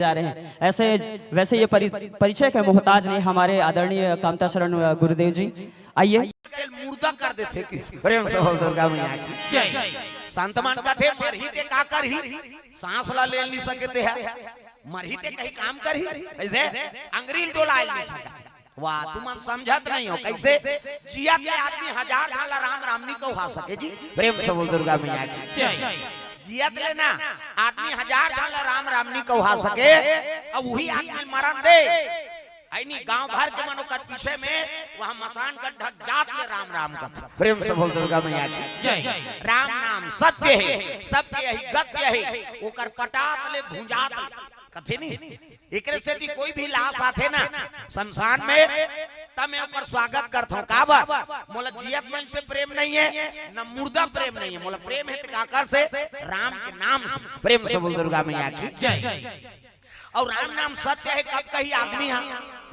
जा रहे हैं। ऐसे वैसे ये परिचय के मोहताज नहीं हमारे आदरणीय कामता शरण गुरुदेव जी। आइए मुर्दा कर देते प्रेम से बोल दुर्गा मैया की जय। संतमान का थे मरही ते का कर ही सांस ला ले नहीं सकते है, मरही ते कहीं काम कर ही ऐसे अंग्रेज डोला नहीं सकता। वाह तुम समझत नहीं हो कैसे जिया के आदमी हजार झाला राम राम नहीं कहा सके जी। प्रेम से बोल दुर्गा मैया की जय। जियत लेना आदमी हजार झाला राम राम नहीं कहा सके, अब वही आदमी मरन दे ऐनी गांव भर के मनो कर पीछे में वहां मसान का ढक जात ले राम राम का। प्रेम से बोल दुर्गा मैया की जय। राम नाम सत्य है, सत्य यही गत्य है, ओकर कटात ले भुंजात कथे नहीं। एकरे से भी कोई भी लाश आथे ना शमशान में तब मैं ओकर स्वागत करता हूं। का बा मोला जियत मन से प्रेम नहीं है न मुर्दा प्रेम नहीं है, मोला प्रेम है काकर से राम के नाम से। प्रेम से बोल दुर्गा मैया की जय। और राम नाम सत्य है। कब कही आदमी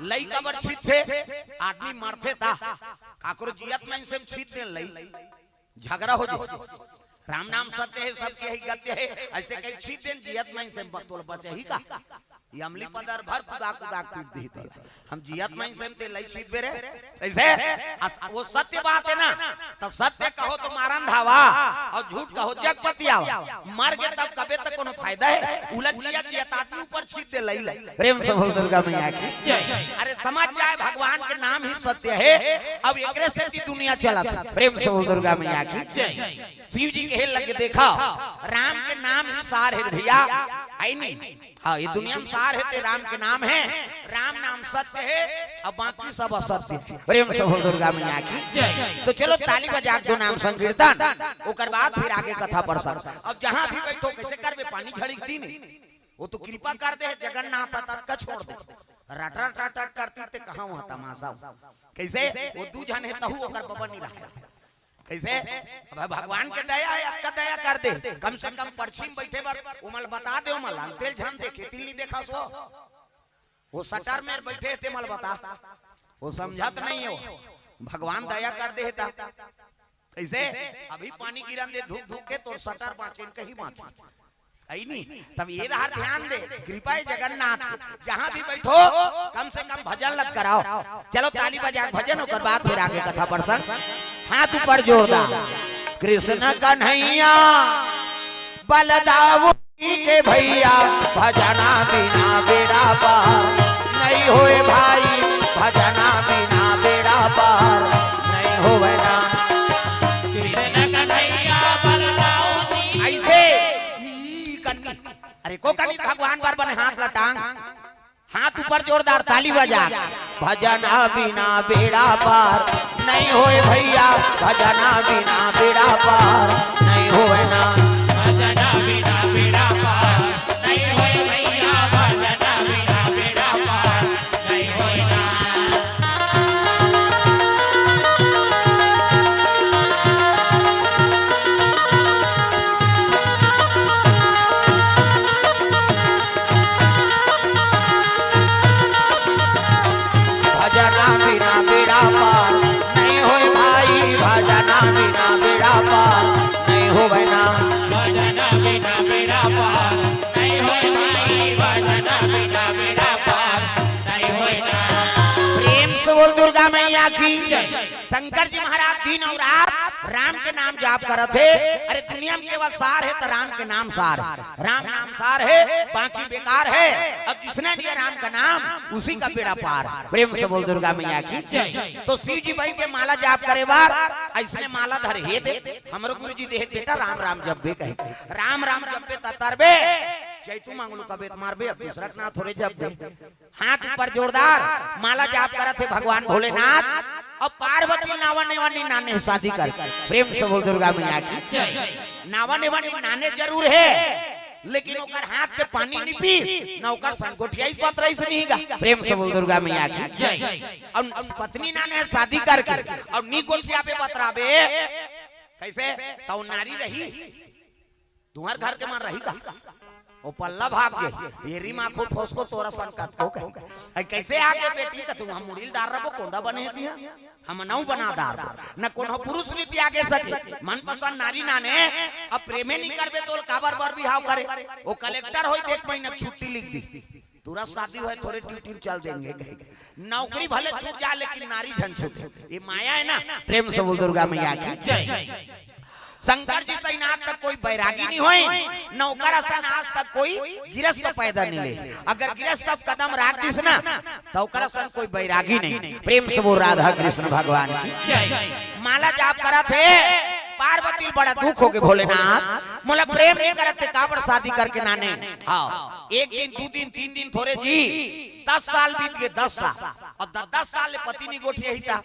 लई कबर छीत थे आदमी मरते था काकरो जियत में से छीत दे लई झगड़ा हो जाए। राम नाम सत्य है, सबके ही गत्य है, ऐसे कहीं छीत दे जियत में से बतौल बचे ही का ये अमली पदर भर खुदा खुदा पीट दी तो हम जियत में से ते लई छीत बेरे ऐसे वो सत्य बात है ना। तो सत्य कहो तो मारन धावा और झूठ कहो जगपति आवा। मर गए तब कबे तक कोनो फायदा है, उलझ जिया जियत आदमी ऊपर छीत दे लई लई। प्रेम से बोल दुर्गा मैया की जय। अरे समझ जाए भगवान के नाम ही सत्य है, अब एकरे से भी दुनिया चलत। प्रेम से बोल दुर्गा मैया की जय। शिव जी के लगे देखा राम के नाम ही सार है भैया आई नहीं। हाँ ये दुनिया में सार है ते राम के नाम है, राम नाम सत्य है अब बाकी सब असत्य है। प्रेम से बोल दुर्गा मैया की जय। तो चलो ताली बजा दो नाम संकीर्तन ओकर बाद फिर आगे कथा प्रसंग। अब जहाँ भी बैठो कैसे करबे पानी झड़कती नहीं वो तो कृपा कर दे जगन्नाथ तत्का छोड़ दे रट रट रट रट करती ते कहां वहां तमाशा कैसे वो दू जन है तहु ओकर बबन नहीं रहा कैसे भगवान के दया है आपका दया कर दे। कम से कम पश्चिम बैठे बार उमल बता दे उमल तेल झन दे खेती नहीं देखा सो वो सटर में बैठे थे मल बता वो समझत नहीं है वो भगवान दया कर दे ता कैसे अभी पानी गिरन दे धूप धूप के तो सटर बाँचेन कहीं बाँचे आई नहीं। तब ये रहा ध्यान दे कृपा जगन्नाथ जहाँ भी बैठो कम से कम भजन लग कराओ। चलो ताली बजा भजन होकर बाद फिर आगे कथा प्रसंग। हाथ ऊपर जोरदार कृष्ण कन्हैया बलदाऊ के भैया भजना बिना बेड़ा पार नहीं होए भाई भजना बिना बेड़ा पार नहीं होवे ना। अरे को कभी भगवान बार बने हाथ लटांग हाथ ऊपर जोरदार ताली बजा भजना बिना बेड़ा पार नहीं होए भैया भजना बिना बेड़ा पार नहीं होए ना। भजना बिना बेड़ा पार नहीं होए भैया भजना बिना बेड़ा पार नहीं होए ना। भजना बिना बेड़ा पार नहीं होए भाई भजना बिना बेड़ा पार नहीं होवे ना। भजना बिना बेड़ा पार नहीं होए भाई भजना बिना बेड़ा पार नहीं होए ना। प्रेम से बोल दुर्गा मैया की जय। शंकर जी महाराज दिन और रात राम के नाम जाप करत थे। अरे दुनिया में केवल सार है तो राम के नाम सार है, राम नाम सार है बाकी बेकार है। अब जिसने लिया राम का नाम उसी का बेड़ा पार। प्रेम से बोल दुर्गा मैया की जय। तो शिव जी भाई के माला जाप करे बार ऐसने माला धरे हे दे हमरो गुरु जी दे बेटा राम राम जब बे कहे राम राम जब बे तरबे चैतू मांगलू कबे मारबे अब दूसरा ना थोड़े जब दे। हाथ ऊपर जोरदार माला जाप करत थे भगवान भोलेनाथ और पार्वती नावा नेवानी नाने शादी कर। प्रेम से बोल दुर्गा मैया की जय। नावा नेवानी नाने जरूर है लेकिन ओकर हाथ के पानी नहीं पी ना ओकर संकोठिया पत्र से नहीं गा। प्रेम से बोल दुर्गा मैया की जय। और पत्नी नाने शादी कर और नी गोठिया पे बतराबे कैसे तो नारी रही तुम्हार घर के मान रही का वो पल्ला भाग गए ये रीमा को फोसको तोरा संकट को कहे कैसे आगे बेटी का तुम हम मुड़ील डाल रहो कोंदा बने दिया हम नौ बना दार न कोनो पुरुष रीति आगे सके मन पसंद नारी नाने अब प्रेमे नहीं करबे तो काबर बर बिहाव करे वो कलेक्टर होई एक महीना छुट्टी लिख दी तुरंत शादी हुए थोड़े ड्यूटी चल देंगे, नौकरी भले छूट जाए लेकिन नारी झन छूटे, ये माया है ना। प्रेम से बोल दुर्गा मैया की जय। शंकर जी से आज तक कोई बैरागी नहीं हुए, नौकर असन आज तक कोई गिरस्त पैदा नहीं ले। अगर गिरस्त अब कदम राख दिस ना तो ओकर असन कोई बैरागी नहीं। प्रेम से बोल राधा कृष्ण भगवान की जय। माला जाप करा थे पार्वती बड़ा दुख हो गए भोलेनाथ, मोला प्रेम नहीं करते काबर शादी करके नाने। हाँ, एक दिन 2 दिन 3 दिन थोड़े जी 10 साल बीत गए, 10 साल और 10 साल ले पति नहीं गोठी यही था।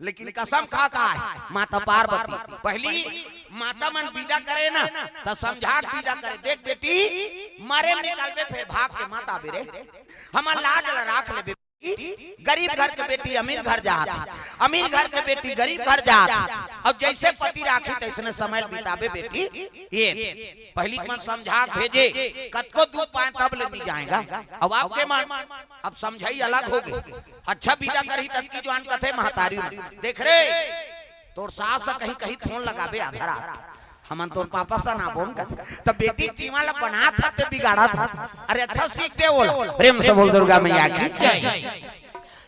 लेकिन कसम खा का है माता पार्वती पहली माता मन विदा करे ना तो समझा विदा करे, देख बेटी मारे निकलबे फिर भाग के माता बेरे हम लाज राख ले बेटी। गरीब घर के बेटी अमीर घर जाती, अमीर घर के बेटी गरीब घर जाती, अब जैसे पति राखी तैसने समय बिताबे बेटी। ये पहली मन समझा भेजे कतको दूध पाए तब ले भी जाएगा। अब आपके मन अब समझाई अलग हो गई, अच्छा विदा करही तब की जवान कथे महतारी देख रे तोर सास कहीं कहीं फोन लगाबे आधा रात हमन तोर पापा सा ना बोल कहते तब बेटी तीवा ला बना था ते बिगाड़ा था। अरे अच्छा सीख दे बोल। प्रेम से बोल दुर्गा मैया की जय।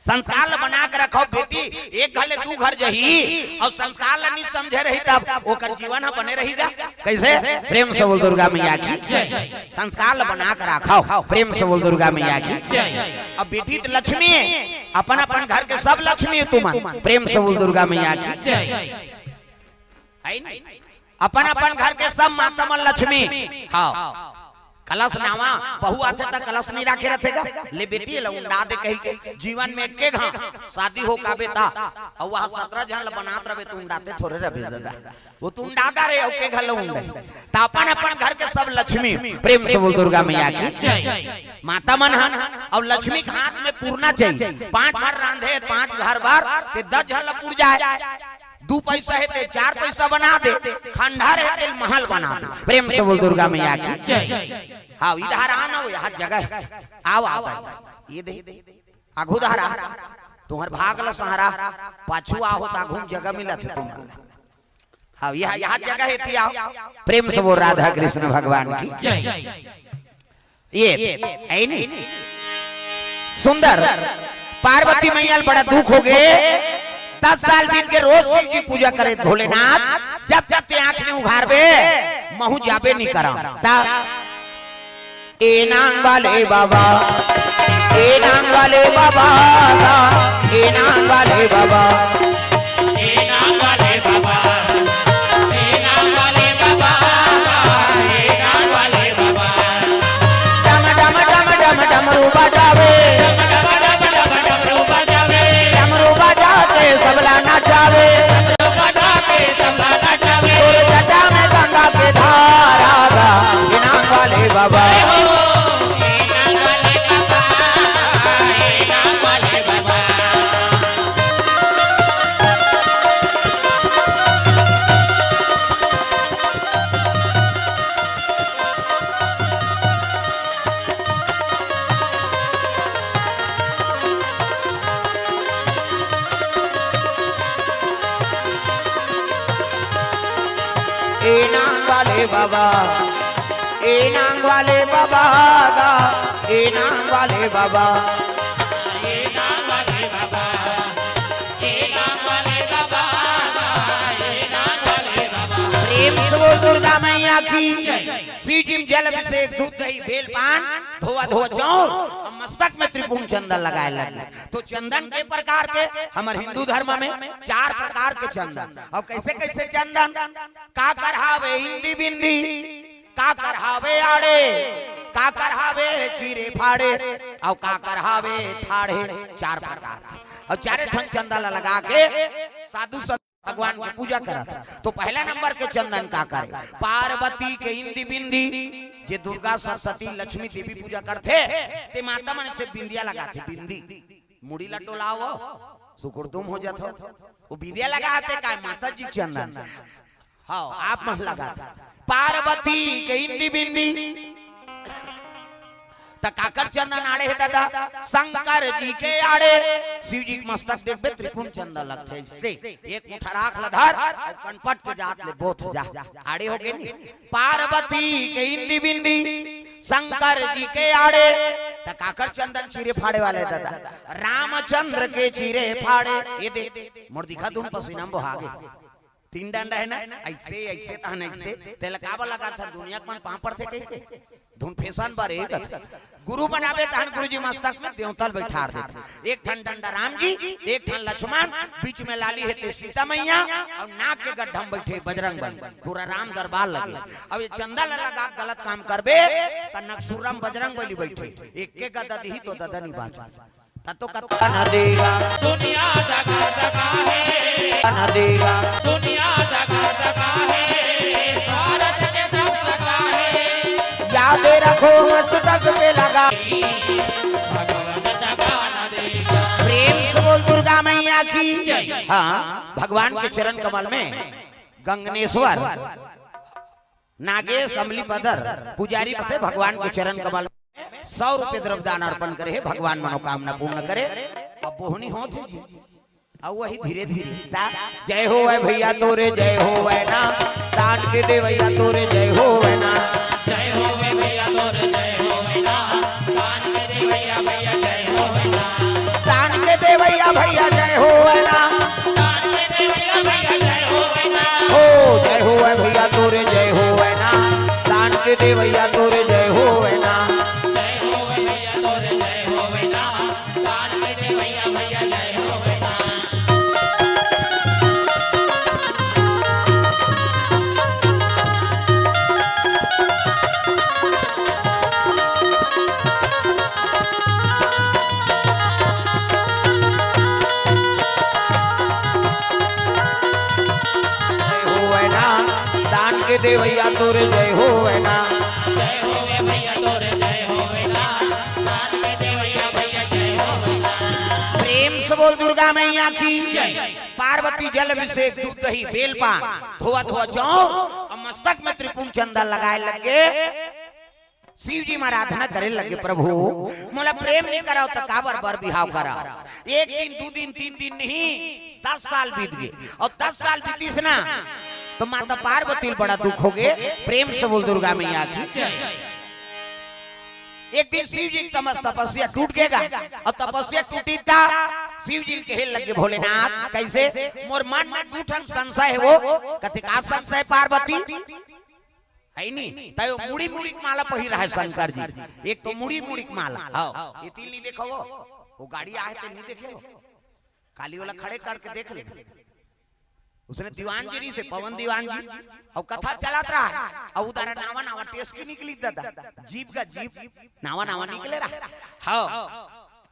संस्कार बना के रखो बेटी, एक घर ले 2 घर जही और संस्कार ला नहीं समझे रही तब ओकर जीवन बने रहेगा कैसे। प्रेम से बोल दुर्गा मैया की जय। संस्कार ला बना के रखो। प्रेम से बोल दुर्गा मैया की जय। अब बेटी तो लक्ष्मी है, अपन अपन घर के सब लक्ष्मी है तुमन। प्रेम से बोल दुर्गा मैया की जय। अपन अपन घर के सब माता मन लक्ष्मी। हाँ, कलश नावा बहु आते तक कलश नहीं रखे रहेगा ले बेटी उड़ा दे कही जीवन में एक घा शादी हो का बेटा और वह 17 जन बनात रहे तू उड़ाते थोड़े रहे दादा वो तू उड़ाता रहे ओके घर उड़े तो अपन अपन घर के सब लक्ष्मी। प्रेम से बोल दुर्गा मैया की जय। माता मन हन और लक्ष्मी के हाथ में पूर्णा चाहिए, 5 बार रांधे 5 घर बार 10 जन पूर जाए, 2 पैसा है ते 4 पैसा बना दे, खंडहर है ते महल बना दे। प्रेम से बोल दुर्गा मैया की जय। हाँ इधर आना हो यहाँ जगह आओ आओ ये दे आघू धारा तुम्हार भाग ल सहारा पाछू आओ ता घूम जगह मिलत है तुम्हारे। हाँ यहाँ जगह है थी आओ। प्रेम से बोल राधा कृष्ण भगवान की जय। ये ऐ नहीं सुंदर पार्वती मैया बड़ा दुख हो गए, 10 साल बीत के रोज शिव की पूजा करे भोलेनाथ, जब जब ते आंख में उघारबे महू जाबे नहीं करा। ए नांग वाले बाबा, ए नांग वाले बाबा, ए नांग वाले बाबा, ए नांग वाले बाबा, ए नांग वाले बाबा, ए नांग वाले बाबा। डम डम डम डम डमरू बजावे, सबला नाचावे, तोरे जटा में गंगा के धारा इनाम वाले बाबा। ए नांग वाले बाबा, ए नांग वाले बाबा, ए नांग वाले बाबा, ए नांग वाले बाबा, ए नांग वाले बाबा, ए नांग वाले बाबा। प्रेम से बोल दुर्गा मैया की सीजिम जल अभिषेक दूध दही बेल पान धोआ धोआ चौर और मस्तक में त्रिपुण चंदन लगाए लगे। तो चंदन के प्रकार के हमारे हिंदू धर्म में 4 प्रकार के चंदन। और कैसे कैसे चंदन का करहावे हिंदी बिंदी, का करहावे आड़े, का करहावे चीरे फाड़े और का करहावे ठाड़े, 4 प्रकार। और 4 ठन चंदन लगा के साधु भगवान की पूजा करा था। तो पहला नंबर के चंदन का करे पार्वती के इंदी बिंदी, जे दुर्गा सरस्वती लक्ष्मी देवी पूजा करते ते माता मन से बिंदिया लगाते, बिंदी मुड़ी लड्डो लाओ सुकुर तुम हो जाते वो बिंदिया लगाते का माता जी चंदन। हाँ आप मन लगाते पार्वती के इंदी बिंदी। काकर चंदन आड़े है दादा शंकर जी के आड़े शिव जी के मस्तक देखबे त्रिपुण चंदन लगते इससे एक मुठा राख लधर और कनपट के जात ले बोथ जा आड़े हो गए पार्वती के इंदी बिंदी शंकर जी के आड़े काकर चंदन चीरे फाड़े वाले दादा रामचंद्र के चीरे फाड़े ये दे मोर दिखा तुम पसीना बहागे तीन डंडा है ना ऐसे ऐसे तहन ऐसे तेलकावा लगा था दुनिया में पापड़ थे कहीं धुन फेसन बार एक गुरु बनावे तहन गुरुजी मस्तक में देवतल बैठार देते एक ठन डंडा राम जी एक ठन लक्ष्मण बीच में लाली है सीता मैया और नाक के गड्ढा में बैठे बजरंग बली पूरा राम दरबार लगे अब ये चंदा लगा गलत काम करबे त नक्सुरम बजरंग बली बैठे एक के गदा दी तो ददा नहीं बाचा ततो कत्ता न देगा दुनिया जगह जगह है न देगा दुनिया जगह जगह है भारत के सब जगह है याद रखो मस्तक पे लगा भगवान जगह न देगा प्रेम से बोल दुर्गा मैया की हाँ भगवान के चरण कमल में गंगनेश्वर नागेश अमली पदर पुजारी से भगवान के चरण कमल 100 रुपए द्रव्यदान अर्पण करे भगवान मनोकामना पूर्ण करे अब बोहनी हो थी जी अब वही धीरे धीरे जय हो है भैया तोरे जय हो है ना दान के दे भैया तोरे जय हो है ना जय हो भैया तोरे जय हो ना दान के दे भैया भैया जय हो ना दान के दे भैया भैया जय हो है ना दान के दे भैया भैया जय हो ना हो जय हो है भैया तोरे जय हो है ना दान के दे भैया तोरे जय हो है ना जय हो भैया तोरे जय हो ना दान के दे भैया भैया जय हो ना दान के दे भैया तोरे जय हो है ना जय हो भैया तोरे जय हो ना दान के दे भैया भैया जय हो ना प्रेम से बोल दुर्गा मैया की पार्वती जल अभिषेक दूध दही बेलपान धोआ धोआ जाओ और मस्तक में त्रिपुण चंदन लगाए लगे शिव जी में आराधना करे लगे प्रभु मोला प्रेम नहीं कराओ तो काबर बर बिहाव कराओ एक दिन दो दिन तीन दिन नहीं 10 साल बीत गए और 10 साल बीतीस ना तो माता पार्वती बड़ा दुख हो गए प्रेम से बोल दुर्गा मैया की एक दिन शिव जी की तपस्या टूट गएगा और तपस्या टूटी था शिव जी के लगे भोलेनाथ कैसे मोर मन में दूठन संशय है वो कथे का संशय पार्वती है नहीं तयो मुड़ी मुड़ी माला पहिर रहा है शंकर जी एक तो मुड़ी मुड़ी माला हाँ ये तीन नहीं देखो वो गाड़ी आए तो नहीं देखे काली वाला खड़े करके देख ले उसने दीवान जी से पवन दीवान जी और कथा चलात रहा है और उधर नावा नावा टेस्ट की निकली दादा जीप का जीप नावा नावा निकले रहा हाँ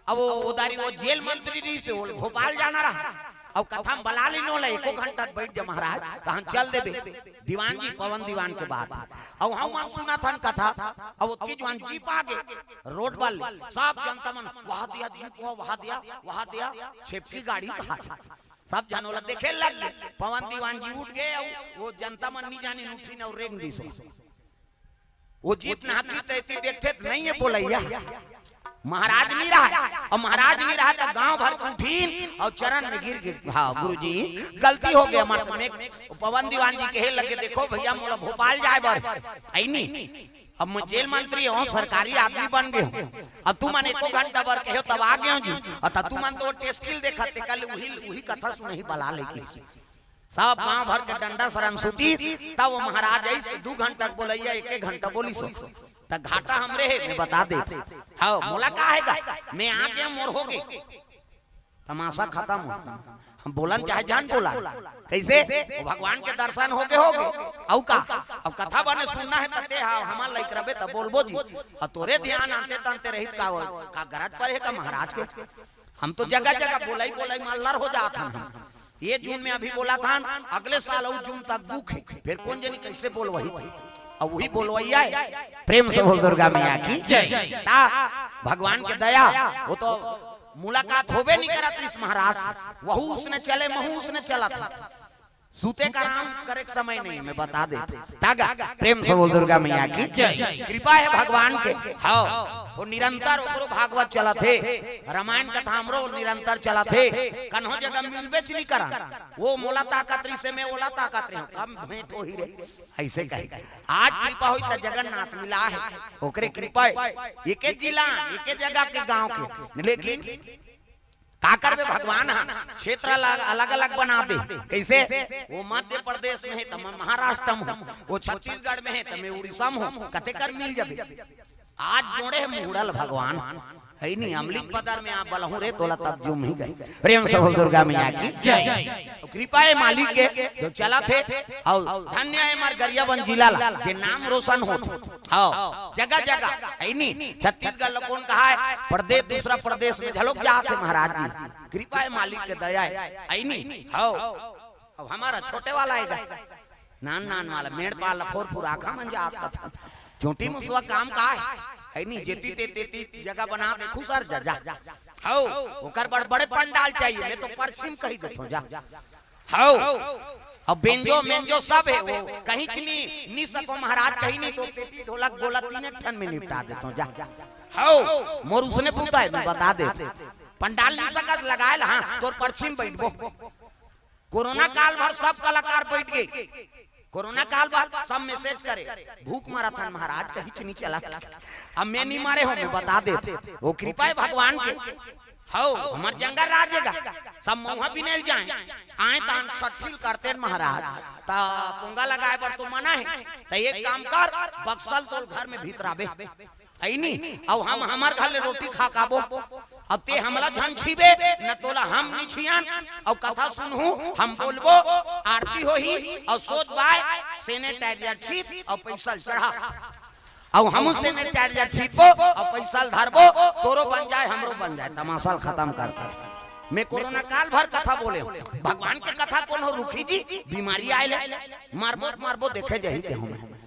अब वो उधारी वो जेल मंत्री जी से भोपाल जाना रहा और कथा में बला ली नोला एको घंटा बैठ जा महाराज कहां चल देबे दीवान जी पवन दीवान के बात और हम मान सुना था कथा और उसकी जवान जीप आगे रोड वाले सब जनता मन वहां दिया जीप वहां दिया छेपकी गाड़ी कहा था सब जानोला देखे लग गए पवन दीवान जी उठ गए वो जनता मन नहीं जानी उठी ना रेंग दी सो वो जीप नहाती तैती देखते नहीं है बोलैया महाराज नहीं रहा और महाराज नहीं रहा तो गांव भर उठीन और चरण में गिर गए हाँ गुरुजी गलती हो गया हमारे में पवन दीवान जी कहे लगे देखो भैया मोला भोपाल जाए बर आई नहीं अब मैं जेल मंत्री हूँ सरकारी आदमी बन गए हूँ अब तू मन एको घंटा बर कहो तब आ गया जी और तू मन तो टेस्किल देखा कल वही कथा सुनही बला लेके सब गांव भर के डंडा शरण सुती तब महाराज आई 2 घंटा बोलैया 1 घंटा बोली सो तब घाटा हमरे है मैं बता देते हाँ मोला का है मैं आ गया मोर हो गए तमाशा खत्म होता हम बोलन चाहे जान बोला कैसे भगवान के दर्शन हो गए औ का अब कथा बने सुनना है तते हमार लाइक रबे तब बोलबो जी और तोरे ध्यान आते तंते रहित का गरज पर है का महाराज के हम तो जगह जगह बोलाई मल्लर हो जाता हम ये जून में अभी बोला था अगले साल और जून तक बुक है फिर कौन जानी कैसे बोल वही और वही बोलवैया है प्रेम से बोल दुर्गा मैया की जय भगवान के दया वो तो मुलाकात होबे नहीं करा इस महाराज वहू उसने चले महू उसने चला था सूते का आराम करे के समय नहीं, मैं बता देते तागा प्रेम से बोल दुर्गा मैया की जय। कृपा है भगवान के। हाँ वो निरंतर ओकरो भागवत चला थे, रामायण कथा हमरो निरंतर चला थे। कन्हो जगह मिलबे नहीं करा, वो मोला ताकतरी से मैं ओला ताकतरी हूं, कम भेंट हो ही रे ऐसे कहे। आज कृपा होई त जगन्नाथ मिला है, ओकरे कृपा एके जिला एके जगह के गांव के, लेकिन काकर में भगवान क्षेत्र अलग अलग बना दे। कैसे? वो मध्य प्रदेश में है तो मैं महाराष्ट्र में हूँ, वो छत्तीसगढ़ में है तो मैं उड़ीसा में हूँ, कते कर मिल जाबे। आज जोड़े मुड़ल भगवान है नहीं, अमृत पदर में आप बलहू रे तोला तब जुम ही गए। प्रेम से बोल दुर्गा मैया की जय। तो कृपा है मालिक के जो चला थे, और धन्य है मार गरियाबंद जिला के नाम रोशन हो। हाँ जगह जगह है नहीं, छत्तीसगढ़ लोगों ने कहा है प्रदेश दूसरा प्रदेश में झलोक जाते महाराज जी। कृपा है मालिक के दया है नहीं। हाँ अब हमारा छोटे वाला है नान नान वाला मेड़ पाल फोर फुर आखा मन जाता था, छोटी मुसवा काम का है नहीं, जेती तेती जगह बना दे खुसर जा जा। हाउ ओकर बड़े पंडाल चाहिए, मैं तो परछिम कही देतो जा। हाउ अब बेंजो मेंजो सब है, वो कहीं नहीं सको महाराज, कहीं नहीं तो पेटी ढोलक गोला तीन ठन में निपटा देतो जा। हाउ मोर उसने पूछा है, मैं बता दे पंडाल नहीं सकत लगाए। हां तोर परछिम बैठबो। कोरोना काल भर सब कलाकार बैठ गए, कोरोना काल बाद सब मैसेज करे भूख माराथन महाराज कहीं नहीं चला। अब मैं नहीं मारे हो, मैं बता देते वो कृपा है भगवान के। हाउ हमार जंगल राजेगा सब मुंह भी नहीं जाए आए तान सठिल करते महाराज ता पोंगा लगाए पर तो मना है। तो एक काम कर बक्सल तोल घर में भीतर आबे आई नहीं, अब हम हमार घर ले रोटी खा काबो, अब ते हमला झन छीबे न तोला हम नहीं छियान। और कथा सुनहू हम बोलबो आरती होही और सोच बाय सैनिटाइजर छीप और पैसा चढ़ा, और हम सैनिटाइजर छीपो और पैसा धरबो, तोरो बन जाए हमरो बन जाए, तमाशा खत्म करता। मैं कोरोना काल भर कथा बोले भगवान के कथा कौन हो रुखी जी, बीमारी आए मारबो देखे जाही के हम।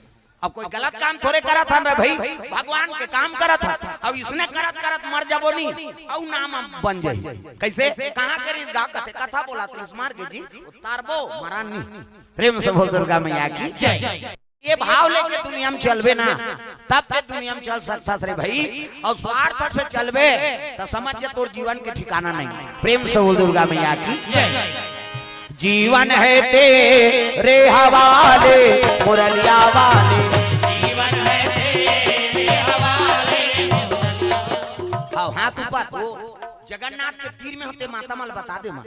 अब कोई गलत काम थोड़े करा था रे भाई, भगवान के काम करा था, अब इसने करत करत मर जाबो नहीं और नाम बन जाई। कैसे कहां कर इस गा कथा बोला तो इस मार के जी उतारबो मरान नहीं। प्रेम से बोल दुर्गा मैया की जय। ये भाव लेके दुनिया में चलबे ना तब ते दुनिया में चल सकता रे भाई, और स्वार्थ से चलबे तो समझ जे तोर जीवन के ठिकाना नहीं। प्रेम से बोल दुर्गा मैया की जय। जीवन है तेरे हवाले मुरलिया वाले, जीवन है तेरे हवाले। हाँ हाथ ऊपर वो जगन्नाथ के तीर में होते माता मल बता दे मां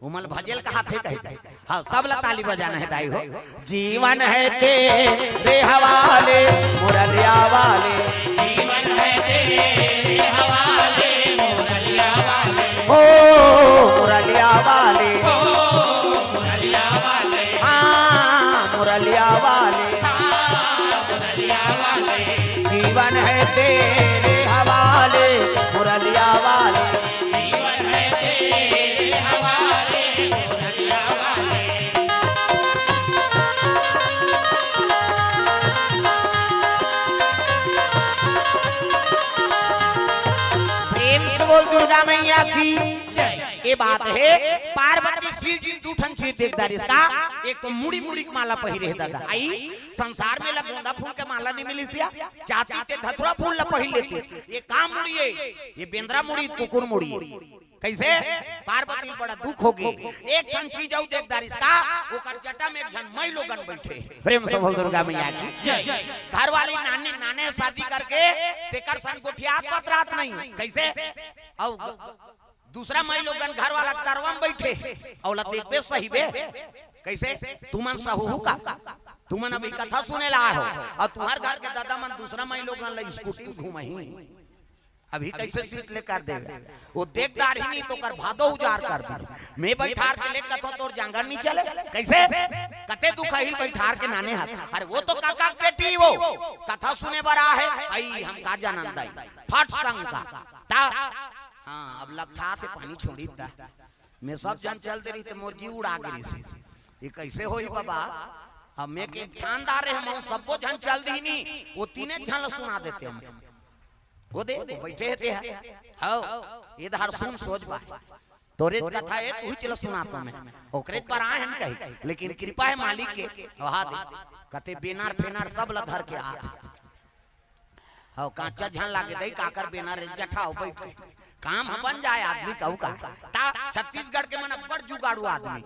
उमल भजेल का हाथ है कहते। हाँ सब ला ताली बजाना है दाई हो। जीवन है तेरे हवाले मुरलिया वाले, जीवन है तेरे हवाले मुरलिया वाले। ओ मुरलिया वाले, मुरलिया वाले, हाँ मुरलिया वाले, मुरलिया वाले। जीवन है तेरे हवाले मुरलिया वाले, जीवन है तेरे हवाले मुरलिया वाले। प्रेम से बोल दुर्गा मैया की जय। ये बात है पार्वती श्री जी दूठन छी देखदार इसका एक तो मुड़ी मुड़ी की माला पहिरे दादा आई संसार में ला गोंदा फूल के माला नहीं मिली सिया चाहती ते धतुरा फूल ला पहिर लेते। ये काम मुड़ी है, ये बेंद्रा मुड़ी कुकुर मुड़ी कैसे पार्वती बड़ा दुख होगी। एक ठन चीज आउ देखदार इसका ओकर जटा में एक जन मई लोगन बैठे। प्रेम से बोल दुर्गा मैया की जय। घर वाली नानी नाने शादी करके तेकर सन गोठिया पतरात नहीं कैसे, और दूसरा मई लोगन घर वाला तरवा में बैठे औला देखबे सही बे कैसे तुमन सहू का तुमन अभी कथा सुने ला हो, और तुम्हार घर के दादा मन दूसरा मई लोगन ला स्कूटी घुमही अभी कैसे सीट लेकर देगा। वो देखदार ही नहीं तो कर भादो उजार कर दी। मैं बैठार के ले कथो तोर जांगर नहीं चले कैसे कते दुखा ही बैठार के नाने हाथ। अरे वो तो काका बेटी वो कथा सुने बरा है आई हम का जानन दाई फट संग का ता हाँ अब लगता थे पानी छोड़ी था मैं सब जन चलते रही तो मोर जी उड़ा गिरी से ये कैसे होई बाबा। अब मैं के ठानदार है हम सबको जन चल दी नहीं वो तीने जन सुना देते हम वो दे बैठे थे हां इधर सुन सोच बा तोरे कथा है तू ही चल सुना तो मैं ओकरे पर आए हम कही लेकिन कृपा है मालिक के वहा दे कते बेनार फेनार सब ल धर के आ हां कांचा झन लागे दई काकर बेनार जठा हो बैठ के काम बन जाए आदमी कहू का ता छत्तीसगढ़ के मन बड़ जुगाड़ू आदमी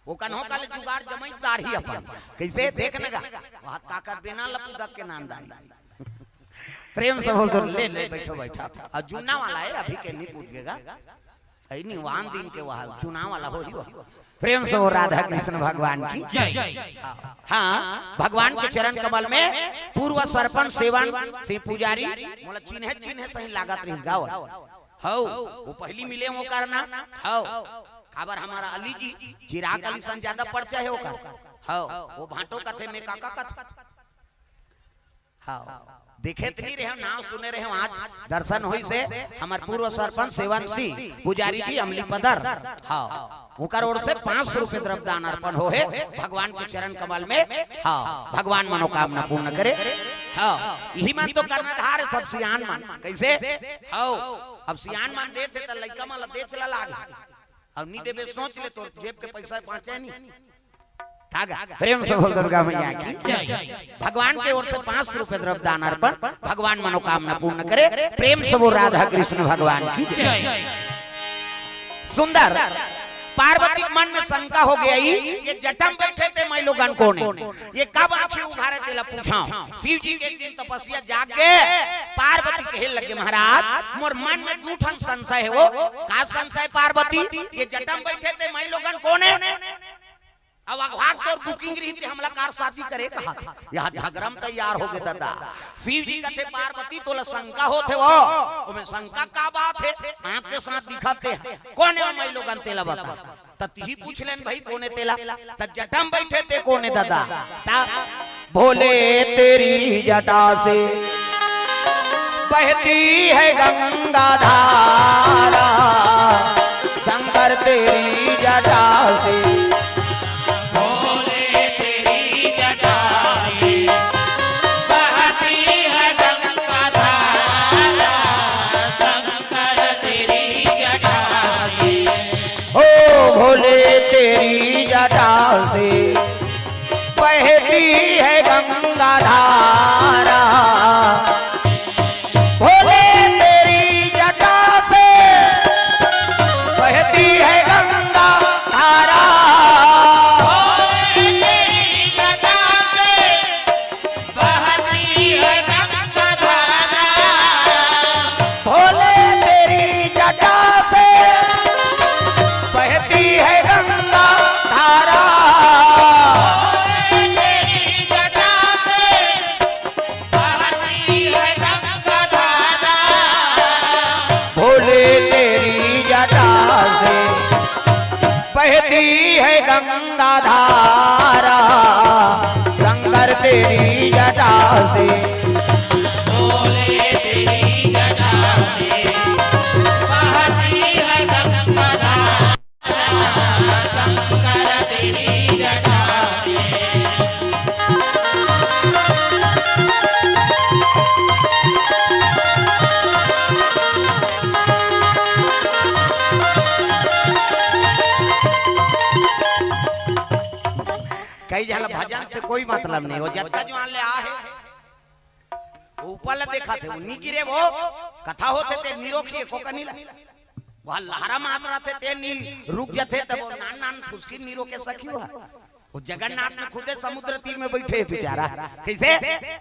वो कन्हो काले जुगाड़ जमींदार ही अपन कैसे देखने का वहां काकर बेना लपूदा के नामदारी प्रेम से बोल दो ले ले बैठो बैठा अब चुनाव वाला है अभी के नहीं पूछेगा ऐ नहीं वान दिन के वहां चुनाव वाला हो ही प्रेम से वो राधा कृष्ण भगवान की जय हाँ भगवान के चरण कमल में पूर्व सरपंच सेवन से पुजारी मोला चिन्ह सही लागत रही गाँव हौ वो पहली मिले वो करना हौ खबर हमारा अली जी चिराग अली सन ज्यादा परिचय है ओका हौ वो भाटो कथे में काका कथ हौ देखे नहीं रहे नाम सुने रहे आज दर्शन होई से हमार पूर्व सरपंच सेवन सिंह पुजारी जी अमली पदर हाँ उनकर ओर से 500 रुपए द्रव्यदान अर्पण हो है भगवान के चरण कमल में हाँ भगवान मनोकामना पूर्ण करे हाँ यही मन तो करना धार सब सियान मन कैसे हाँ अब सियान मन देते तो लड़का मन दे चला लागे अब नहीं देवे सोच ले तो जेब के पैसा पहुंचे नहीं प्रेम से बोल दुर्गा मैया की भगवान के ओर से 500 रुपए द्रव्यदान अर्पण भगवान मनोकामना पूर्ण करे प्रेम से वो राधा कृष्ण भगवान की सुंदर पार्वती मन में शंका हो गया ये जटम बैठे थे मैं लोगन कौन है ये कब आंखें उघारे तेला पूछा शिव जी के एक दिन तपस्या जाग के पार्वती कहे लगे महाराज मोर मन में दूठन संशय है वो का संशय पार्वती ये जटम बैठे थे मैं लोगन कौन है अब अगवाग तो बुकिंग रही थी हमला कार शादी करे कहा था यहाँ झगड़म तैयार हो गए दादा शिव जी कहते पार्वती तो शंका होते वो में शंका का बात है आंख के साथ दिखाते हैं कौन है मैं लोगन तेला बता तती पूछ लेन भाई कौन है तेला तब जटम बैठे थे कौन है दादा भोले तेरी जटा से बहती है गंगा धारा शंकर तेरी जटा से भोले तेरी जटा से बहती है गंगा धारा भोले तेरी जटा से बहती है गंगा धारा भोले तेरी जटा से बहती है गंगा धारा भोले तेरी जटा से बहती है गंगा धारा तेरी जटा से बहती है गंगा धारा भोले तेरी जटा से बहती है गंगा धारा शंकर तेरी जटा से भोले तेरी जटा से बहती है गंगा कई जल भजन से कोई मतलब नहीं हो जत्ता जो ले आ है ऊपर ले देखा थे उन्हीं गिरे वो कथा होते थे निरोखी को कनी वह लहरा मार थे ते नी रुक जाते तब नान नान फुसकी नीरो के सखी हुआ वो जगन्नाथ में खुदे समुद्र तीर में बैठे बेचारा कैसे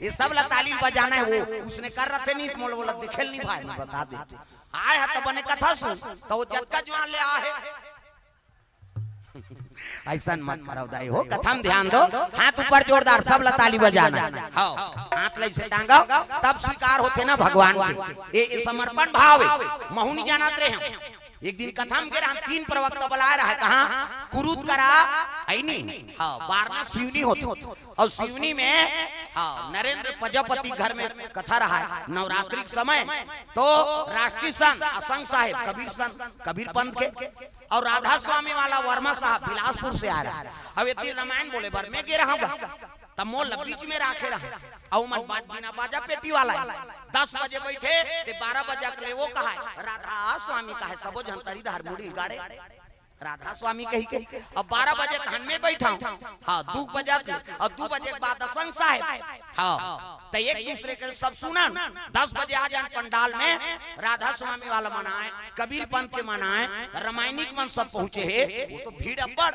ये सब ला तालीम बजाना है वो उसने कर रहे थे नहीं मोल बोला दिखेल नहीं भाई मैं बता देते आए है तो बने कथा सुन तो वो जत्ता जो ले आ है ऐसा मत करो दाई हो कथा में ध्यान दो हाथ ऊपर जोरदार सब ला ताली बजाना हाँ हाथ ले से टांगा तब स्वीकार होते ना भगवान के ये समर्पण भाव महुनी जानत रहे हम एक दिन कथा में हम 3 प्रवक्ता बुलाया रहा है कहाँ कुरुत करा है नहीं हाँ बारना शिवनी होती और शिवनी में हाँ नरेंद्र प्रजापति घर में कथा रहा है नवरात्रि समय तो राष्ट्रीय संत असंग साहेब कबीर पंथ के और राधा स्वामी वाला वर्मा साहब बिलासपुर से आ रहा है अब ये रामायण बोले बर में गिर रहा तब मोल बीच में राखे रहा और मन बाज बिना बाजा पेटी वाला 10 बजे बैठे ते 12 बजे के वो कहा राधा स्वामी कहा सबो जनतरी धार मुड़ी गाड़े राधा स्वामी कही के अब 12 बजे धान में बैठा हाँ 2 बजे और 2 बजे के बाद संग साहेब हाँ तो एक दूसरे के सब सुना 10 बजे आ जाए पंडाल में राधा स्वामी वाला मनाए कबीर पंथ के मनाए रामायणिक मन सब पहुंचे है वो तो भीड़ अब्बड़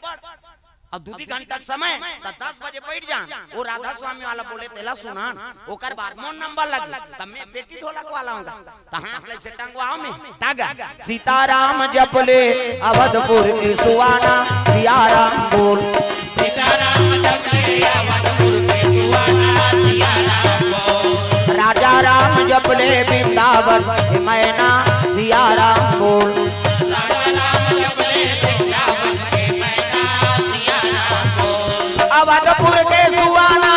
अब 2 घंटा समय तो 10 बजे बैठ जा वो राधा स्वामी वाला बोले तेला सुना ओकर बाद मोन नंबर लग तब मैं पेटी ढोलक वाला हूँ तो हाथ ले से टंगवाओ में टागा सीताराम जपले अवधपुर की सुवाना सियाराम बोल सीताराम जपले अवधपुर के सुवाना सियाराम बोल राजा राम जपले वृंदावन के मैना सियाराम बोल राजा राम जपले वृंदावन के मैना सियाराम बोल अवधपुर के सुवाना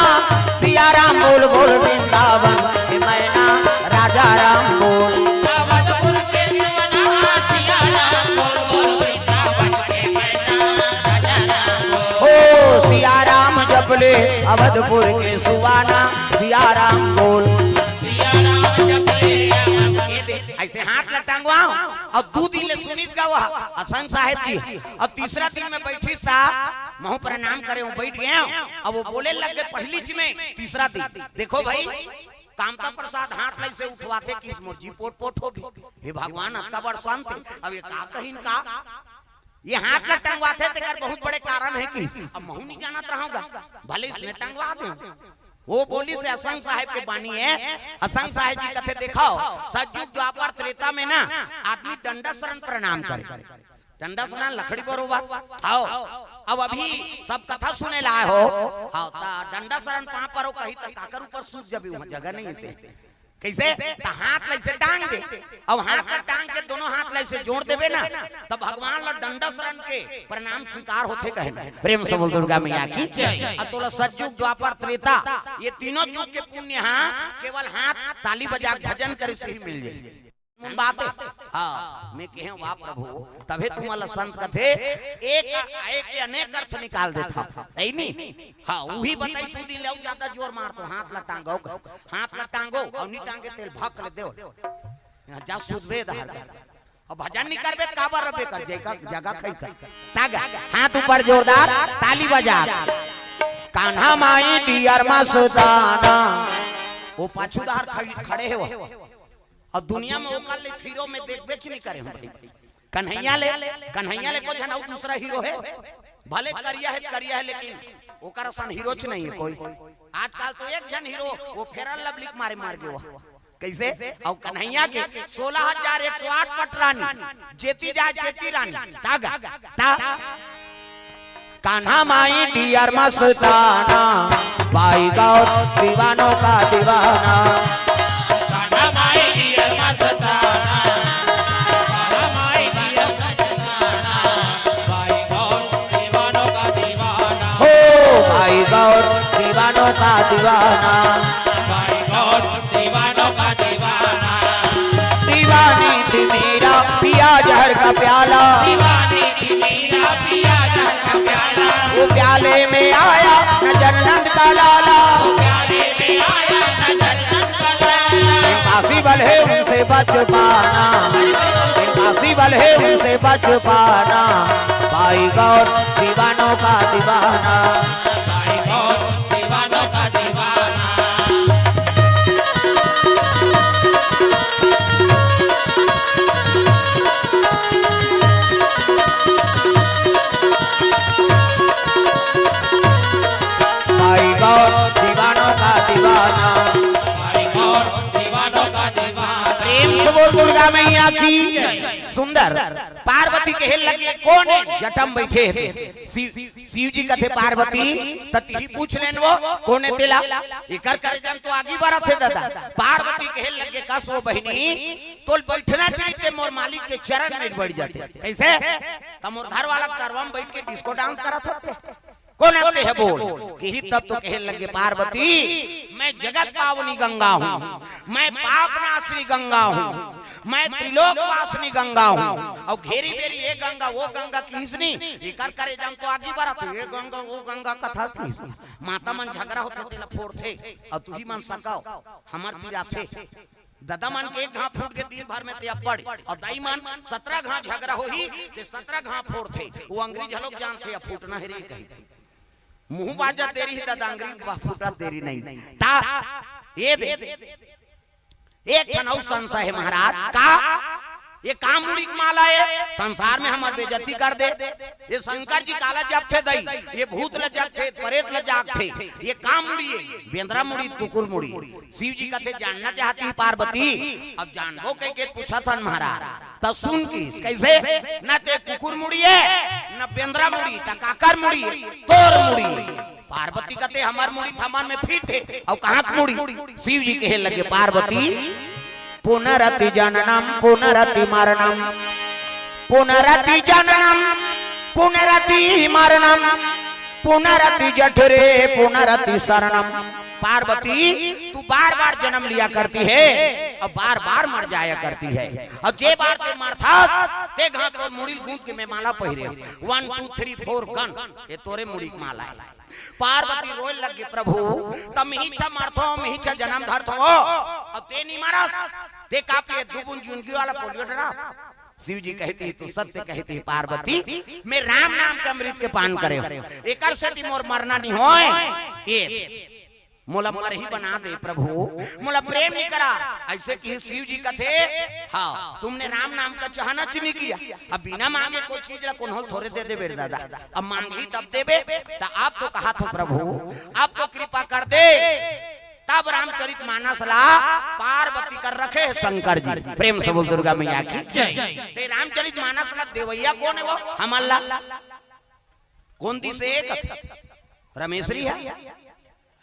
सियाराम बोल बोल वृंदावन के मैना राजा राम बोल अवधपुर के सुवाना सियाराम बोल बोल वृंदावन के मैना राजा राम बोल हो सियाराम जपले अवधपुर के सुवाना सियाराम बोल सियाराम जपले ऐसे हाथ लटांगवाओ और 2 दिन ले सुनीत गावा असंग साहेब जी और तीसरा दिन में बैठी था महू प्रणाम करे हूँ बैठ गया अब वो बोले लग गए पहली जी में तीसरा दिन देखो भाई कामता प्रसाद हाथ लाई से उठवाते किस मुर्जी पोट पोट होगी हे भगवान आपका बड़ शांत अब ये का कहीं का ये हाथ ल टंगवाते तेकर बहुत बड़े कारण है कि अब महू नहीं जानत रहूंगा भले इसने टंगवा दे वो बोली से असंग साहेब के बानी है असंग साहेब जी कथे दिखाओ सतयुग द्वापर त्रेता में ना आदमी दंडा शरण प्रणाम करे डंडा शरण लकड़ी बरोबर आओ अब अभी सब कथा सुने लाए हो आओ ता डंडा शरण कहां पर हो कहीं तक काकर ऊपर सूझ जबे वहां जगह नहीं होते कैसे ता हाथ लाई से टांग दे अब हाथ में टांग के दोनों हाथ लाई से जोड़ देवे ना तब भगवान ला डंडा शरण के प्रणाम स्वीकार होते कहे प्रेम से बोल दुर्गा मैया की जय अतोला सतयुग द्वापर त्रेता ये तीनों युग के पुण्य हां केवल हाथ ताली बजा भजन करे से ही मिल जाए बात हाँ मैं कहे वाह प्रभु तबे तुम्हारा संत कथे एक के अनेक अर्थ निकाल देता है नहीं हाँ वही बताई सुधी ले ज्यादा जोर मार तो हाथ लटांगो और नी टांगे तेल भक ले दो जा सुधवे धार और भजन नहीं करबे काबर रबे कर जगह खैता तागा हाथ ऊपर जोरदार ताली बजा कान्हा माई डियर मस्ताना वो पाछूदार खड़े हो और दुनिया में ओकर ले हीरो में देख बेच नहीं करे हम कन्हैया ले को जन दूसरा हीरो है भले करिया है लेकिन ओकर आसान हीरो च नहीं है कोई आजकल तो एक जन हीरो वो फेरन लवलिक मार गयो कैसे और कन्हैया के 16,108 पटरानी जेती रानी तागा ता कान्हा माई डियर मस्ताना भाई गाओ दीवानों का दीवाना कान्हा माई डियर मस्ताना कान्हा माई डियर मस्ताना भाई गौर दीवानों का दीवाना हो भाई गौर दीवानों का दीवाना भाई गौर दीवानों का दीवाना दीवानी थी मेरा पिया जहर का प्याला दीवानी की मीरा पिया जहर का प्याला वो प्याले में आया नजर नंद का लाला प्याले में आया नजर नंद का लाला काफी बल है उनसे बच पाना काफी बल है उनसे बच पाना भाई गौर दीवानों का दीवाना भाई गौर दीवानों का दीवाना भाई गौर दीवानों का दीवाना भाई गौर दीवानों का दीवाना प्रेम से बोल दुर्गा मैया की सुंदर पार्वती के हेल लगे कौन है जटम बैठे थे शिव जी कथे पार्वती तती पूछ लेन वो कौन है तेला एकर करे जन तो आगे बढ़ा थे दादा पार्वती के हेल लगे कस वो बहनी तोल बैठना चाहिए मोर मालिक के चरण में बैठ जाते कैसे तमोर घर वाला करवम बैठ के डिस्को डांस करा थे कौन आते है बोल कि ही तब तो कहे लगे पार्वती मैं जगत पावनी गंगा हूँ मैं पाप नाशनी गंगा हूँ मैं त्रिलोकवासिनी गंगा हूँ और घेरी बेरी ये गंगा वो गंगा किसनी इकर करे जम तो आगे बढ़ा तो ये गंगा वो गंगा कथा किसनी माता मन झगड़ा होते तेला फोड़ थे और तू ही मन सकाओ हमार पीरा थे दादा मन के एक घाव फूट के दिन भर में ते पड़ और दाई मन 17 घाव झगड़ा हो ही ते 17 घाव फोड़ थे वो अंग्रेज लोग जानते अब फूटना है रे कहीं मुंह बाजा तेरी ही दादा अंग्रेज फूटा तेरी नहीं ता ये दे एक कनौ संशय है महाराज का ये काम मुड़ी माला है संसार में हमारे बेइज्जती कर दे ये शंकर जी काला जब थे दई ये भूत लजाक थे परेत लजाक थे ये काम मुड़ी है बेंद्रा मुड़ी कुकुर मुड़ी शिव जी कहते जानना चाहती है पार्वती अब जानबो कह के पूछा था महाराज तब सुन की कैसे न ते कुकुर मुड़ी है न बेंद्रा मुड़ी त काकर मुड़ी तोर मुड़ी पार्वती कहते हमार मुड़ी थमान में फिट है और कहां मुड़ी शिव जी कहे लगे पार्वती पुनरति जननम पुनरति मरणम पुनरति जननम पुनरति मरणम पुनरति जठरे पुनरति शरणम पार्वती तू बार बार जन्म लिया करती है और बार बार मर जाया करती है और जे बार ते मरथा ते घात और मुड़ी गूंथ के मैं माला पहिरे 1 2 3 4 गन ये तोरे मुड़ी माला है पार्वती रोए लगे प्रभु तम ही छ मरथो मी छ जन्म धरथो और ते नहीं मारस ते कापे दुबुन जुनगी वाला पोलियो डरा शिव जी कहती तू सत्य कहती पार्वती मैं राम नाम का अमृत के पान करे एकर से मोर मरना नहीं होए ये मोला मर ही बना दे प्रभु मोला प्रेम नहीं करा ऐसे कि शिव जी का थे हाँ तुमने राम नाम का चाहना नहीं किया अब बिना मांगे कोई चीज कौन हो थोड़े दे बेर दादा अब मांगी तब देबे तो आप तो कहा था प्रभु आप तो कृपा कर दे तब रामचरित मानस ला पार्वती कर रखे शंकर जी प्रेम से बोल दुर्गा मैया की जय रामचरित मानस ला देवैया कौन है वो हमल्ला कौन दी से एक रमेशरी है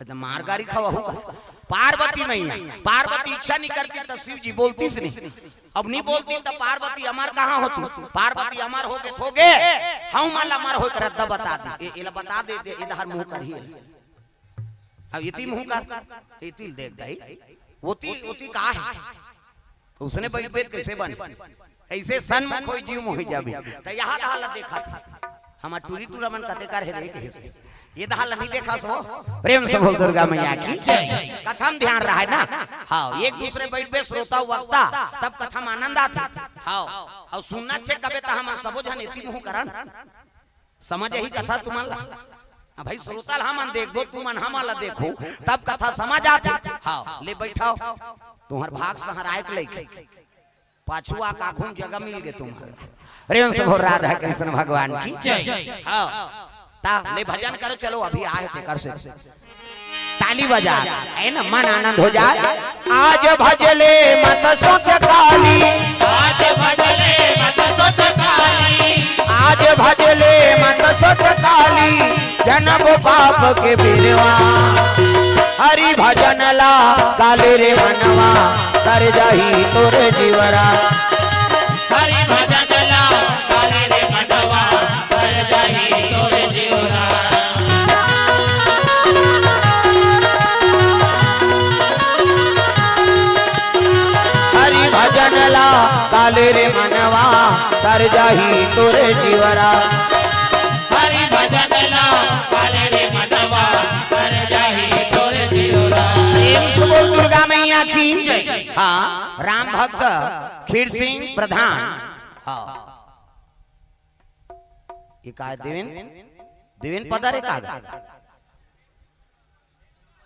मारगारी खवा होगा पार्वती मैया पार्वती इच्छा नहीं करती तो शिव जी बोलती से नहीं अब नहीं बोलती तो पार्वती अमर कहाँ होती पार्वती अमर हो के थोगे हम मान अमर हो कर बता दे ये बता दे इधर मुंह कर ही अब इति मुंह कर इति देख दई ओती कहा है तो उसने बैठ बैठ कैसे बन ऐसे सन में कोई जीव मोह जाबे तो यहाँ हालत देखा था हमार टूरी टूरा मन कते कर है रे ये दहाल नहीं देखा सो प्रेम से बोल दुर्गा मैया की कथम ध्यान रहा है ना हाँ एक दूसरे बैठ पे श्रोता वक्ता तब कथम आनंद आती हाँ और सुनना छे कबे ता हम सबो जन इति मुंह करन समझ यही कथा तुमला भाई श्रोता हम देखबो तुमन हमला देखो तब कथा समझ आती हाँ ले बैठाओ तुम्हार भाग सहराय के लेके पाछुआ काखून जगह मिल गए तुम्हारे प्रेम से बोल राधा कृष्ण भगवान की जय हाँ ले भजन करो चलो अभी आए थे कर से ताली बजा है ना मन आनंद हो जाए आज भजले मत सोच काली आज भजले मत सोच काली आज भजले मत सोच काली जन्म पाप के बिरवा हरि भजन ला काले रे मनवा कर जाही तोरे जीवरा हरि भजन ला काले रे मनवा कर जाही तोरे जीवरा हरि भजन ला काले रे मनवा कर जाही तोरे जीवरा हरि भजन ला काले रे मनवा कर जाही तोरे जीवरा बोल दुर्गा मैया की हाँ राम भक्त खीर सिंह प्रधान हाँ ये का देवेन देवेन पदर है का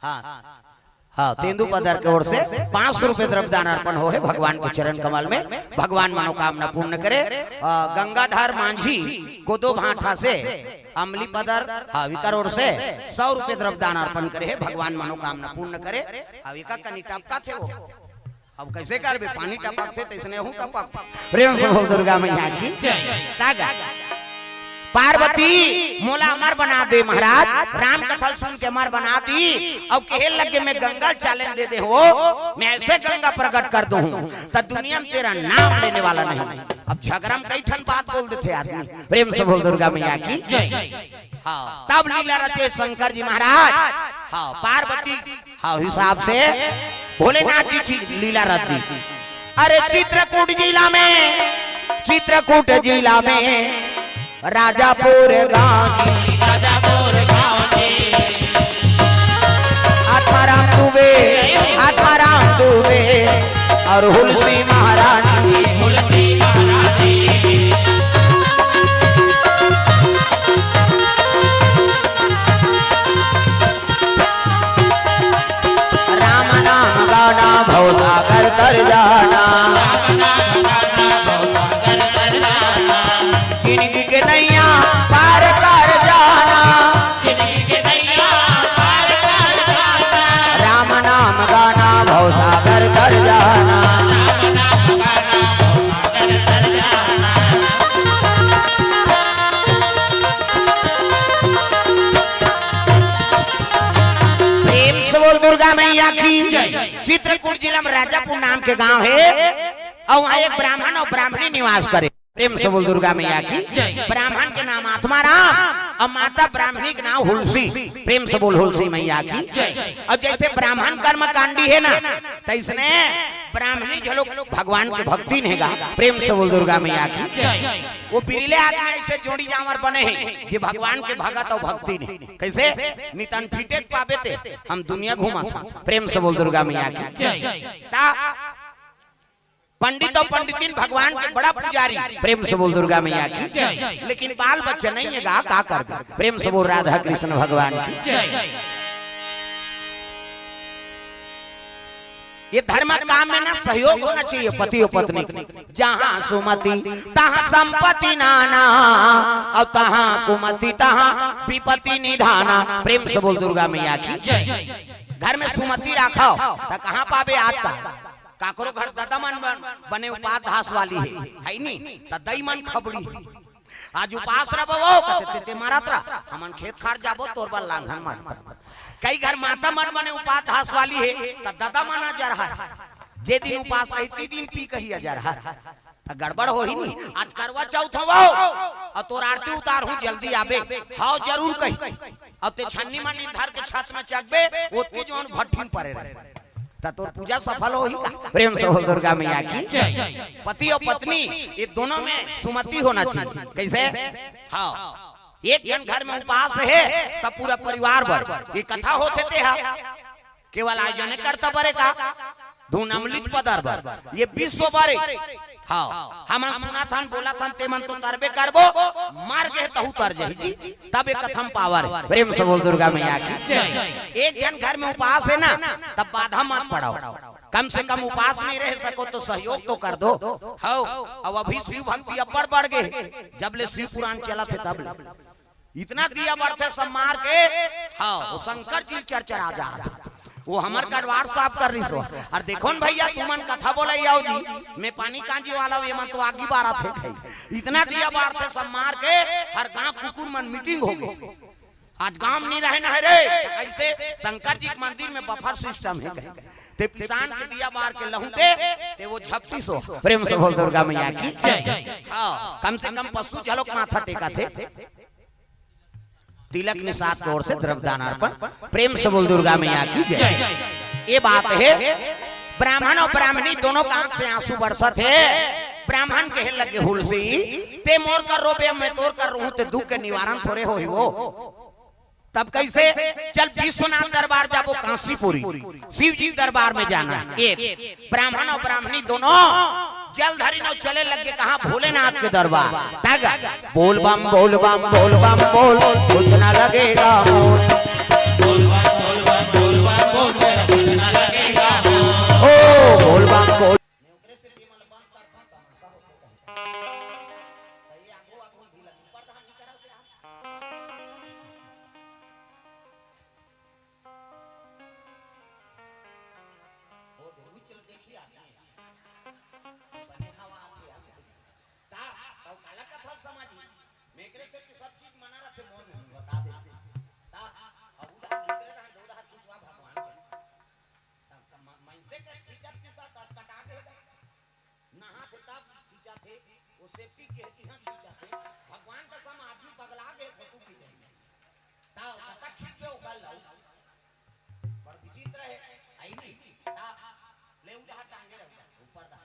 हाँ हाँ तेंदु पदर की ओर से 500 रुपए द्रव्यदान अर्पण हो है भगवान के चरण कमल में भगवान मनोकामना पूर्ण करे गंगाधर मांझी गोदो भाठा से अमली पदर विकर ओर से 100 रुपए द्रव्यदान अर्पण करे है भगवान मनोकामना पूर्ण करे विका कनी टपका थे वो अब कैसे करबे पानी टपक से तैसने हूं टपक प्रेम से बोल दुर्गा मैया की जय पार्वती मोला अमर बना दे महाराज राम कथल सुन के अमर बना दी अब कहे लगे मैं गंगा चैलेंज दे दे हो मैं ऐसे गंगा प्रकट कर दूं तब दुनिया में तेरा नाम लेने वाला नहीं अब झगड़ा में कई ठन बात बोल देते आदमी प्रेम से बोल दुर्गा मैया की जय हाँ तब लीला रचे शंकर जी महाराज हाँ पार्वती हाँ हिसाब से भोलेनाथ जी लीला रच दी अरे चित्रकूट जिला में राजापुर गांव जी, राजापुर गाँव जी, आत्माराम दुबे और हुलसी महारानी। तुलसी महारानी, राम नाम गाना भवसागर तर जाना, जिंदगी के नैया पार कर जाना, जिंदगी के नैया पार कर जाना, राम नाम गाना भवसागर तर जाना। राम नाम गाना भवसागर तर जाना। प्रेम से बोल दुर्गा मैया की। चित्रकूट जिला में राजापुर नाम के गांव है और वहाँ एक ब्राह्मण और ब्राह्मणी निवास करे। प्रेम से बोल दुर्गा मैया की। ब्राह्मण के नाम आत्माराम और माता ब्राह्मणी के नाम हुलसी। प्रेम से बोल हुलसी मैया की। और जैसे ब्राह्मण कर्म कांडी है ना, तो इसने ब्राह्मणी जो लोग भगवान के भक्ति नेगा। प्रेम से बोल दुर्गा मैया की। वो बिरले आदमी ऐसे जोड़ी जावर बने हैं जो भगवान के भगत और भक्ति ने कैसे नितन फीटे पावे थे। हम दुनिया घूमा था। प्रेम से बोल दुर्गा मैया की। पंडित और पंडितिन भगवान के बड़ा पुजारी। प्रेम से बोल दुर्गा मैया की। लेकिन बाल बच्चे नहीं है गा का कर। प्रेम से बोल राधा कृष्ण भगवान की। ये धर्म काम में ना सहयोग होना चाहिए पति और पत्नी। जहाँ सुमति तहाँ संपत्ति नाना और तहाँ कुमति तहाँ विपत्ति निधाना। प्रेम से बोल दुर्गा मैया की। घर में सुमति रखो तो कहाँ पावे आज का। काकरो घर दादा मन बने उपास घास वाली है नहीं तो दई मन खबड़ी। आज उपास रहो ते मारत रहा हमन खेत खार जाबो तोर बल लांघन मारत। कई घर माता मन बने उपास घास वाली है तो दादा मन अजर है। जे दिन उपास रहती दिन पी कही अजर है गड़बड़ हो ही नहीं। आज करवा चौथ हो और तोर आरती उतार हूँ जल्दी आबे। हाँ जरूर कही और ते छन्नी मन निर्धार के छत में चकबे ओतके जो भट्ठीन परे रहे तोर पूजा सफल हो ही। प्रेम से बोल दुर्गा मैया की। पति और पत्नी ये दोनों में सुमति होना चाहिए। कैसे हाँ एक जन घर में उपास है तब पूरा परिवार भर ये कथा होते थे। केवल आयोजन करता बरे का धून अमलित पदार भर ये 20 बारे। हाँ हम सुना था बोला था ते मन तो तरबे करबो मार के तहु तर जाई जी तब एक कथम पावर। प्रेम से बोल दुर्गा मैया की। एक जन घर में उपास है ना तब बाधा मत पड़ाओ। कम से कम उपास नहीं रह सको तो सहयोग तो कर दो। हाँ अब अभी शिव भक्ति अपर बढ़ गए। जब ले शिव पुराण चला थे तब इतना दिया बढ़ते सब मार के। हाँ वो शंकर जी चर्चा जा वो हमार कटवार साफ कर रही सो। और देखो न भैया तुमन कथा बोले आओ जी मैं पानी कांजी वाला ये मन तो आगे बारा थे खाई। इतना दिया बार थे सब मार के हर गांव कुकुर मन मीटिंग हो गई। आज गांव नहीं रहे ना रे ऐसे शंकर जी के मंदिर में बफर सिस्टम है ते किसान के दिया बार के लहुटे ते वो झपटी सो। प्रेम से बोल दुर्गा मैया की। हां कम से कम पशु झलक माथा टेका थे। तिलक निषाद की ओर से द्रव्यदान अर्पण। प्रेम से बोल दुर्गा मैया की जय। ये बात है ब्राह्मण और ब्राह्मणी दोनों का आंख से आंसू बरसत है। ब्राह्मण कहे लगे हुलसी ते मोर कर रोबे मैं तोर कर रहूं ते दुख के निवारण थोड़े हो ही वो। तब कैसे चल विश्वनाथ दरबार जाबो कांसीपुरी शिव जी दरबार में जाना है। एक ब्राह्मण और ब्राह्मणी दोनों जलधारी नौ चले लगे कहा भोलेनाथ के दरबार। तग बोल बम बोल बम बोल बम बोल कुछ ना लगेगा मोल। बोल बम बोल बम बोल बम बोल कुछ ना लगेगा। ओ बोल बम बोल भगवान का सम आदमी पगला गए फोटो खींचेंगे ताऊ पता खींचे उगल लो बड़ विचित्र है आई नहीं ता ले उड़ा टांगे ऊपर दा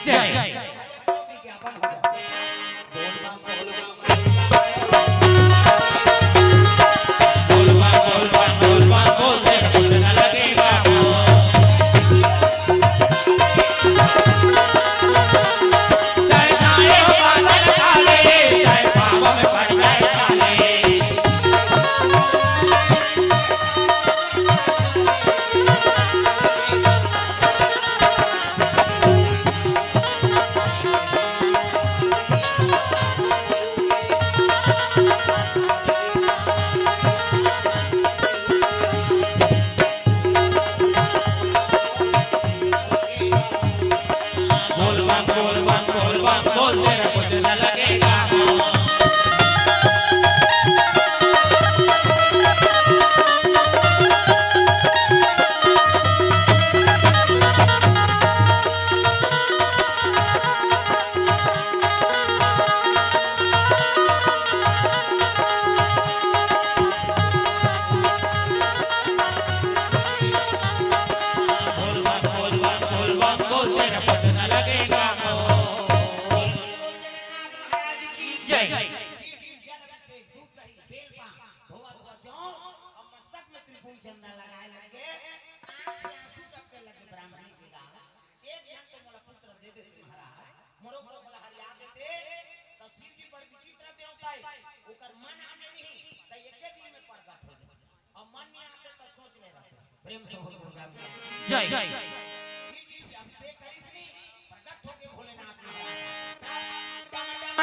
जय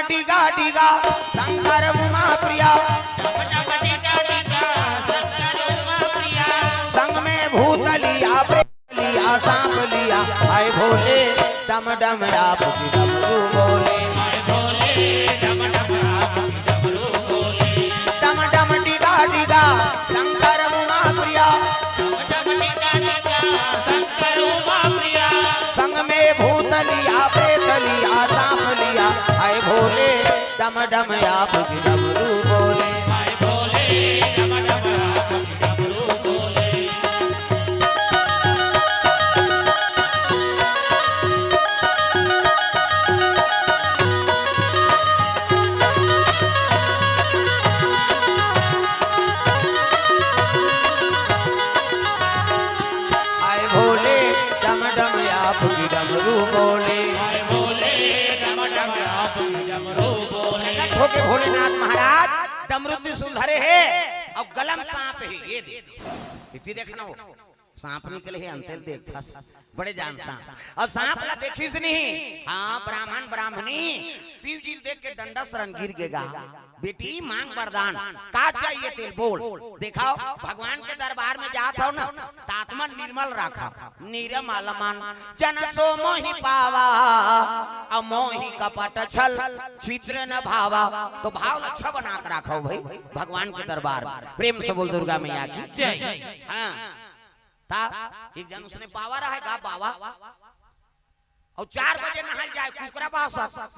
डिगा डिगा शंकर उमा प्रिया संग में भूत लिया प्रेत लिया सांप लिया आए भोले डम डम आप की डमरू बोले डम डम डिगा डिगा शंकर उमा प्रिया संग में भूत लिया प्रेत लिया सांप लिया आए भोले डम डम आप की डमरू बोले आए भोले डम डम आप की डमरू बोले ठोके भोलेनाथ महाराज डमरू सुंदरे है और गलम सांप है ये इतनी देखना हो सांप निकले है अंतर देखता बड़े जान सांप और सांप ला देखी से नहीं हाँ ब्राह्मण ब्राह्मणी शिव जी देख के डंडा शरण गिर गएगा बेटी मांग वरदान का चाहिए तेल बोल दिखाओ भगवान के दरबार में जात हो ना तात्मन निर्मल रखा नीरम अलमान जन सो मोहि पावा और मोहि कपट छल छिद्र न भावा तो भाव अच्छा बना कर रखो भाई भगवान के दरबार प्रेम से बोल दुर्गा मैया की जय हाँ था एक जन उसने पावा रहेगा बाबा और 4 बजे नहाल जाए कुकरा पास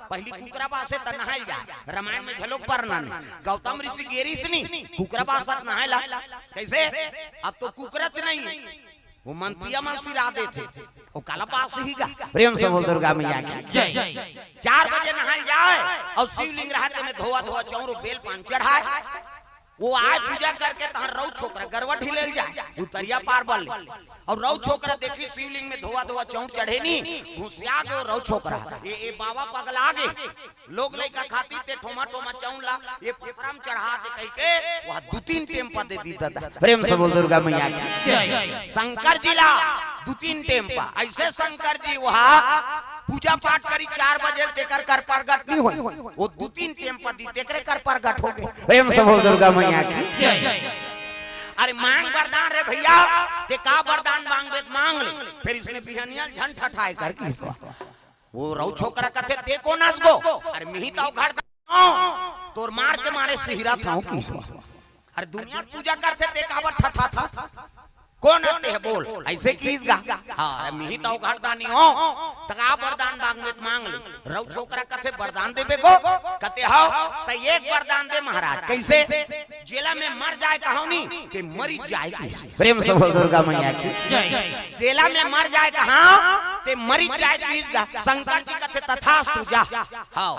पहली कुकरा पास त नहाल जाए रामायण में झलोक परनन गौतम ऋषि गेरी से नहीं कुकरा पास नहायला कैसे अब तो कुकरच नहीं वो मंतिया में सिरा देते वो काला पास ही गा प्रेम से बोल दुर्गा मैया की जय 4 बजे नहाल जाए और शिवलिंग रहते में धोआ धोआ चौरो बेल पान चढ़ाए वो आज पूजा करके तहां रौ छोकरा गरवट ही ले जाए उतरिया पार बल और रौ छोकरा देखी शिवलिंग में धोआ धोआ चौं चढ़े नी घुसिया गो रौ छोकरा ये बाबा पगला गे लोग लइका खाती ते ठोमा ठोमा चौंला ये पुकराम चढ़ा दे कह के वह 2-3 टेम्पा दे दी दादा प्रेम से बोल दुर्गा मैया की जय शंकर जिला 2-3 टेम्पा ऐसे शंकर जी वहां पूजा पाठ करी 4 बजे तेकर कर प्रगट नहीं होई वो 2-3 टेम्पा दी तेकरे कर प्रगट हो गए प्रेम से बोल दुर्गा मैया की जय अरे मांग वरदान रे भैया ते का वरदान मांगबे मांग ले फिर इसने बिहनिया झन ठठाए कर की वो रौ छोकरा कथे ते को नाच गो अरे मिही ताऊ घर तोर मार के मारे सिहरा थाऊ की अरे दुनिया पूजा करते ते का ठठा था कौन आते है बोल ऐसे कीजगा हां मिही ताऊ घर दानी हो तका वरदान मांगबे मांग ले रौ छोकरा कथे वरदान देबे गो कते हो त एक वरदान दे महाराज कैसे जेला में मर जाए कहानी ते मरी जाए कैसे? प्रेम से बोल दुर्गा मैया की जेला में मर जाए कहा ते मरी जाए किसका? शंकर जी कहते तथा सुजा। हाँ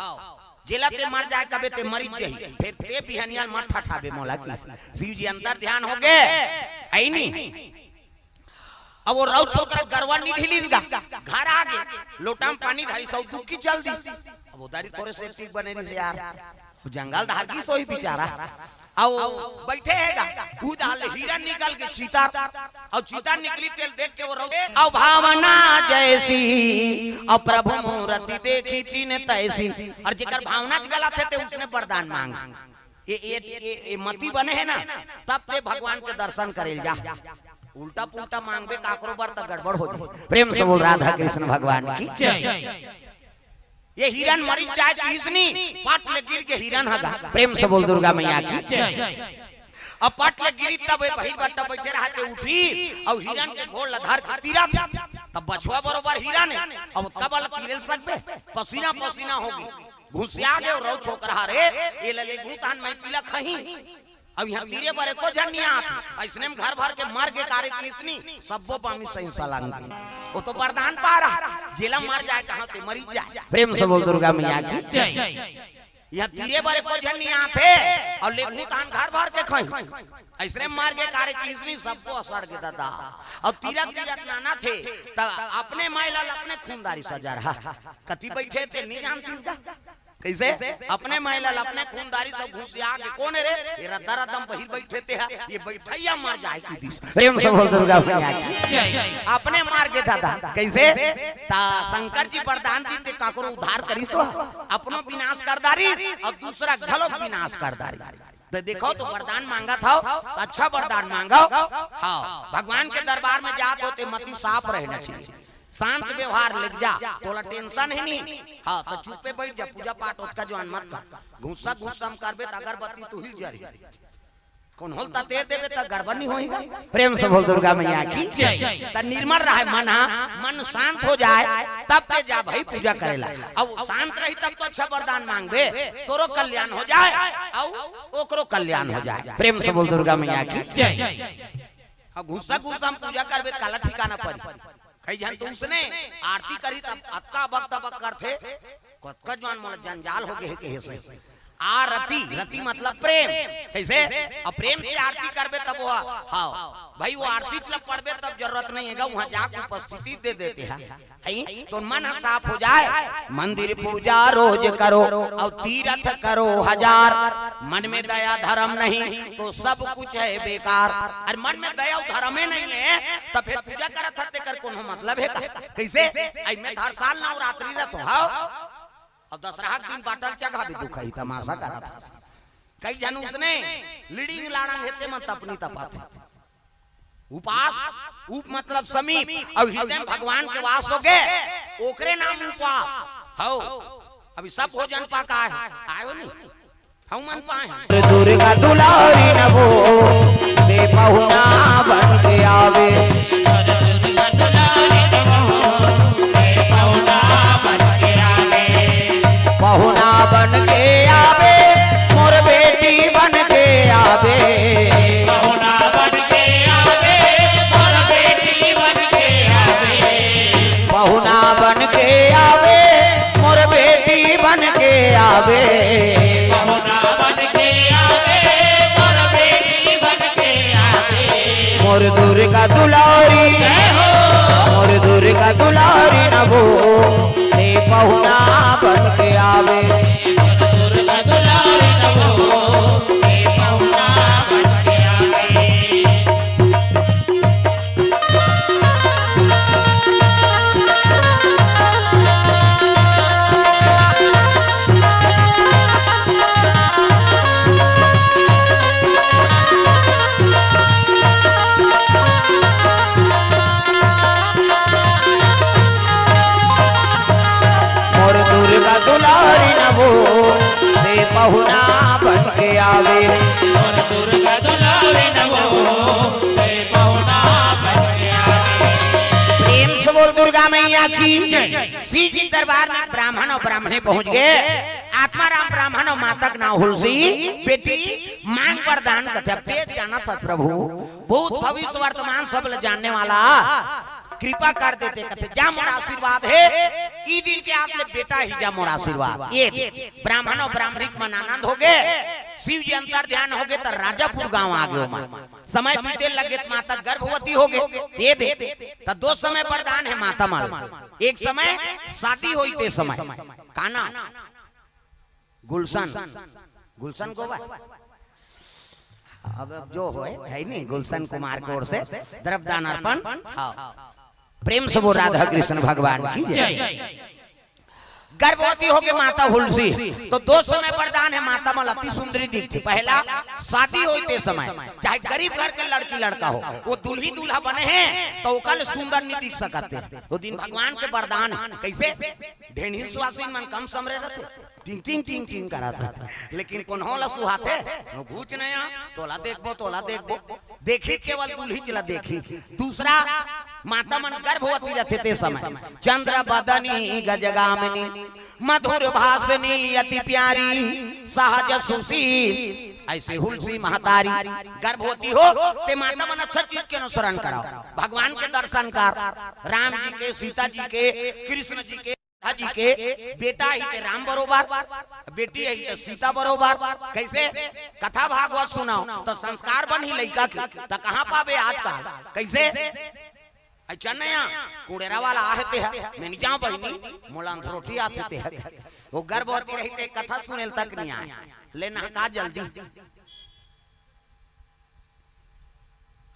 जेला ते मर जाए कबे ते मरी जाए फिर ते बिहनिया मत ठठाबे मौला की। शिव जी अंतर ध्यान हो गए आई नहीं। अब वो राउत छोकरा गरवा नहीं ढीलीसगा घर आ गए लोटा में पानी धारी सौ दुखी चल दी। अब उधारी थोड़े सेफ्टी बने नहीं से यार जंगल धार की सोई बेचारा आओ बैठे हैगा वो डाल हीरा निकल के चीता और चीता निकली तेल देख के वो रोए और भावना जैसी और प्रभु मूर्ति देखी तीन तैसी। और जेकर भावना गलत है ते उसने वरदान मांग ये मती बने है ना तब ते भगवान के दर्शन करेल जा। उल्टा पुल्टा मांगबे काकरो बार तो गड़बड़ हो जाए। प्रेम से बोल राधा कृष्ण भगवान की जय। ये हिरन मरी जाए किसनी पाट ले गिर के हिरन हगा। प्रेम से बोल दुर्गा मैया की जय। अब पाट ले गिरी तब बहिर बट्टा बैठे रहा के उठी और हिरन के घोड़ लधार तीरा तब बछुआ बरोबर हिरन अब कब तीरेल सकबे पसीना पसीना होगी घुसिया गए और छोकरा रे ये ले घूतान में पीला खही। अब यहाँ तीरे बारे को जनिया आती ऐसने में घर भर के मर के कार्य किसनी सबो पामी सही सलांग वो तो वरदान पा रहा जेला मर जाए कहां ते मरी जाए। प्रेम से बोल दुर्गा मैया की जय। यहाँ तीरे बारे को जनिया आते और लेखनी कान घर भर के खाई ऐसने मार के कार्य किसनी सबको असर के दादा और तीरक तीरक नाना थे तब अपने मायला अपने खूनदारी सजा रहा कति बैठे थे नहीं जानती कैसे अपने महिला अपने खूनदारी सब घुसिया के कौन है रे ये रद्दा रद्दम बहिर बैठे थे ये बैठैया मर जाए की दिस। प्रेम से बोल दुर्गा मैया की जय। अपने मार के दादा कैसे ता शंकर जी वरदान दीते काकरो उद्धार करी सो अपनो विनाश कर दारी और दूसरा घलो विनाश कर दारी। तो देखो तो वरदान मांगा था तो अच्छा वरदान मांगो। हाँ भगवान के दरबार में जाते होते मती साफ रहना चाहिए शांत व्यवहार लिख जा तोला टेंशन है नहीं। हाँ तो चुप पे बैठ जा पूजा पाठ उसका जो मत कर घुसा घुसा हम करबे त अगरबत्ती तू हिल जारी कौन होलता तेर देबे त गड़बड़ नहीं होएगा। प्रेम से बोल दुर्गा मैया की जय। त निर्मल रहे मन शांत हो जाए तब पे जा भाई पूजा करेला अब शांत रही तब तो अच्छा वरदान मांगबे तोरो कल्याण हो जाए और ओकरो कल्याण हो जाए। प्रेम से बोल दुर्गा मैया की जय। अब घुसा घुसा हम पूजा करबे काला ठिकाना पड़ी कई जन तो उसने आरती करी तब अक्का बक तबक करथे कतका जवान मोला जंजाल हो गए के से आरती रति मतलब प्रेम कैसे अब प्रेम से आरती करबे तब वो हाँ भाई वो आरती जब पढ़बे तब जरूरत नहीं है वहाँ जाकर उपस्थिति दे देते हैं तो मन साफ हो जाए। मंदिर पूजा रोज करो और तीर्थ करो हजार मन में दया धर्म नहीं तो सब कुछ है बेकार। और मन में दया धर्म ही नहीं है तो फिर पूजा करत हते कर कोनो मतलब है कैसे आई में हर साल नवरात्रि रथ हो और दशहरा दिन बाटल चढ़ा भी दुखाई तमाशा करा था कई जन उसने लीडिंग लाड़ंग हेते मत अपनी तपात उपास उप मतलब समीप और हृदय में भगवान के वास हो गए ओकरे नाम उपास हो। अभी सब भोजन पाका है आयो नहीं हम मन पाए दुर्गा दुलारी नवो दे पहुना बन के आवे पहुना बन के आवे मोर बेटी बन के आवे पहुना बन के आवे मोर बेटी बन के आवे पहुना बन के आवे मोर बेटी बन के आवे पहुना बन के आवे मोर बेटी बन के आवे मोर दुर्गा दुलारी मोर दुर्गा दुलारी नभो दे पहुना बन के आवे दुर्गा दुलारी नवो दे पहुना बन के आवे मोर दुर्गा दुलारी नभो दे पहुना बन के आवे और दुर्गा दुलारी नवो दे पहुना बन के आवे। प्रेम से बोल दुर्गा मैया की श्री जी दरबार में ब्राह्मण और ब्राह्मणी पहुंच गए। आत्मा राम ब्राह्मण और मातक ना हुलसी बेटी मांग वरदान कथे अब तेज जाना था प्रभु बहुत भविष्य वर्तमान सब ल जानने वाला कृपा कर देते कथे जा मोर आशीर्वाद है ई दिन के आपले बेटा ही जा मोर आशीर्वाद ये ब्राह्मण और ब्राह्मणिक मन आनंद हो गए शिव जी अंतर ध्यान हो गए तो राजापुर गांव आ गए मन समय बीते लगे माता गर्भवती हो गए दे तो दो समय वरदान है माता माल एक समय शादी हुई ते समय काना गुलशन गुलशन गोवा अब जो है नहीं गुलशन कुमार की ओर से द्रव्यदान अर्पण प्रेम से वो राधा कृष्ण भगवान की जय गर्भवती हो गई माता हुलसी तो दो समय वरदान है माता मल अति सुंदरी दिखती पहला शादी होते समय चाहे गरीब घर के लड़की लड़का हो वो दुल्ही दूल्हा बने हैं तो कल सुंदर नहीं दिख सकते वो दिन भगवान के वरदान कैसे ढेणी सुहासिन मन कम समरे रहते टिंग टिंग टिंग टिंग करात रहते लेकिन कौन होला सुहाते वो घूच नया तोला देखबो देखी केवल दुल्ही चला देखी दूसरा माता मन गर्भवती रहते ते समय चंद्र बदनी गजगामिनी मधुर भाषणी अति प्यारी सहज सुशील ऐसे हुलसी महतारी गर्भवती हो ते माता मन अच्छा चीज के अनुसरण कराओ भगवान के दर्शन कर राम जी के सीता जी के कृष्ण जी के जी के बेटा ही ते राम बरोबर बेटी ही ते सीता बरोबर कैसे कथा भागवत सुनाओ तो संस्कार बन ही लड़का की तो कहाँ पावे आजकल कैसे चन्नैया कुड़ेरा वाला आहते है मैं नहीं जाऊं बहनी मोलांग रोटी आते है वो गर्भवती रहते कथा सुने तक नहीं आए लेना का जल्दी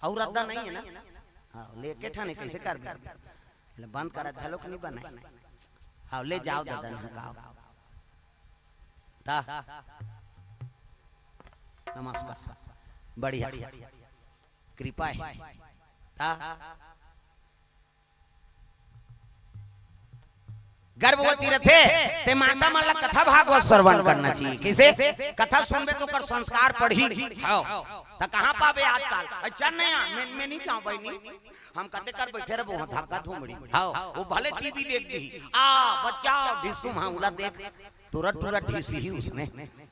और रद्दा नहीं है ना हाँ लेके ठाने कैसे कर बंद करा झलो नहीं बनाए हाँ ले जाओ दादा नमस्कार बढ़िया कृपा है गर्भवती रथे ते माता मन कथा भागवत श्रवण करना चाहिए कैसे कथा सुनबे तो कर संस्कार पढ़ी हां त कहां पावे आजकल अच्छा नहीं मैं नहीं कहूं बहनी हम कते कर बैठे रहो धक्का धूमड़ी हां वो भले टीवी देख दी आ बच्चा ढिसू माउला देख तुरंत ढीसी ही उसने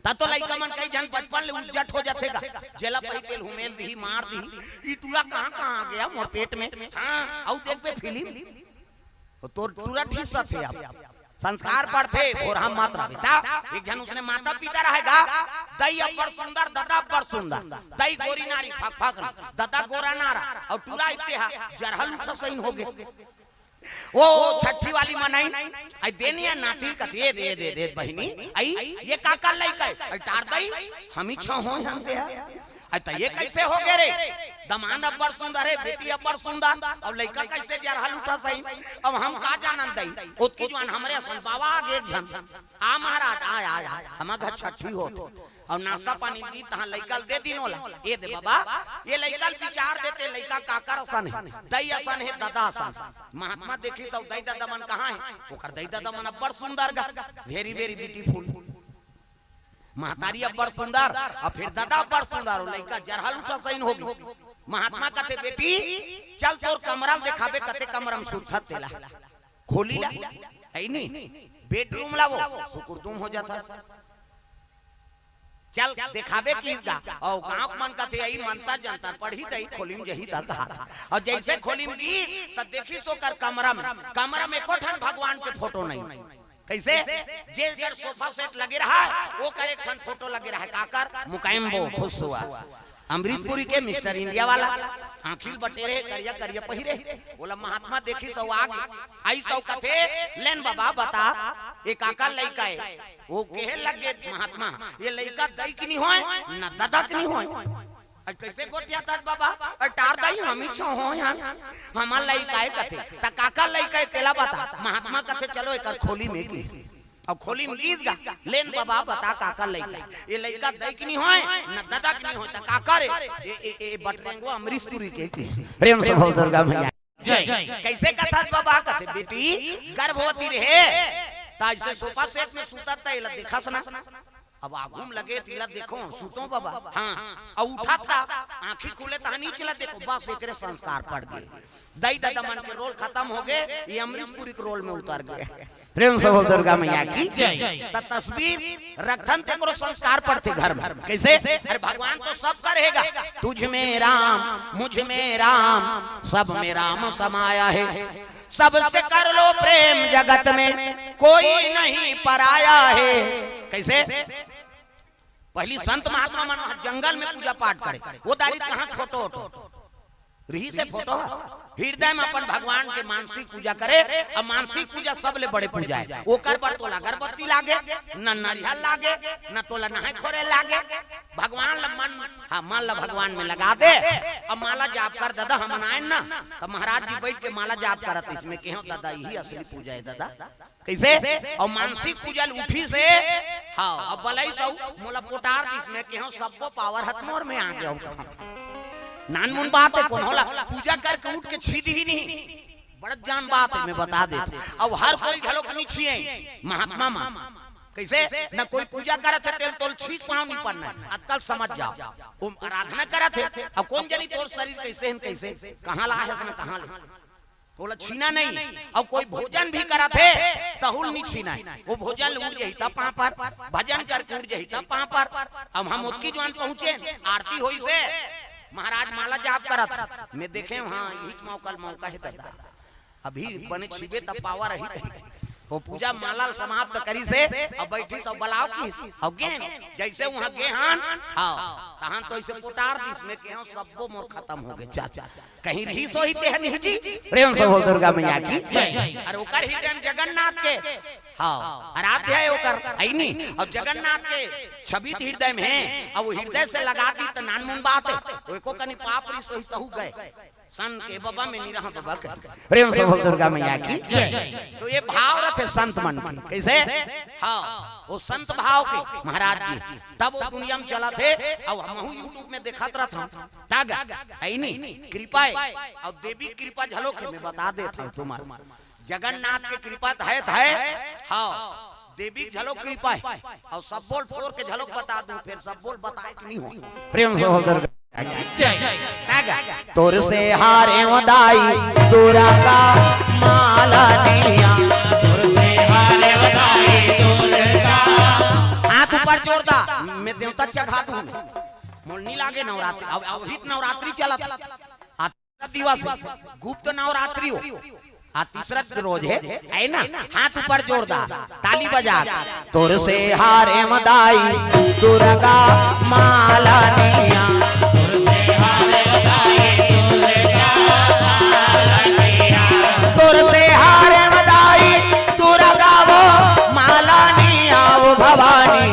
ता तो लइका मन कई जन बचपन ले उज्जट हो जातेगा जेला पही तेल हुमेल दी मार दी ई टूला कहां आ गया मोर पेट में हां आउ देख बे फिल्म तो तुरंत हिस्सा थे आप संस्कार पर थे और हम मात्रा पिता एक जन उसने माता पिता रहेगा दई अपर सुंदर दादा पर सुंदर दई गोरी नारी फक फक दादा गोरा नारा और टूला इत्तेहा जरहल उठा सही हो गए वो छठी वाली मनाई आई देनी है नातिल कथे दे बहिनी आई ये काका लइका है टार दई हम ही छ हो हम दे अच्छा ये कैसे हो गए रे दमाद अब्बर सुंदर है बेटी अब्बर सुंदर और लड़का कैसे जरहल उठा सही अब हम का जानन दई ओतकी जवान हमरे सन बाबा आगे झन आ महाराज आ हम घर छठी हो और नाश्ता पानी दी तहां लइका दे दिनोला ए दे बाबा ये लइका विचार देते लइका काकर असन है दई असन है दादा असन महात्मा देखी सब दई दादा मन कहां है ओकर दई दादा मन अब्बर सुंदर गा वेरी वेरी ब्यूटीफुल महतारी अब्बर सुंदर और फिर दादा अब्बर सुंदर और लइका जरहल उठा सही होगी महात्मा कहते बेटी चल तोर कमरा में दिखाबे कते कमरा में सुथत तेला खोली ला है नहीं बेडरूम ला वो सुकुरदुम हो जाता चल दिखाबे किसका और गांव मन कहते यही मनता जनता पढ़ी दई खोली में यही दादा और जैसे खोली में दी तब देखी सो कर कमरा में कोठन भगवान के फोटो नहीं कैसे जे जर सोफा सेट लगे रहा वो कर एक ठन फोटो लगे रहा काकर मुकाइम्बो खुश हुआ अमरीशपुरी के मिस्टर इंडिया वाला आंखिल बटेरे करिया करिया पहिरे बोला महात्मा देखी सौ आगे आई सौ कथे लेन बाबा बता ये काका लइका है वो केहे लगे महात्मा ये लइका दई की नहीं होए ना दादा की नहीं होए कैसे गोटिया तट बाबा और टार दई हम ही छो हो यार हमार लइका है कथे त काका लइका है तेला बता महात्मा कथे चलो एकर खोली में की और खोली में गीत गा लेन बाबा बता काका लइका ये लइका दई की नहीं होए न दादा की नहीं होए त काका रे ए बटरेंगो अमरीशपुरी के प्रेम से बोल दुर्गा भैया जय कैसे कथा बाबा कथे बेटी गर्भवती रहे ता ऐसे सोफा सेट में सुता त एला देखा सना अब आगुम लगे तिला देखो सुतो बाबा हां और उठाता आंखी खुले ता नीचे ला देखो बस एकरे संस्कार पड़ गए दई दादा मन के रोल खत्म हो गए ये अमरीशपुरी के रोल में उतर गए प्रेम से बोल दुर्गा मैया की जय। त तस्वीर रखन ते करो संस्कार पड़ते घर में कैसे अरे भगवान तो सब करेगा तुझ में राम मुझ में राम सब में राम समाया है सबसे कर लो प्रेम जगत में कोई नहीं पराया है कैसे पहली संत महात्मा मन जंगल में पूजा पाठ करे वो दारी कहाँ फोटो रही से फोटो हृदय में अपन भगवान के मानसिक पूजा करे और मानसिक पूजा सबले बड़े पूजा है ओकर पर तोला अगरबत्ती लागे न नारियल लागे न तोला नहाय खोरे लागे भगवान ल मन हाँ मन ल भगवान में लगा दे अब माला जाप कर दादा हम मनाए ना तो महाराज जी बैठ के माला जाप करत इसमें के दादा यही असली पूजा है दादा कैसे और मानसिक पूजा उठी से हाँ अब बलई सब मोला पोटार इसमें के सबको पावर हथमोर में आ गया नानमुन बात है कौन होला पूजा करके उठ के छीद ही नहीं बड़ा जान बात है मैं बता देता अब हर कोई झलोक नहीं छिए महात्मा मां कैसे न कोई पूजा करत है तेल तोल छीद पाँव नहीं पड़ना आजकल समझ जाओ वो आराधना करत है अब कौन जनी तोर शरीर कैसे है कैसे कहाँ ला है कहाँ ला बोला छीना नहीं अब कोई भोजन भी करा थे तहुल नहीं छीना वो भोजन उड़ जही तब पाँ पर भजन करके उड़ जही तब पाँ पर अब हम उतकी जवान पहुंचे आरती हुई से महाराज माला जाप करत मैं देखे वहाँ यही मौका है दादा अभी बने छिबे तब पावर रही वो पूजा माला समाप्त करी से अब बैठी सब बलाव की अब गेन जैसे वहाँ गेहान हाँ तहां तो इसे पुटार दिस में के सबको मोर खत्म हो गए चाचा कहीं रही सो ही ते नहीं जी प्रेम से बोल दुर्गा मैया की अरे ओकर ही टाइम जगन्नाथ के हाँ आराध्य है ओकर आईनी अब जगन्नाथ के छवि हृदय में है अब वो हृदय से लगा दी तो नानमुन बात है को कनी पाप री सो ही तहु गए सन के बाबा में नहीं रहा बाबा प्रेम से बोल दुर्गा मैया की तो ये भाव रथ है संत मन की कैसे हाँ वो संत भाव के महाराज जी तब वो दुनिया में चला थे अब हम यूट्यूब में देखत रहता तागा नहीं कृपा और देवी कृपा झलोक में बता देता हूँ तुम्हारा जगन्नाथ के कृपा है हाँ देवी झलोक कृपा है और सब बोल फोर के झलोक बता दूं फिर सब बोल बताए कि नहीं हो प्रेम से बोल दुर्गा तोर से हारे वदाई तोरा का माला निया तोर से हारे वदाई तोरा का हाथ ऊपर जोड़ता मैं देवता चढ़ा दूं मोल नहीं लागे नवरात्रि अब अभी नवरात्रि चला था दिवस गुप्त नवरात्रि हो आ तीसरा रोज है ना हाथ ऊपर जोड़दा ताली बजा तोर से हारे वदाई तोरा का माला निया तोर से हारे वदाई तोर से हारे वदाई तोरा का वो माला निया वो भवानी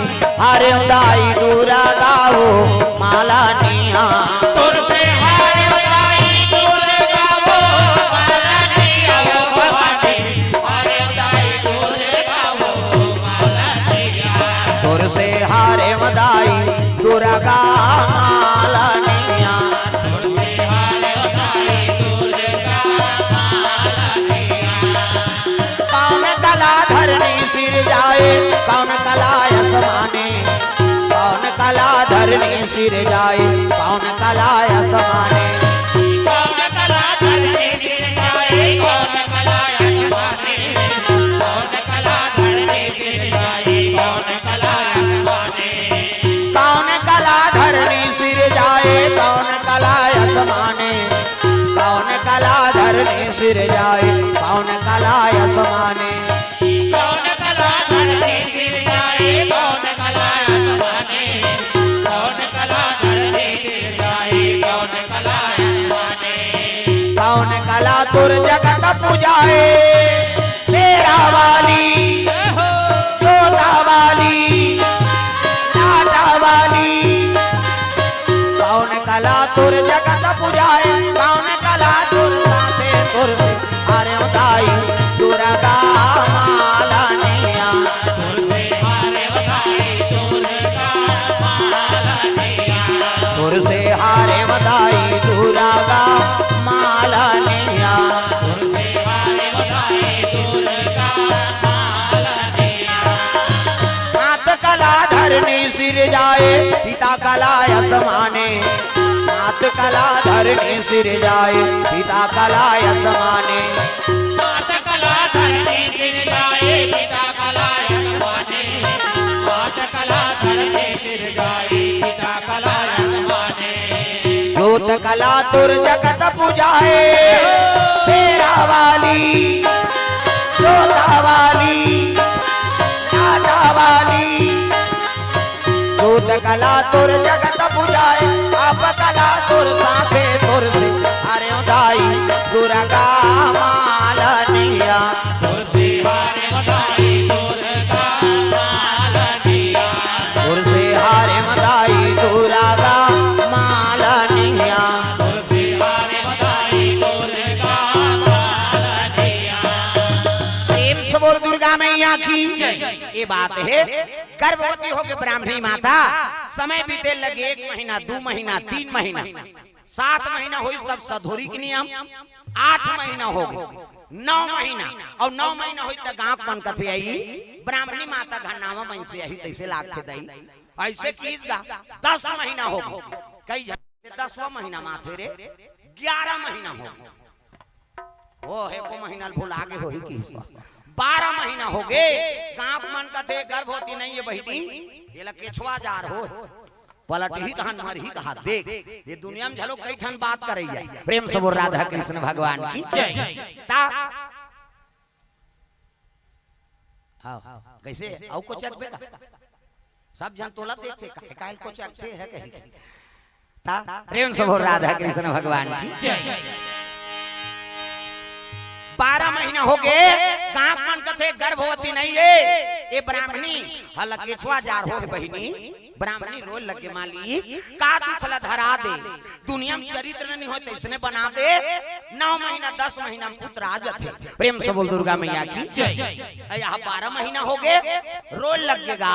हारे वदाई तोरा का वो माला निया तोर से हारे वदाई तोरा का वो माला निया वो भवानी हारे वदाई तोरा का वो माला निया तोर से हारे वदाई तोरा का माला निया तोर से हारे वदाई तोरा का माला निया कौन कला धरनी सिर जाए कौन कला आसमाने कौन कला धरनी सिर जाए कौन कला आसमाने कौन कला धरनी गिर जाए कौन कला आसमाने कौन कला धरनी गिर जाए कौन कला आसमाने कौन कला धरनी सिर जाए कौन कला आसमाने कौन कला धरनी सिर जाए कौन कला आसमाने कौन कला धरनी गिर जाए कौन कला आसमाने कौन कला धरनी गिर जाए कौन कला आसमाने कौन कला तुर जगत पूजाए तेरा वाली तोता वाली नाटा वाली कौन कला तुर जगत पूजाए कौन कला तुर से तुर से हारे उदाई तुरा का माला निया तोर से हारे वदाई तोरा का माला निया तुर से हारे वदाई तुरा का माला निया तोर से हारे वदाई तोरा का माला निया मात कला धरनी सिर जाए पिता कला आसमाने मात कला धरनी सिर जाए पिता कला आसमाने मात कला धरती गिर जाए पिता कलायन माने मात कला धरती गिर जाए पिता कलायन माने जोत कला तुर जगत पुजाए तेरा वाली जोता वाली लाटा वाली जोत कला तुर जगत पुजाए आप कला तुर साथे तुर से अरे उदाई दुर्गा मालनिया तुलसी हारे बधाई दुर्गा मालनिया तुर से हारे मदाई दुर्गा मालनिया तुलसी हारे बधाई दुर्गा मालनिया प्रेम से बोल दुर्गा मैया की ये बात है। गर्भवती होकर ब्राह्मणी माता समय बीते लगे 1 महीना 2 महीना 3 महीना 7 महीना हुई तब सधोरी के नियम 8 महीना हो गए 9 महीना और 9 महीना हुई तब गांव बन कथे आई ब्राह्मणी माता घरनामा बन से यही तैसे लाग थे दई ऐसे कीजगा 10 महीना हो गए कई 10वां महीना माथे रे 11 महीना हो गए ओ है को महीना भूल आगे हो ही की 12 महीना हो गए गांव मन कथे गर्भवती नहीं है बहिनी ये ला केछवा जार हो पलट ही धन मर ही कहा देख ये दुनिया में झलो कई ठन बात करई जाए प्रेम से बोल राधा कृष्ण भगवान की जय ता आओ कैसे आओ को चक बेटा सब जन तोला देखते काहे को चक से है कहीं ता प्रेम से बोल राधा कृष्ण भगवान की जय 12 महीना हो गए गांव मन कथे गर्भवती नहीं है ये ब्राह्मणी हल केछवा जार हो बहिनी ब्राह्मणी रोल लगे माली का दुखला धरा दे दुनिया में चरित्र नहीं होते इसने बना दे 9 महीना 10 महीना में पुत्र आ जाते प्रेम से बोल दुर्गा मैया की जय। यहाँ 12 महीना हो गए रोल लगेगा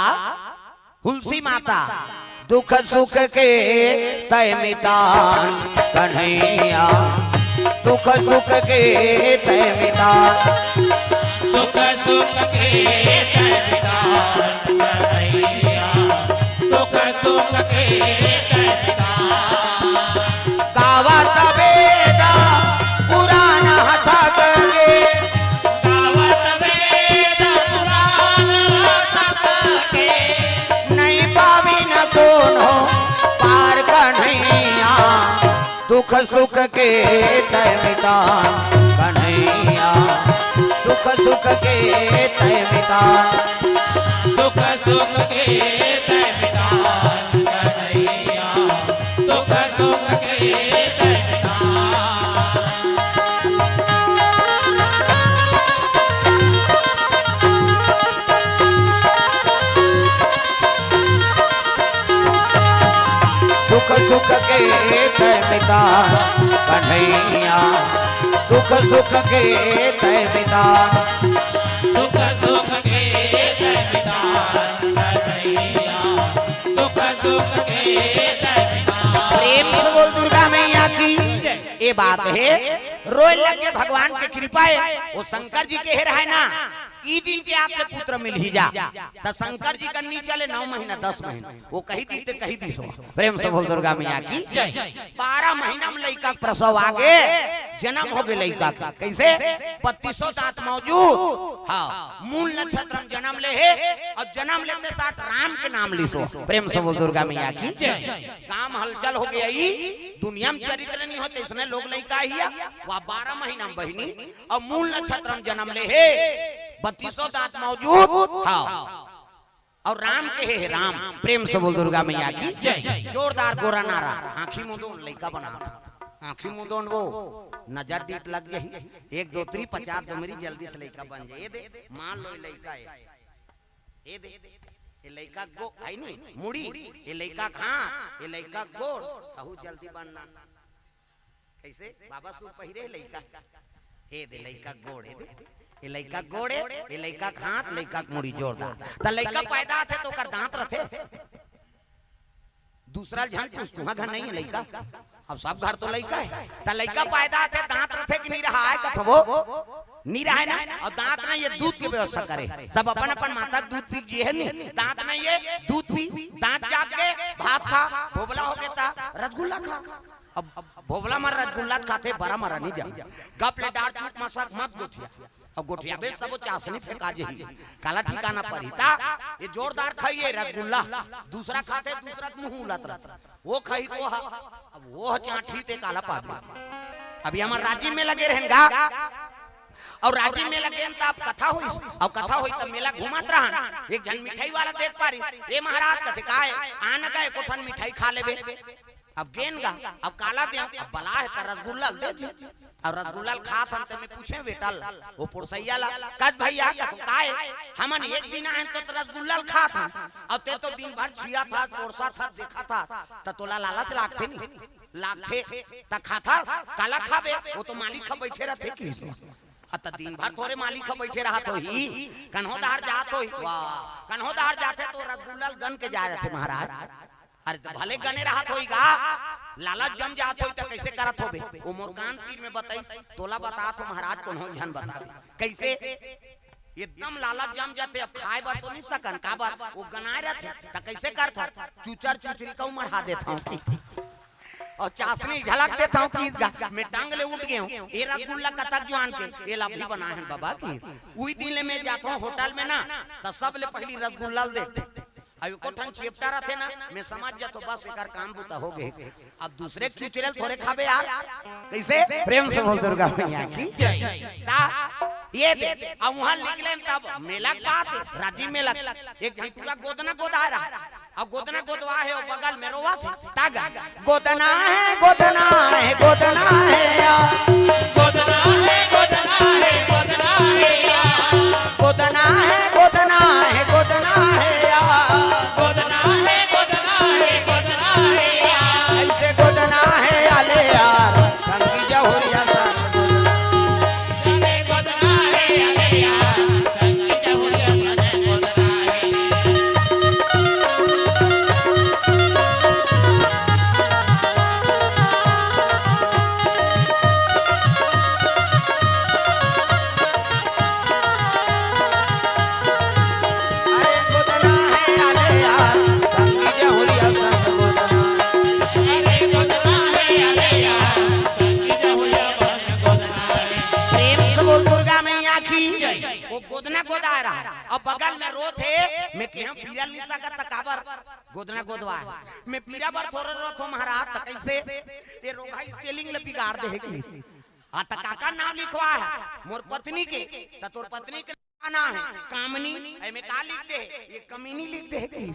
तुलसी माता दुख सुख के तय मितान कन्हैया दुख सुख के तय मितान दुख सुख के तय मितान कन्हैया दुख सुख के तय मितान गावत वेदा पुराण हथक गे गावत वेद पुराण हथक के नहीं पावी न कोनो पार कन्हैया दुख सुख के तय मितान कन्हैया दुख सुख के तय मितान दुख सुख के तय मितान कन्हैया दुख सुख के तय मितान दुख सुख के तय मितान कन्हैया दुख सुख के तय मितान दुख सुख के तय मितान कन्हैया दुख सुख के तय मितान प्रेम से बोल दुर्गा मैया की ये बात है रोए लगे भगवान की कृपा है वो शंकर जी के हेर है ना ई दिन के आपके पुत्र मिल ही जा तो शंकर जी का नी चले 9 महीना 10 महीना वो कही दी कही दी सो प्रेम से बोल दुर्गा मैया की जय। 12 महीना में लड़का प्रसव आगे जन्म हो गए लड़का का कैसे 3200 दांत मौजूद हाँ मूल नक्षत्र में जन्म ले है और जन्म लेते साथ राम के नाम लिसो प्रेम से बोल दुर्गा मैया की जय। काम हलचल हो गया दुनिया में चरित्र नहीं होते इसने लोग लड़का ही वह 12 महीना में बहिनी और मूल नक्षत्र में जन्म ले है 3200 दांत मौजूद हाँ और राम के है राम प्रेम से बोल दुर्गा मैया की जय। जोरदार गोरा नारा आंखी मुंदोन लड़का बना आंखी मुंदोन वो नजर डीट लग गई 1 2 3 50 तो मेरी जल्दी से लड़का बन जाए दे मान लो लड़का है ये दे ये लड़का गो आई नहीं मुड़ी ये लड़का कहां ये लड़का गोड़ कहू जल्दी बनना कैसे बाबा सु पहिरे लड़का ए दे लड़का गोड़ दे ये लड़का गोड़े ये लड़का हाथ लड़का मुड़ी जोरदार त लड़का पैदा थे तो कर दांत रथे दूसरा झन पुष्टुहा घर नहीं है लड़का अब सब घर तो लड़का है त लड़का पैदा थे दांत रथे कि नहीं रहा है कथबो नहीं रहा है ना और दांत नहीं ये दूध की व्यवस्था करे सब अपन अपन माता दूध पी जी है नहीं दांत नहीं ये दूध पी दांत जाग के भात खा भोबला हो गया रसगुल्ला खा अब भोबला मर रसगुल्ला खाते बड़ा मरा नहीं जा गप ले डार चूट मसक मत गुठिया और गोठिया बे सब चासनी फेंका जही काला ठिकाना परिता ये जोरदार खाइए रसगुल्ला दूसरा खाते दूसरा मुंह उलत रहता वो खाई तो अब वो चाठी ते काला पापा अभी हमार राजीव में लगे रहेंगा और राजीव में लगे तब कथा हुई और कथा हुई तब मेला घुमात रहा एक जन मिठाई वाला देख पारी ए महाराज कथे काय आन गए कोठन मिठाई खा लेबे अब गेन गा अब काला दे अब बला है त रसगुल्ला दे दी और रसगुल्ला खात हम तमे पूछे बेटल वो पुरसैया ला कद भैया का तो काय हमन एक दिन है तो रसगुल्ला खात हम और ते तो दिन भर छिया था कोरसा था देखा था त तोला लालच लागथे नहीं लागथे त खाता काला खाबे वो तो मालिक खा बैठे रहथे की अत दिन भर थोड़े मालिक खा बैठे रहा तो ही कन्होदार जात होई वाह कन्होदार जाते तो रसगुल्ला गन के जा रहे थे महाराज अरे तो भले गने रहा होईगा लालच जम जात होई त कैसे करत होबे ओ मोर कान तीर में बताई तोला बता तो महाराज कोन हो ध्यान बता कैसे एकदम लालच जम जाते अब खाए बार तो नहीं सकन का बार वो गनाए रहते त कैसे करत चूचर चूचरी को मढ़ा देता हूं और चाशनी झलक देता हूं कि मैं टांग ले उठ गया हूं ये रसगुल्ला कतक जवान के ये लाभी बना है बाबा की उई दिन ले मैं जाता हूं होटल में ना त सब ले पहली रसगुल्ला देते अब कोठन चेपटा रहते ना मैं समझ जा तो बस एकर काम बुता हो गए अब दूसरे चुचरेल थोड़े खाबे यार कैसे प्रेम से बोल दुर्गा मैया की जय ता ये दे अब वहां निकले तब मेला बात राजी मेला एक जन पूरा गोदना गोदा रहा अब गोदना गोदवा है और बगल में रोवा थे तागा गोदना है गोदना है गोदना है गोदना है गोदना है गोदना है गोदना है गोदना है गोदना है गोदना है गोदना है गोदना है ऐसे गोदना है आले यार संगी जहुरिया अरे गोदना है अरे यार संगी जहुरिया सने गोदना है अरे गोदना है आले यार संगी जहुरिया सन गोदना अरे गोदना है अरे यार संगी जहुरिया सने गोदना है प्रेम से बोल दुर्गा मैया की वो गोदना गोदा रहा और बगल में रो थे मैं कहीं पीरा नहीं सका तकाबर गोदना गोदवा है मैं पीरा बार थोड़ा रो थो महाराज त कैसे ये रोगा स्पेलिंग ले बिगाड़ दे है की आ त काका नाम लिखवा है मोर पत्नी के त तोर पत्नी के ना है कामनी ए में का लिख दे ये कमीनी लिख दे है की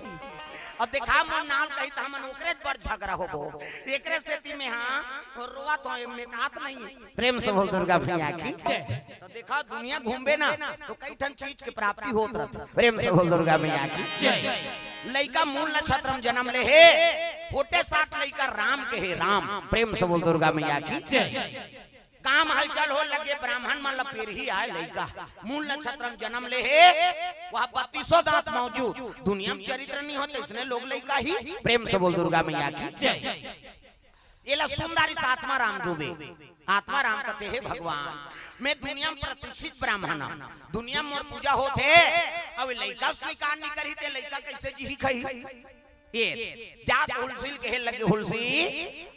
और देखा मोर नाम कही त हमन ओकरे पर झगड़ा होबो एकरे सेती में हां रोवा तो में कात नहीं प्रेम से बोल दुर्गा मैया की तो देखा दुनिया घूमबे ना तो कई ठन चीज के प्राप्ति होत रहत प्रेम से बोल दुर्गा मैया की लइका मूल नक्षत्र में जन्म ले हे फोटे साथ लइका राम के हे राम प्रेम से बोल दुर्गा मैया की काम हलचल हो लगे ब्राह्मण मन पेर ही आए लइका मूल नक्षत्र में जन्म ले हे वह 3200 दांत मौजूद दुनिया में चरित्र नहीं होते इसने लोग लइका ही प्रेम से बोल दुर्गा मैया की ये सुंदरी आत्मा राम दुबे आत्मा राम कहते हैं भगवान मैं दुनिया में प्रतिष्ठित ब्राह्मण दुनिया में मोर पूजा होते अब लइका स्वीकार नहीं करी ते लइका कैसे जी खई ये जात हुलसिल कहे लगे हुलसी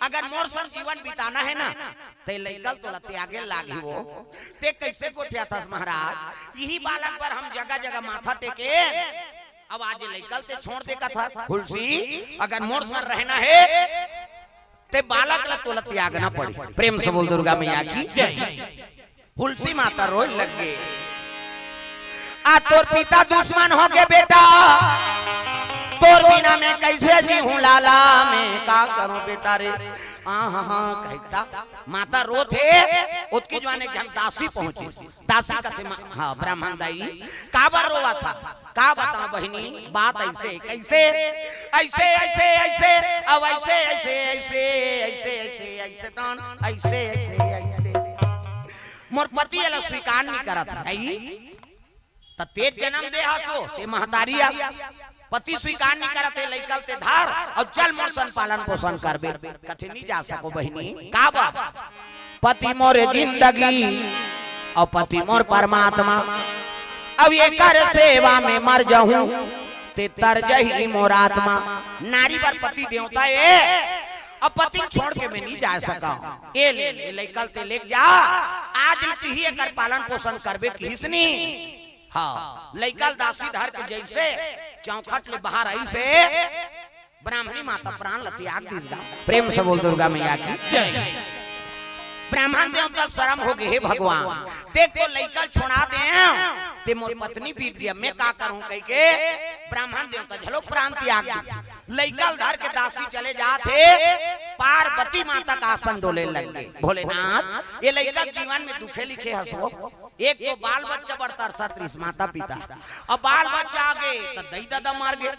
अगर मोर सब जीवन बिताना है ना ते लइका तो लते आगे लागी वो ते कैसे गोठिया था महाराज यही बालक पर हम जगह जगह माथा टेके अब आज लइका ते छोड़ देका था हुलसी अगर मोर सर रहना है ते बालक ला तो त्यागना पड़ी प्रेम से बोल दुर्गा मैया की हुलसी माता रोए लग गए आ तोर पिता दुश्मन हो गए बेटा तोर बिना मैं कैसे जी हूँ लाला मैं का करूं बेटा रे हाँ कहता माता रो थे उसकी जवाने जन दासी पहुंची दासी कहते हाँ ब्राह्मण दाई का बार रोवा था का बताओ बहिनी बात ऐसे कैसे ऐसे ऐसे ऐसे अब ऐसे ऐसे ऐसे ऐसे ऐसे ऐसे तान ऐसे ऐसे ऐसे मोर पति एला स्वीकार नहीं करत है त तेज जन्म दे हासो ते महतारिया पति स्वीकार नहीं करते लइकल ते धार और चल मोर सन पालन पोषण करबे कथे नहीं जा सको बहिनी का बात पति मोर जिंदगी और पति मोर परमात्मा अब ये कर सेवा में मर जाऊं ते तर जही मोर आत्मा नारी पर पति देवता है अब पति छोड़ के मैं नहीं जा सका। ए ले लइकल ते लेके जा, आज ही एकर पालन पोषण करबे किसनी। हाँ लइकल दासी धर के जैसे चौखट ले बाहर आई से ब्राह्मणी माता प्राण लती आग दिसगा। प्रेम से बोल दुर्गा मैया की जय। ब्राह्मण देवता शर्म हो गए, हे भगवान देख तो लइकल छोड़ा दे ते मोर पत्नी बीत गया, मैं का करूं कह के ब्राह्मण देवता झलो प्राण त्याग दी। लइकल धर के दासी चले जाते, पार्वती माता का आसन डोले लग गए। भोलेनाथ ये लइकल जीवन में दुखे लिखे हंसो, एक तो बाल बच्चा बढ़ता 37 माता पिता, अब बाल बच्चा आ गए तो दई दादा मार गए।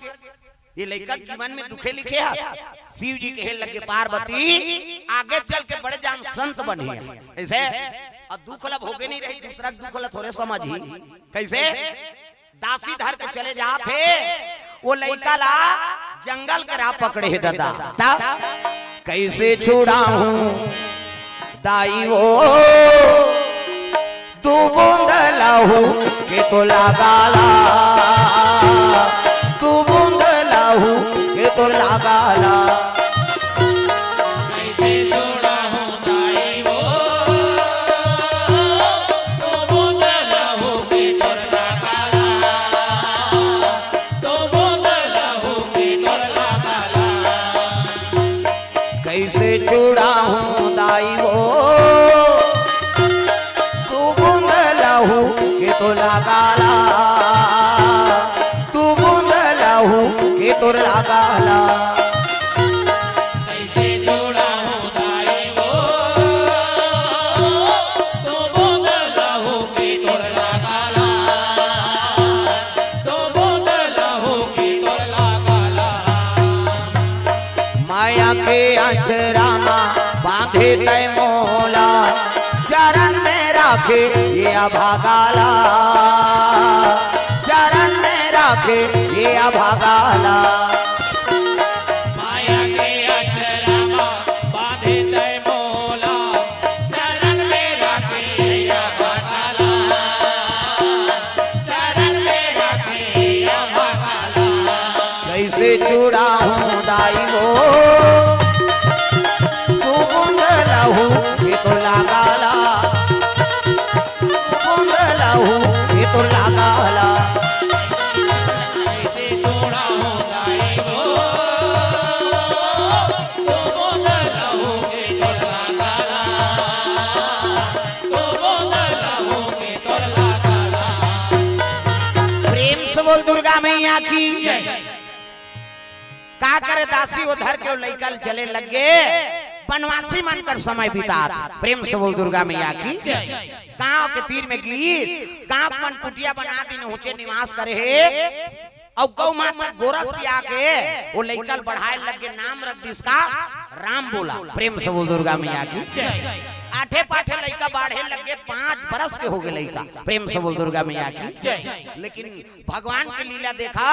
ये लइका जीवन में दुखे लिखे है। शिव जी कहे लगे पार्वती आगे चल के बड़े जान संत बनिए ऐसे, और दुख लब होके नहीं रही, दूसरा दुख लब थोड़े समझ ही कैसे। दासी धर के चले जाते, वो लइका ला जंगल के राह पकड़े है दादा। कैसे छुड़ाऊं दाई वो तू बूंद लाहू के तो लगाला, तू बूंद लाहू के तो लगाला। कैसे छोड़ा हूँ दाई वो तो बूंद लाहू के तोर लगाला, तो बूंद लाहू के तोर लगाला। कैसे छुड़ाऊं दाई वो तू बूंद लाहू के तो लगाला, तू बूंद लाहू के तो लगाला। कैसे छोड़ा हूँ दाई वो तो बूंद लाहू के तोर लगाला, तो बूंद लाहू के तोर लगाला। माया के अचरामा बांधे तय मोला, चरण में राखे ये अभागाला, चरण में राखे ये अभागाला। माया के अचरमा बांधे तय मोला, चरण में राखे या भगाला, चरण में राखे या भगाला। कैसे छुड़ाऊं दाई वो तू बूंद लाहू के तो लगाला, तू बूंद लाहू के तो लगाला। कैसे छोड़ा हूँ दाई वो तो बूंद लाहू के तोर लगाला, तो बूंद लाहू के तोर लगाला। प्रेम से बोल दुर्गा मैया की जय। का करे दासी वो धर के लइकल चले लगे, बनवासी मनकर समय बितात। प्रेम से बोल दुर्गा मैया की जय। गांव के तीर में गीत, गांव मन कुटिया बना दी ऊंचे निवास करे है, और गौ माता गोरख पिया के वो लइकल बढ़ाए लगे, नाम रख दिसका राम बोला। प्रेम से बोल दुर्गा मैया की जय। आठे पाठे लइका बाढ़े लगे, 5 बरस के हो गए लइका। प्रेम से बोल दुर्गा मैया की जय। लेकिन भगवान की लीला देखा,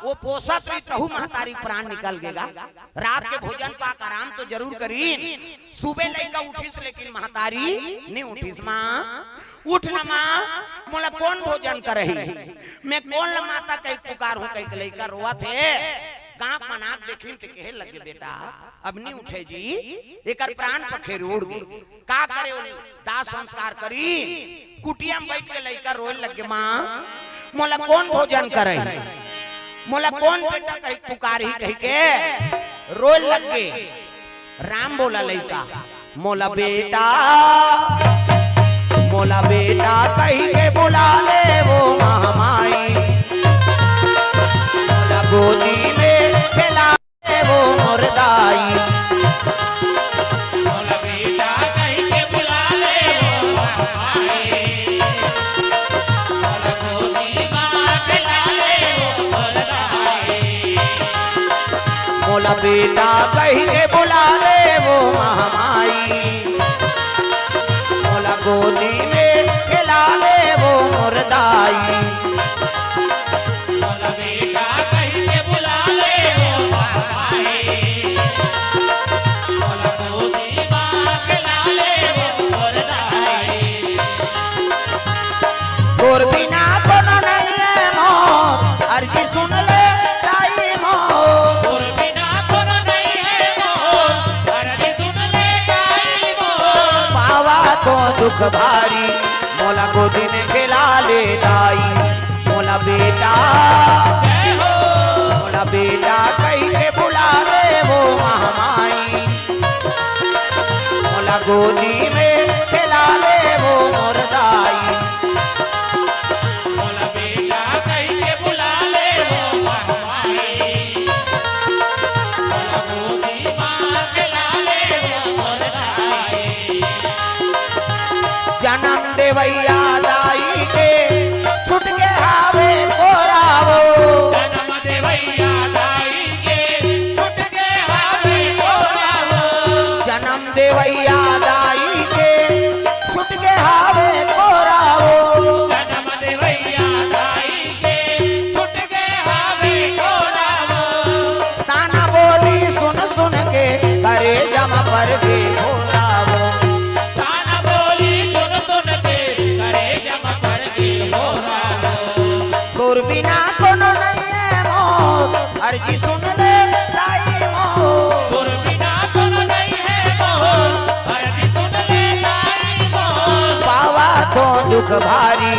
वो पोसत रही तहु महतारी प्राण निकल गएगा। रात के भोजन पाक आराम तो जरूर करी, सुबह लइका उठिस लेकिन महतारी नहीं उठिस। माँ उठ न माँ, मोला कौन भोजन करही, मैं कौन ल माता कई पुकार हूँ, कई लइका रोआ थे। गांव मनाक देखिन ते कहे लगे बेटा अब नहीं उठे जी, एकर प्राण पखेर उड़ गए। का करे दाह संस्कार करी, कुटिया में बैठ के लइका रोए लगे, माँ मोला कौन भोजन करे, मोला कौन बेटा कही पुकारी कही के रोए लगे। राम बोला लइका, मोला बेटा, मोला बेटा कही के बुला ले वो महामाई, मोला गोदी में खिला ले वो मुर्दाई। मोला बेटा कहीं के बुला ले वो महामाई, मोला गोदी माँ खिला ले वो मुर्दाई। मोला बेटा कही के बुला ले वो महामाई, मोला गोदी में खिला ले वो मुर्दाई। मोला बेटा कहीं के बुला ले वो महामाई, मोला गोदी माँ खिला ले वो मुर्दाई। और बिना तो नहीं है मौत, अर्जी सुन ले दाई मौत। और बिना तो नहीं है मोर, दुख भारी मोला गोदी में खिला ले दाई मोला बेटा मोला बेटा कहीं के बुला ले वो महामाई मोला गोदी में खिला ले वो मोर दाई मोला बेटा कहीं के बुला ले वो महामाई मोला गोदी माँ खिला ले वो मोर दाई जन्म देवैया दाई के छुट के हावे कोरावो जन्म देवैया दाई के छुट के हावे कोरावो जन्म देवैया दाई के छुट के हावे कोरावो जन्म देवैया दाई के छुट के हावे कोरावो ताना बोली सुन सुन के करे जमा पर के कोरावो ताना बोली सुन सुन के करे जम पर के कोरावो तोर बिना कोनो नहीं है मोर अर्जी सुन ले दाई मोर तोर बिना कोनो नहीं है मोर अर्जी सुन ले दाई मोर पावा तो दुख भारी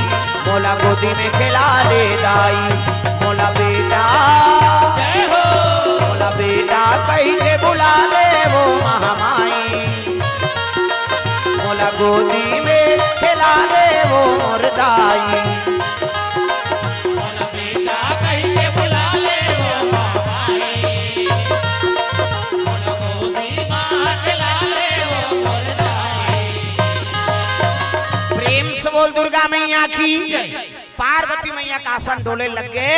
मोला गोदी में खिला ले दाई मोला बेटा जय हो मोला बेटा कहीं के बुला ले वो महामाई मोला गोदी में खिला ले वो मोर दाई मोला बेटा कहीं के बुला ले वो महामाई मोला गोदी माँ खिला ले वो मोर दाई प्रेम से बोल दुर्गा मैया की पार्वती मैया का आसन डोले लग गए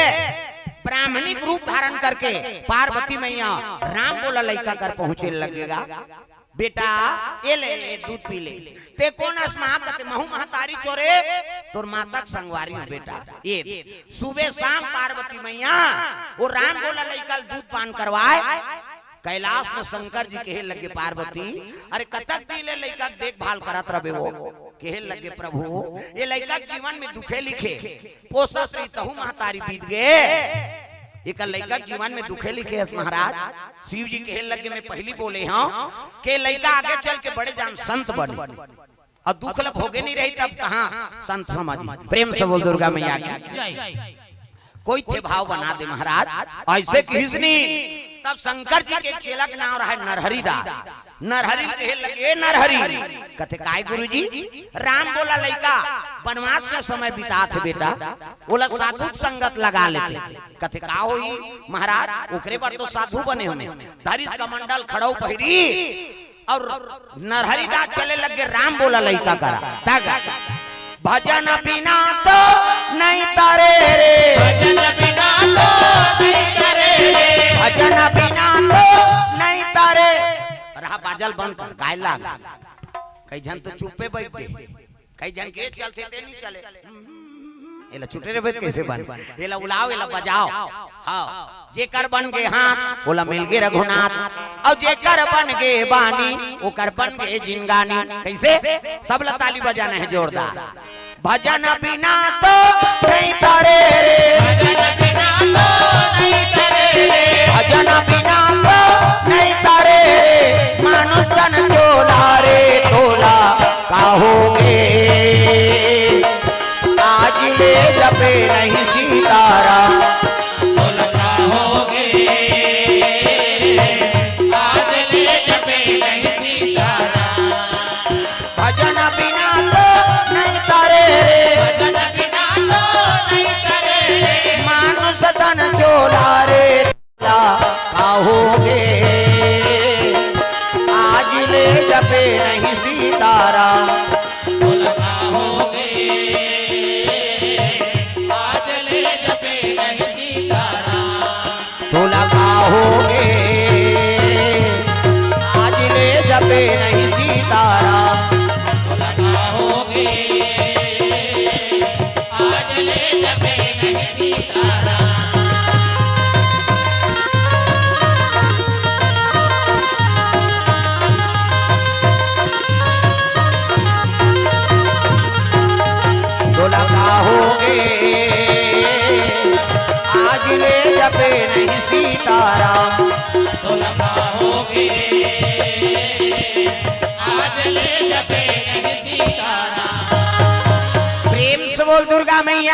ब्राह्मणिक रूप धारण करके पार्वती मैया राम बोला लइका कर पहुंचे लगेगा बेटा ये ले दूध पी ले ते कौन अस्मा कते महू महतारी चोरे तोर माता संगवारी में बेटा ये सुबह शाम पार्वती मैया वो राम बोला लइका दूध पान करवाए कैलाश में शंकर जी कहे लगे पार्वती अरे कतक दिले लइका देखभाल करत रहे वो कहे लगे प्रभु ये लइका जीवन में दुखे लिखे पोसत रही तहु महतारी बीत गए एक लइका जीवन में दुखे लिखे है महाराज शिव जी कहे लगे मैं पहली बोले हाँ के लइका आगे चल के बड़े जान संत बने और दुख लब होगे नहीं रही तब कहाँ संत समझ प्रेम से बोल दुर्गा मैया की कोई थे भाव बना दे महाराज ऐसे किसनी तब शंकर जी के चेला के नाम रहा नरहरि दास नरहरि कहे लगे नरहरि कथे काय गुरुजी राम बोला लइका वनवास में समय बिता थे बेटा बोला साधु संगत लगा लेते कथे का होई महाराज ओकरे पर तो साधु बने होने धरिस कमंडल खड़ो पहिरी और नरहरि दास चले लगे राम बोला लइका करा तागा भजन बिना तो नहीं तारे रे भजन बिना तो नहीं करे भजन बिना तो नहीं तारे रहा बाजल बंद कर गाय लाग कई जन तो चुप्पे बैठ गए कई जन के चलते थे नहीं चले एला छुटे रे कैसे बन एला उलाओ एला बजाओ हां जेकर बन गए हाथ बोला मिल गए रघुनाथ और जेकर बन गए बानी ओकर बन गए जिंगानी कैसे सब ला ताली बजाना है जोरदार भजन बिना तो नहीं तारे रे भजन बिना तो नहीं करे भजन बिना तो नहीं तारे मानुष तन चोला रे तोला काहोगे आज ले जपे नहीं सीतारा बोलता होगे आज ले जपे नहीं सीतारा भजन बिना तो नहीं तारे भजन बिना तो नहीं करे मानुष तन चोला रे तोला काहोगे आज ले जपे नहीं सीतारा बोलता होगे आज ले जपे नहीं सीतारा तोला काहोगे आज ले जपे नहीं सीतारा बोलता होगे आज ले जपे नहीं सीतारा तोला काहोगे आज ले जपे नहीं सीतारा तो लगा होगे आज ले जपे नहीं सीतारा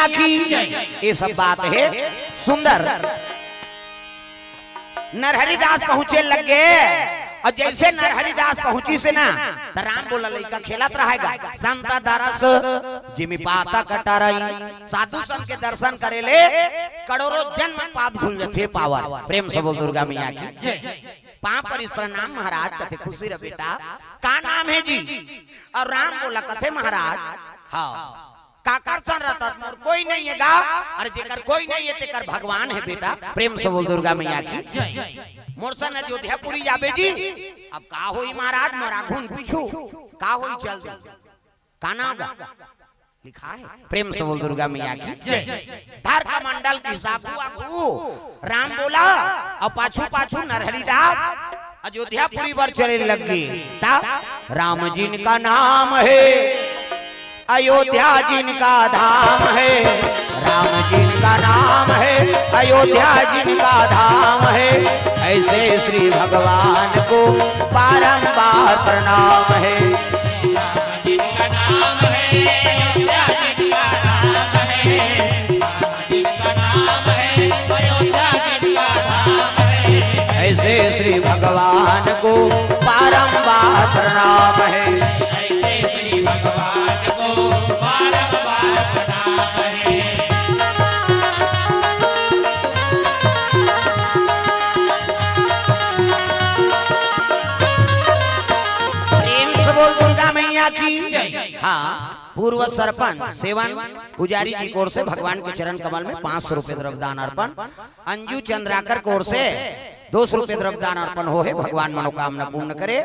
मैया की। ये सब बात है सुंदर। नरहरिदास पहुंचे लगे और जैसे नरहरिदास पहुंची से ना तो राम बोला लइका खेलत रहेगा। संता दरस जिमि पाता कटारई साधु संत के दर्शन करेले करोड़ों जन्म पाप धुल जथे पावर। प्रेम से बोल दुर्गा मैया की। पाप पर इस प्रणाम महाराज कथे खुशी रे बेटा का नाम है जी। और राम बोला कथे महाराज हाँ काकर सन रहता मोर कोई नहीं है गा। अरे जेकर कोई नहीं है तेकर भगवान है बेटा। प्रेम से बोल दुर्गा मैया की। मोरसन अयोध्यापुरी जाबे जी। अब का होई महाराज मोरा घुन पीछू का होई चल का नाम लिखा है। प्रेम से बोल दुर्गा मैया की। धर का मंडल की साबू आगू राम बोला और पाछू पाछू नरहरिदास अयोध्यापुरी पर चले लगे। राम जिनका नाम है अयोध्या जिनका धाम है। राम जिनका नाम है अयोध्या जिनका धाम है। ऐसे श्री भगवान को बारंबार प्रणाम है। राम जिनका नाम है अयोध्या जिनका धाम है। राम जिनका नाम है अयोध्या जिनका धाम है। ऐसे श्री भगवान को बारंबार प्रणाम है। ऐसे श्री भगवान को बारंबार प्रणाम है। प्रेम से बोल दुर्गा मैया की। हाँ पूर्व सरपंच सेवन पुजारी जी की ओर से भगवान के चरण कमल में 500 रुपए द्रव्यदान अर्पण। अंजू चंद्राकर की ओर से 200 रुपए द्रव्यदान अर्पण हो है। भगवान मनोकामना पूर्ण करे।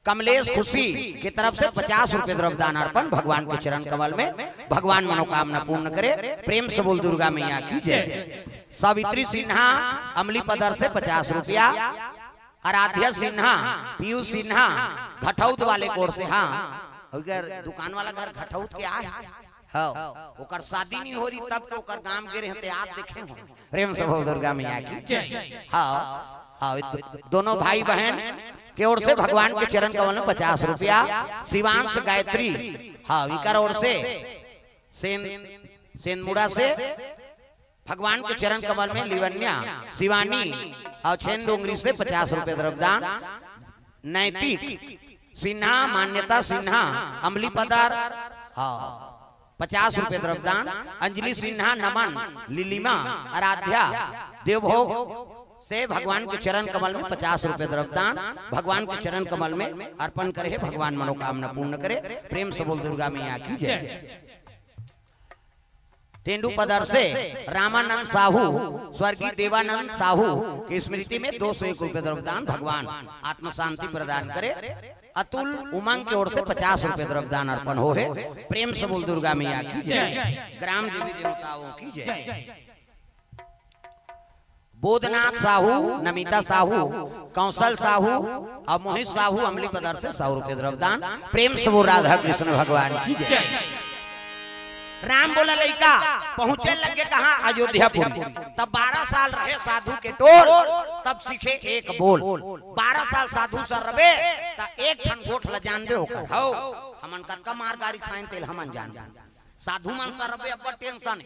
कमलेश खुशी की तरफ से 50 रुपए द्रव्यदान अर्पण। भगवान के चरण कमल में भगवान मनोकामना पूर्ण करे। प्रेम से बोल दुर्गा मैया की जय। सावित्री सिन्हा अमली पदर से 50 रुपया। आराध्या सिन्हा पीयू सिन्हा घटौत वाले कोर से हाँ दुकान वाला घर घटौत के आए हाँ ओकर शादी नहीं हो रही तब तो ओकर गांव गिरे हते आप देखे हो। प्रेम से बोल दुर्गा मैया की। हाँ हाँ दोनों भाई बहन के ओर से भगवान के चरण कमल में 50 रुपया। शिवांश गायत्री हाँ विकर ओर से सेनमुड़ा से भगवान के चरण कमल में लिवन्या शिवानी और छेन डोंगरी से 50 रुपए द्रव्यदान। नैतिक सिन्हा मान्यता सिन्हा अमली पदार हाँ 50 रुपए द्रव्यदान। अंजलि सिन्हा नमन लिलिमा आराध्या देवभोग से भगवान के चरण कमल में 50 रुपए द्रव्यदान। भगवान के चरण कमल में अर्पण करे। भगवान मनोकामना पूर्ण करे। प्रेम से बोल दुर्गा मैया की जय। तेंदु पदर से रामानंद साहू स्वर्गीय देवानंद साहू की स्मृति में 201 रुपए द्रव्यदान। भगवान आत्म शांति प्रदान करे। अतुल उमंग की ओर से 50 रुपए द्रव्यदान अर्पण हो है। प्रेम से बोल दुर्गा मैया की जय। ग्राम देवी देवताओं की जय। बोधनाथ साहू नमिता साहू कौशल साहू और मोहित साहू अमली पदर से 100 रुपए द्रव्यदान। प्रेम से बोल राधा कृष्ण भगवान की जय। राम बोला लइका पहुंचे लगे कहा अयोध्यापुरी। तब 12 साल रहे साधु के टोल तब सीखे एक बोल। 12 साल साधु सर रबे तब एक ठन गोठ ल जानबे होकर हो हमन कतका मार गारी खाइन तेल हमन जान। साधु मन सर रबे अब टेंशन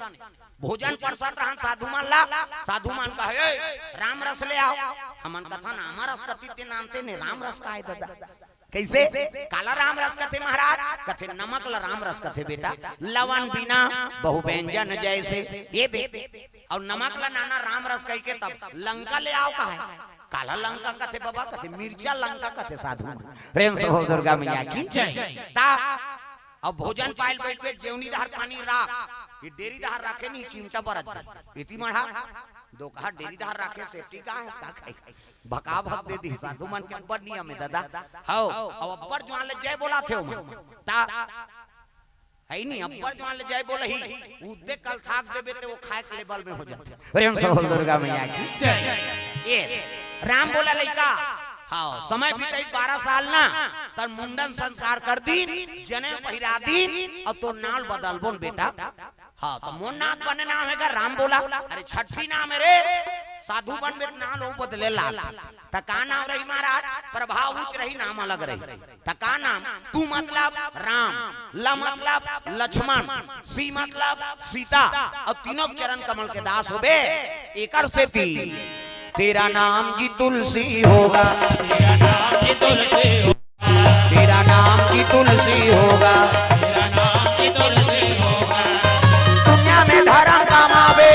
भोजन परसत रहन साधु मन ला। साधु मन कहे राम रस ले आओ। हमन कथा नाम रस कति ते नामते ने राम रस काहे दादा कैसे काला राम रस कथे महाराज कथे नमक ला राम रस कथे बेटा। लवन बिना बहु व्यंजन जैसे ये दे और नमक ला नाना राम रस कह के तब लंका ले आओ कहा काला लंका कथे बाबा कथे मिर्चा लंका कथे साधु। प्रेम से बोल दुर्गा मैया की ता अब भोजन पाइल बैठ बैठ जेवनी दहर पानी राख ये डेरी दहर राखे नहीं चिमटा पर इति मढ़ा दो कहा डेरी दहर राखे सेफ्टी का है का खाई भका भक दे दी साधु मन के बड़ नियम है दादा हाओ अब अब्बर जवान ले जय बोला थे ता है नहीं अब्बर जवान ले जय बोला ही उदे कल थाक देबे ते वो खाए के लेवल में हो जाते। प्रेम से बोल दुर्गा मैया की जय। ये राम बोला लइका हाँ समय बीते 12 साल ना तर मुंडन संस्कार कर दी जने पहिरा दी और तो नाल बदल बोल बेटा हाँ तो मोर नाथ बने नाम है का राम बोला, अरे छठी नाम है रे साधु बन बेट ना लो बदले लाल। तका नाम रही महाराज, प्रभाव उच्च रही नाम अलग रही। तका नाम तू मतलब राम, ल मतलब लक्ष्मण, सी मतलब सीता और तीनों चरण कमल के दास हो बे। एकर से तेरा नाम जी तुलसी होगा, तेरा नाम की तुलसी होगा, तेरा नाम की तुलसी होगा, तेरा नाम की तुलसी होगा। दुनिया में धर्म कमावे,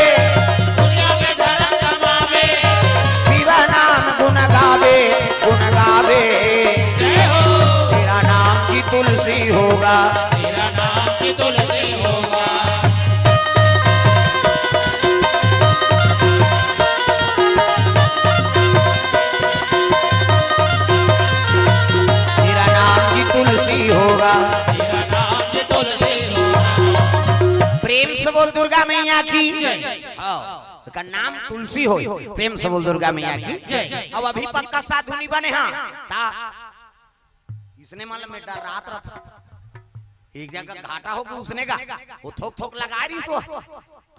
दुनिया में धर्म कमावे, शिव नाम गुण गावे, गुण गावे। जय हो। तेरा नाम की तुलसी होगा, तेरा नाम की तुलसी होगा। तेरा नाम की तुलसी होगा। तेरा नाम की तुलसी होगा। प्रेम से बोल दुर्गा मैया की हाँ, का नाम तुलसी हो। प्रेम से बोल दुर्गा मैया की। अब अभी पक्का साधु नहीं बने हाँ ता इसने मालूम बेटा रात रात एक जगह घाटा हो गया उसने का वो थोक थोक लगा रही सो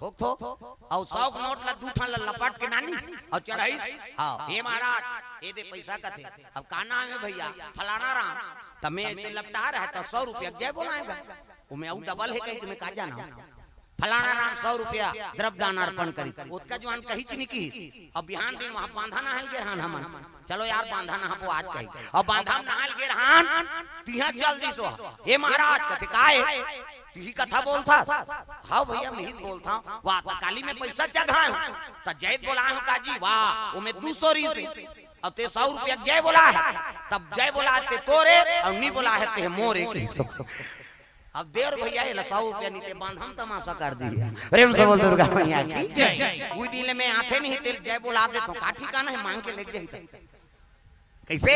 थोक थोक और 100 नोट ला दूठा ला लपट के नानी और चढ़ाई हाँ हे महाराज ये दे पैसा का थे। अब का नाम है भैया फलाना राम, तब मैं ऐसे लपटा रहा था 100 रुपया जय बोलाएगा वो मैं डबल है कहीं तुम्हें का जाना फलाना राम 100 रुपया द्रव्यदान अर्पण करी उसका जवान कही चीनी की। अब बिहान दिन वहां बांधा नहल गिरहान हम चलो यार बांधा ना वो आज कही और बांधा नहल गिरहान तिहा जल्दी सो हे महाराज कथे काहे तिही कथा बोलता हाँ भैया मैं ही बोलता वाह तो काली में पैसा जगह तो जय बोला हूं काजी वाह वो मैं 200 री से अब ते 100 रुपया जय बोला है तब जय बोला ते तोरे और नहीं बोला है ते मोरे की। अब देर भैया ये 100 रुपया नीचे बांध हम तमाशा कर दिए। प्रेम से बोल दुर्गा मैया की जय। वो दिन में आते नहीं तेल जय बोला दे तो का ठिकाना है मांग के ले जाते कैसे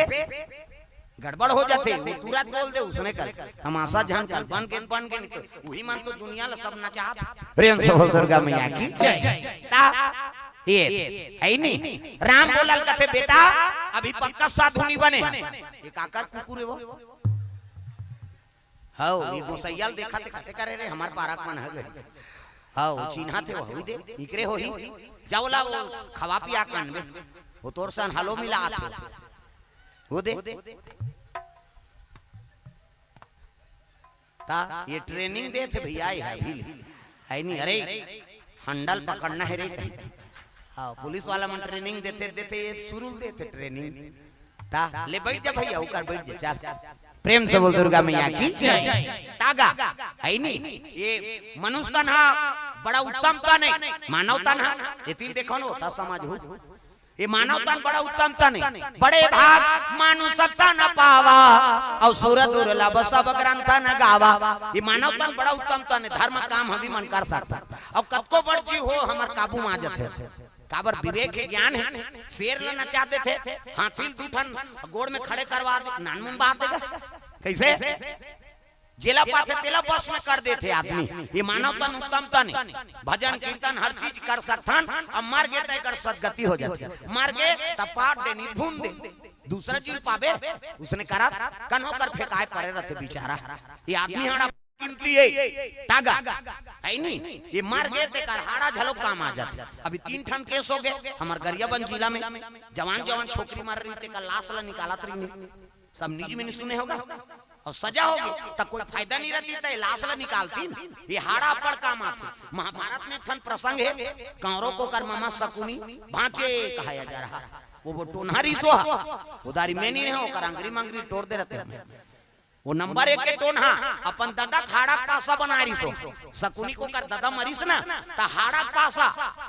गड़बड़ हो जाते वो तुरंत बोल दे उसने कर तमाशा जान चल बन के नहीं तो वही मन तो दुनिया ला सब नचा। प्रेम से बोल दुर्गा मैया की जय। ता ये है नहीं राम बोलल कथे बेटा अभी पक्का साधु नहीं बने एक आकर कुकुर वो हाउ ये गोसैयाल देखा थे कते करे रे हमार पारक मन है हाउ चिन्हा थे वो दे इकरे होही जावला वो खवा पिया कान में वो तोर सन हलो मिला आथे वो दे ता ये ट्रेनिंग दे थे भैया है भी है नहीं अरे हंडल पकड़ना है रे हां पुलिस वाला मन ट्रेनिंग देते ये शुरू देते ट्रेनिंग ता ले बैठ जा भैया ऊपर बैठ जा चल। प्रेम से बोल दुर्गा मैया की जय। तागा है नहीं ये मनुष्य तन बड़ा उत्तम तन है मानव तन ये तीन देखो ना होता समाज हो ये मानव तन बड़ा उत्तम तन है बड़े भाग मानुष तन पावा और सूरत दुर्लभ सब ग्रंथ न गावा। ये मानव तन बड़ा उत्तम तन है धर्म काम हम भी मन कर सकता और कतको बड़ जीव हो हमार काबू में आ जाते काबर विवेक है ज्ञान है शेर ल नचाते थे हाथी दूठन गोड़ में खड़े करवा दे नानमुन बात देगा कैसे जेला पाथे तेला बस में कर देते आदमी। ये मानव तन उत्तम तन भजन कीर्तन हर चीज कर सकथन अब मर गए तय कर सदगति हो जाती मर गए तब पाट दे निर्भूम दे दूसरा जीव पावे उसने करा कन होकर फेंकाए पड़े रहते बेचारा। ये आदमी हमारा कीमती है तागा है नहीं ये मर गए ते कर हाड़ा झलो काम आ जाते। अभी 3 ठन केस हो गए हमार गरियाबंद जिला में जवान जवान छोकरी मार रही थे का लाश ला निकालत रही सब निजी में नहीं सुने होगा और सजा होगी तब कोई फायदा नहीं रहती तो लाश ला निकालती ये हाड़ा पर काम आते। महाभारत में ठन प्रसंग है कौरों को कर मामा शकुनी भांचे कहाया जा रहा वो टोनहारी सोहा उदारी में नहीं हो कर अंगरी मंगरी तोड़ दे रहते वो नंबर 1 के टोन अपन दादा खाड़ा पासा बना रही सो शकुनी को कर दादा मरीस ना ता हाड़ा पासा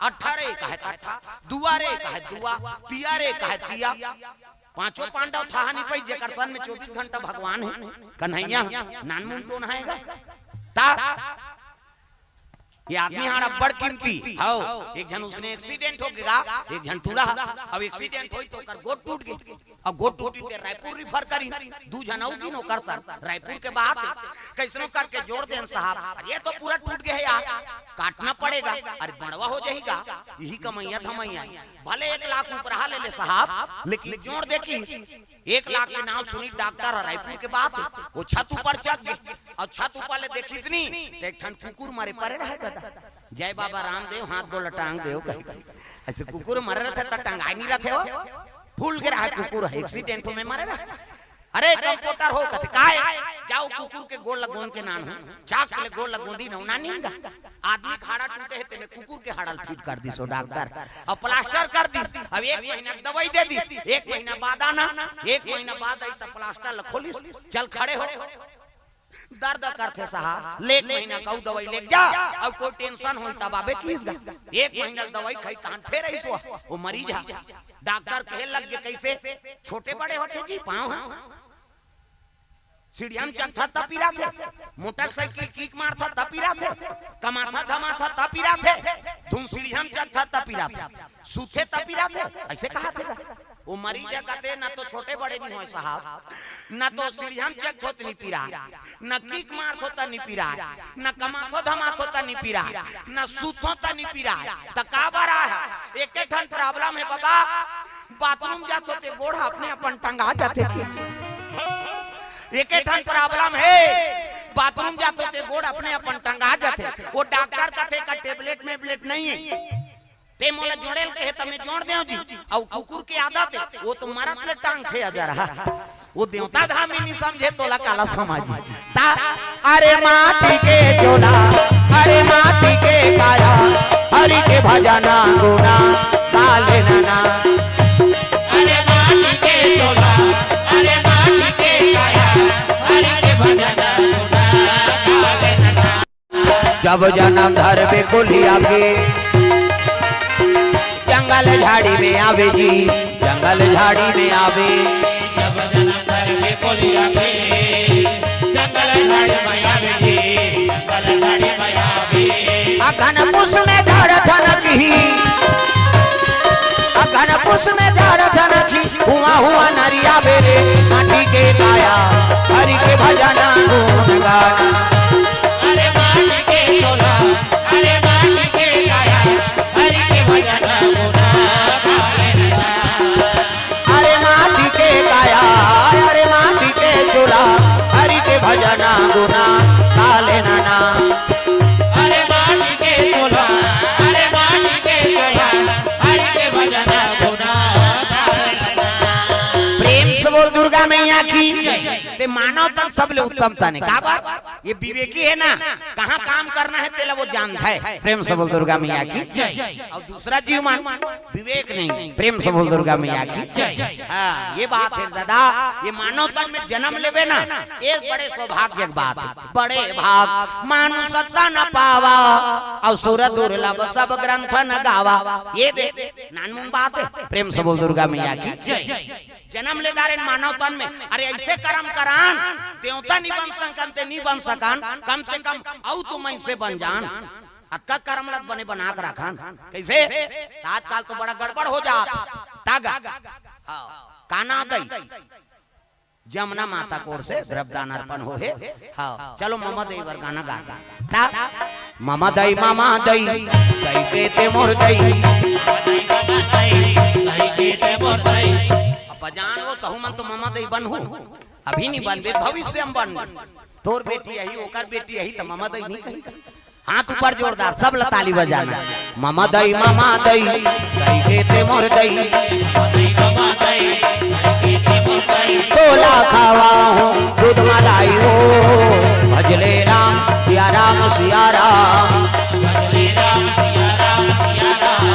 18 का है काठा दुआरे का है दुआ तियारे का है तिया पांचों पांडव था नहीं पाई जेकर सन में 24 घंटा भगवान है कन्हैया नानमुन टोन है ता ये आदमी हमारा बड़ कीमती हाउ एक जन उसने एक्सीडेंट हो गया एक जन टूटा अब एक्सीडेंट होई तो कर गोड़ टूट गई अब गोड़ टूटी ते रायपुर रिफर करी 2 जन और दिन कर सर रायपुर के बाद कैसनो करके जोड़ देन साहब ये तो पूरा टूट गया है यार काटना पड़ेगा अरे बड़वा हो जाएगा यही कमैया थमैया भले 1 लाख ऊपर ले साहब लेकिन जोड़ देखी 1 लाख के नाम सुनी डॉक्टर रायपुर के बाद वो छत ऊपर चढ़ गए और छत ऊपर ले देखिस नी तो एक ठन कुकुर मारे परे रहे दादा जय बाबा रामदेव हाथ गोला टांग देव कहीं ऐसे कुकुर मर रहे थे तो टंगाई नहीं रहे हो फूल गिरा है कुकुर एक्सीडेंट में मरे रहे अरे कंप्यूटर हो कथे काय जाओ कुकुर के गोल लगोन के नाम है चाक ले गोल लगोंदी ना नहींगा आदमी खाड़ा टूटे है तेने कुकुर के हाड़ल फिट कर दी सो डॉक्टर और प्लास्टर कर दी अब 1 महीना दवाई दे दी 1 महीना बाद आना 1 महीना बाद आई तो प्लास्टर खोलिस चल खड़े हो दर्द करते साहब ले 1 महीना का दवाई ले जा अब कोई टेंशन होई तब आबे किस 1 महीना दवाई खाई कान फेर ऐसो वो मरीज है डॉक्टर कहे लग गए कैसे छोटे बड़े होते जी पाँव सीढ़ियां चढ़ता तपीरा थे मोटरसाइकिल किक मारता तपीरा थे कमाथा धमाथा तपीरा थे धुम सीढ़ियां चढ़ता तपीरा थे सूथे तपीरा थे ऐसे कहा थे वो मरीज कहते ना तो छोटे बड़े नहीं हो साहब ना तो सीढ़ियां चढ़ होत नहीं पीरा ना किक मार होता नहीं पीरा ना कमाथो धमाथ होता नहीं पीरा ना सूथ होता नहीं पीरा तो का बरा है एक एक ठन प्रॉब्लम है बाबा बाथरूम जाते होते गोड़ अपने अपन टंगा जाते थे एक ठन प्रॉब्लम है बाथरूम जाते थे गोड़ अपने अपन टंगा जाते वो डॉक्टर कहते का टेबलेट में ब्लेट नहीं है ते मोला जोड़ेल कहे तमे जोड़ देओ जी और कुकुर की आदत है वो तो मरत ले टांग थे जरा वो देवता धामी नहीं समझे तोला काला समझ ता अरे माटी के चोला अरे माटी के काया हरि के भजना गुना काले नना अरे माटी के चोला अरे माटी के काया हरि के भजना गुना काले नना जब जन्म धर में कुलिया के जंगल झाड़ी में आवे जी जंगल झाड़ी में आवे जब जन्म धर में कुलिया के जंगल झाड़ी में आवे जी जंगल झाड़ी में आवे अघन पुष में धर धनकी अघन पुष में धर धनकी हुआ हुआ नरिया बेरे माटी के काया हरि के भजना गुण गाना अरे माटी के चोला अरे माटी के काया हरि के भजना गुना काले नना अरे माटी के काया अरे माटी के चोला हरि के भजना गुना काले नना अरे माटी के चोला अरे माटी के काया हरि के भजना गुना काले नना प्रेम से बोल दुर्गा मैया की ते मानव तन सब ले उत्तमता ने का बात ये विवेकी है ना कहाँ काम करना है तेला वो जानता है प्रेम से बोल दुर्गा मैया की और दूसरा जीव मान विवेक नहीं प्रेम से बोल दुर्गा मैया की हाँ ये बात है दादा ये मानव तन में जन्म लेवे ना एक बड़े सौभाग्य की बात है बड़े भाग मानु सत्ता न पावा और सुर दुर्लभ सब ग्रंथ न गावा ये दे नानमुन बात है प्रेम से बोल दुर्गा मैया की जन्म ले दारे मानव तन में अरे ऐसे कर्म करान देवता नहीं बन सकन ते नहीं बन सकन कम से कम औ तो मैं से बन जान अक्का कर्म लग बने बना कर रखन कैसे आजकल तो बड़ा गड़बड़ हो जात तागा काना गई जमुना माता कोर से द्रव्यदान अर्पण हो है हाँ चलो ममा दई वर गाना गा ता मामा दई दई के ते मोर दई बजान वो तहु मन तो ममा दई बन हूं अभी नहीं बनबे भविष्य हम बन तोर बेटी यही ओकर बेटी यही तो ममा दई नहीं कही हाथ ऊपर जोरदार सब ताली बजाना मामा दई दई के ते मोर दई तोला खावा हूँ दूध मलाई हो भजले राम सिया राम सिया राम भजले राम सिया राम सिया राम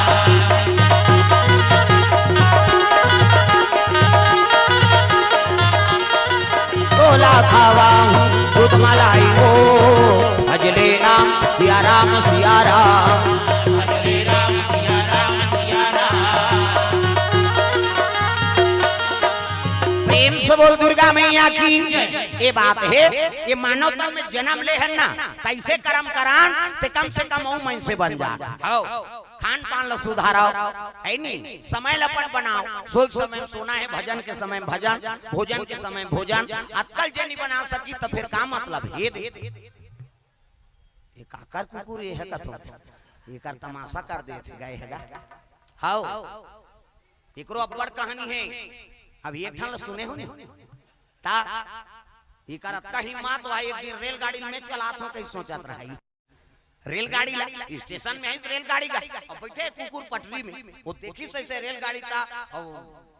तोला खावा हूँ दूध मलाई हो भजले राम सिया राम सिया राम भजले राम सिया राम सिया राम प्रेम से बोल दुर्गा मैया की ये बात है ये मानवता में जन्म ले है ना कैसे कर्म करान ते कम से कम मैं से बन जा खान पान लो सुधारो है नहीं समय लपन बनाओ सोच समय सोना है भजन के समय भजन भोजन के समय भोजन अक्कल जे नहीं बना सकी तो फिर का मतलब हे दे ये काकर कुकुर ये है कथो ये कर तमाशा कर दे थे गए हैगा हाउ एकरो अब्बड़ कहानी है अब एक ठान सुने हो ता ये करत कहीं मात भाई एक दिन रेलगाड़ी में चला था कहीं सोचत रहा रेलगाड़ी ला स्टेशन में है रेलगाड़ी का अब बैठे कुकुर पटरी में वो देखी से रेलगाड़ी था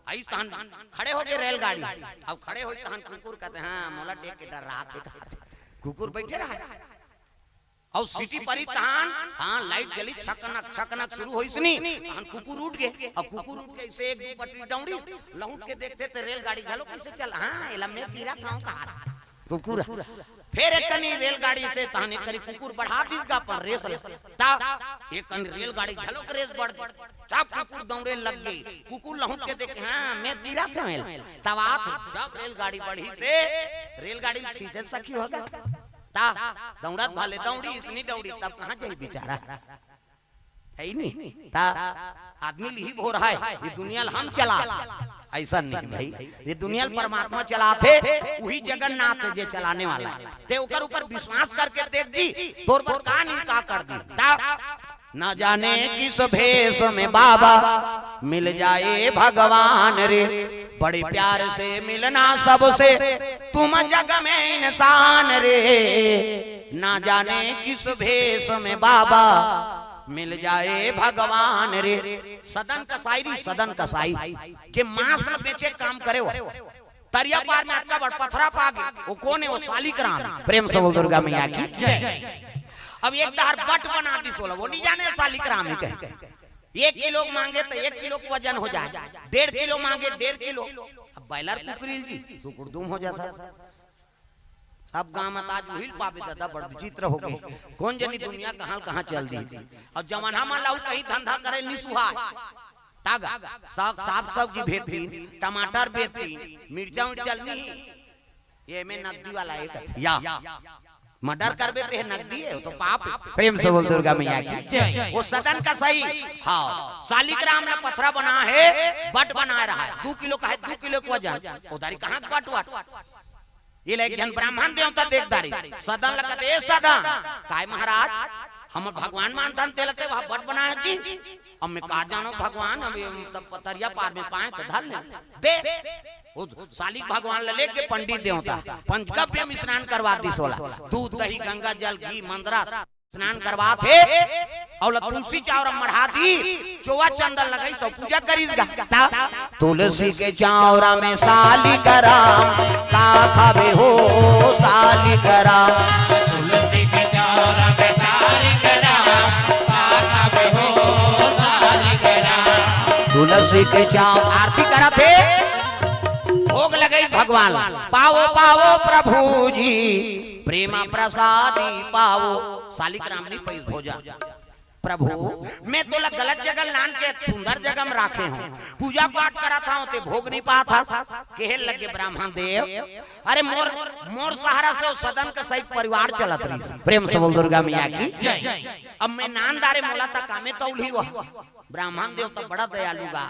आई तहन खड़े हो गए रेलगाड़ी अब खड़े हो तहन कुकुर कहते हां मोला देख के डर रहा थे कुकुर बैठे रहा और सिटी परी तहन हां लाइट जली छकनक शुरू होई सनी तहन कुकुर उठ गए अब कुकुर उठ गए से एक दो पटरी दौड़ी लौट के देखते तो रेलगाड़ी घलो कैसे चल हां एला में तीरा थाऊ का कुकुर फिर एक कनी रेलगाड़ी से तहन एक कनी कुकुर बढ़ा दिसगा पर रेस ता एक कनी रेलगाड़ी घलो रेस बढ़ सब कुकुर दौड़े लग गई कुकुर लहुट के देखे हां मैं तीरा थाऊ तब आत जब रेलगाड़ी बढ़ी से रेलगाड़ी खींचे सकी होगा ता दौड़त भाले दौड़ी इसनी दौड़ी तब कहां जाई बेचारा है नहीं ता आदमी लिही हो रहा है ये दुनिया हम चला ऐसा नहीं भाई ये दुनिया परमात्मा चलाते वही जगन्नाथ जे चलाने वाला ते ऊपर ऊपर विश्वास करके देख जी तोर पर का नहीं का कर दी ता न जाने किस भेष में बाबा मिल जाए भगवान रे बड़े प्यार से मिलना सबसे तुम जग में इंसान रे ना जाने किस भेष में बाबा मिल जाए भगवान रे सदन कसाई के मांस न बेचे काम करे हो तरिया पार में अटका बड़ पथरा पागे वो कौन है वो शालिग्राम प्रेम से बोल दुर्गा मैया की जय अब एक दार बट बना दी सोला वो नहीं जाने शालिग्राम ही कहे 1 किलो मांगे तो 1 किलो का वजन हो जाए 1.5 किलो मांगे 1.5 किलो अब बैलर कुकरील जी सुकुरदुम हो जाता सब गांव में आज हिल पावे दादा बड़ विचित्र हो गए कौन जनी दुनिया कहां चल दी और जमाना में लाऊ कहीं धंधा करे निसुहा तागा साग सब्जी भेजती टमाटर बेचती मिर्चा चलनी ये में नकदी वाला एक या मर्डर कर देते हैं नकदी है तो पाप प्रेम से बोल दुर्गा मैया की वो सदन का सही हाँ शालिग्राम ने पत्थरा बना है बट बना रहा है 2 किलो का है 2 किलो का वजन उधारी कहाँ बट ये ले जन ब्राह्मण देवता देखदारी सदन लगते ए सदन काय महाराज हम भगवान मानतन तेलते वहां बट बनाए जी अब मैं का जानो भगवान अब तब पतरिया पार में पाए तो धर ले दे वो सालिक भगवान ले के पंडित देवता पंचकव्य में स्नान करवा दी सोला दूध दही गंगा जल घी मंदरा स्नान करवा थे और तुलसी चावरा मढ़ा दी चौवा चंदन लगाई सब पूजा करीगा तुलसी के चावरा में शालिग्राम का खावे हो शालिग्राम तुलसी के चावरा में शालिग्राम का खावे हो शालिग्राम तुलसी के चाव आरती करा थे भोग लगाई भगवान पाओ पाओ प्रभु जी प्रेमा प्रसादी पाओ शालिग्राम नहीं पैस भोजन प्रभु मैं तो गलत जगह लान के सुंदर जगह में राखे हूँ पूजा पाठ करा था ते भोग नहीं पा था कहल लगे ब्राह्मण देव अरे मोर सहारा से सदन का सही परिवार चलत रही प्रेम से बोल दुर्गा मैया की अब मैं नानदारे मोला तक कामे तौली हुआ ब्राह्मण देव तो बड़ा दयालु बा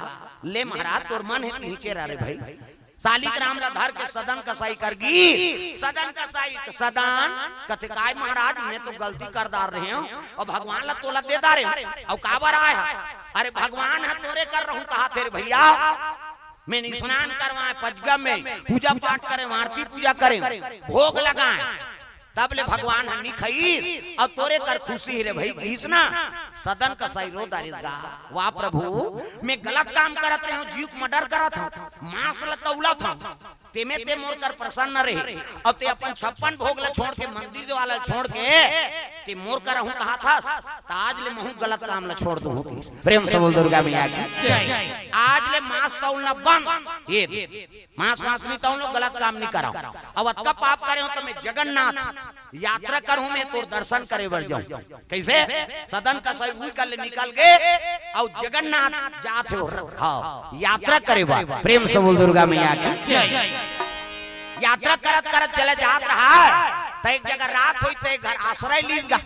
ले महाराज तोर मन है नीचे रे भाई शालिग्राम धर के सदन कसाई करगी सदन कसाई सदन कथे काय महाराज मैं तो गलती कर दार रहे हूं और भगवान ला तोला दे दारे और काबर आया अरे भगवान है तोरे कर रहूं कहा तेरे भैया मैं स्नान करवाए पंचगम में पूजा पाठ करें आरती पूजा करें भोग लगाए तब ले भगवान हन्नी खई और तोरे कर खुशी रे भाई घीसना सदन का सही रो दारिगा वाह प्रभु मैं गलत काम करत हूं जीव मर्डर करत हूं मांस ल तौला था तेमे ते मोर कर प्रसन्न रहे अब ते अपन 56 भोग ल छोड़ के मंदिर वाला छोड़ के ते मोर कर हूं कहा था आज ले महू गलत काम ल छोड़ दूं प्रेम से बोल दुर्गा मैया की आज ले मांस तौलना बंद ये मांस नहीं तौलो गलत काम नहीं करा अब अतका पाप करे हो तो मैं जगन्नाथ यात्रा करूं मैं तो दर्शन करे बर जाऊं कैसे सदन का सही हुई कर निकल गए और जगन्नाथ जाते हो हाँ यात्रा करे बा प्रेम से बोल दुर्गा मैया की यात्रा करत करत चले जात रहा है एक जगह रात हुई तो घर आश्रय लीजगा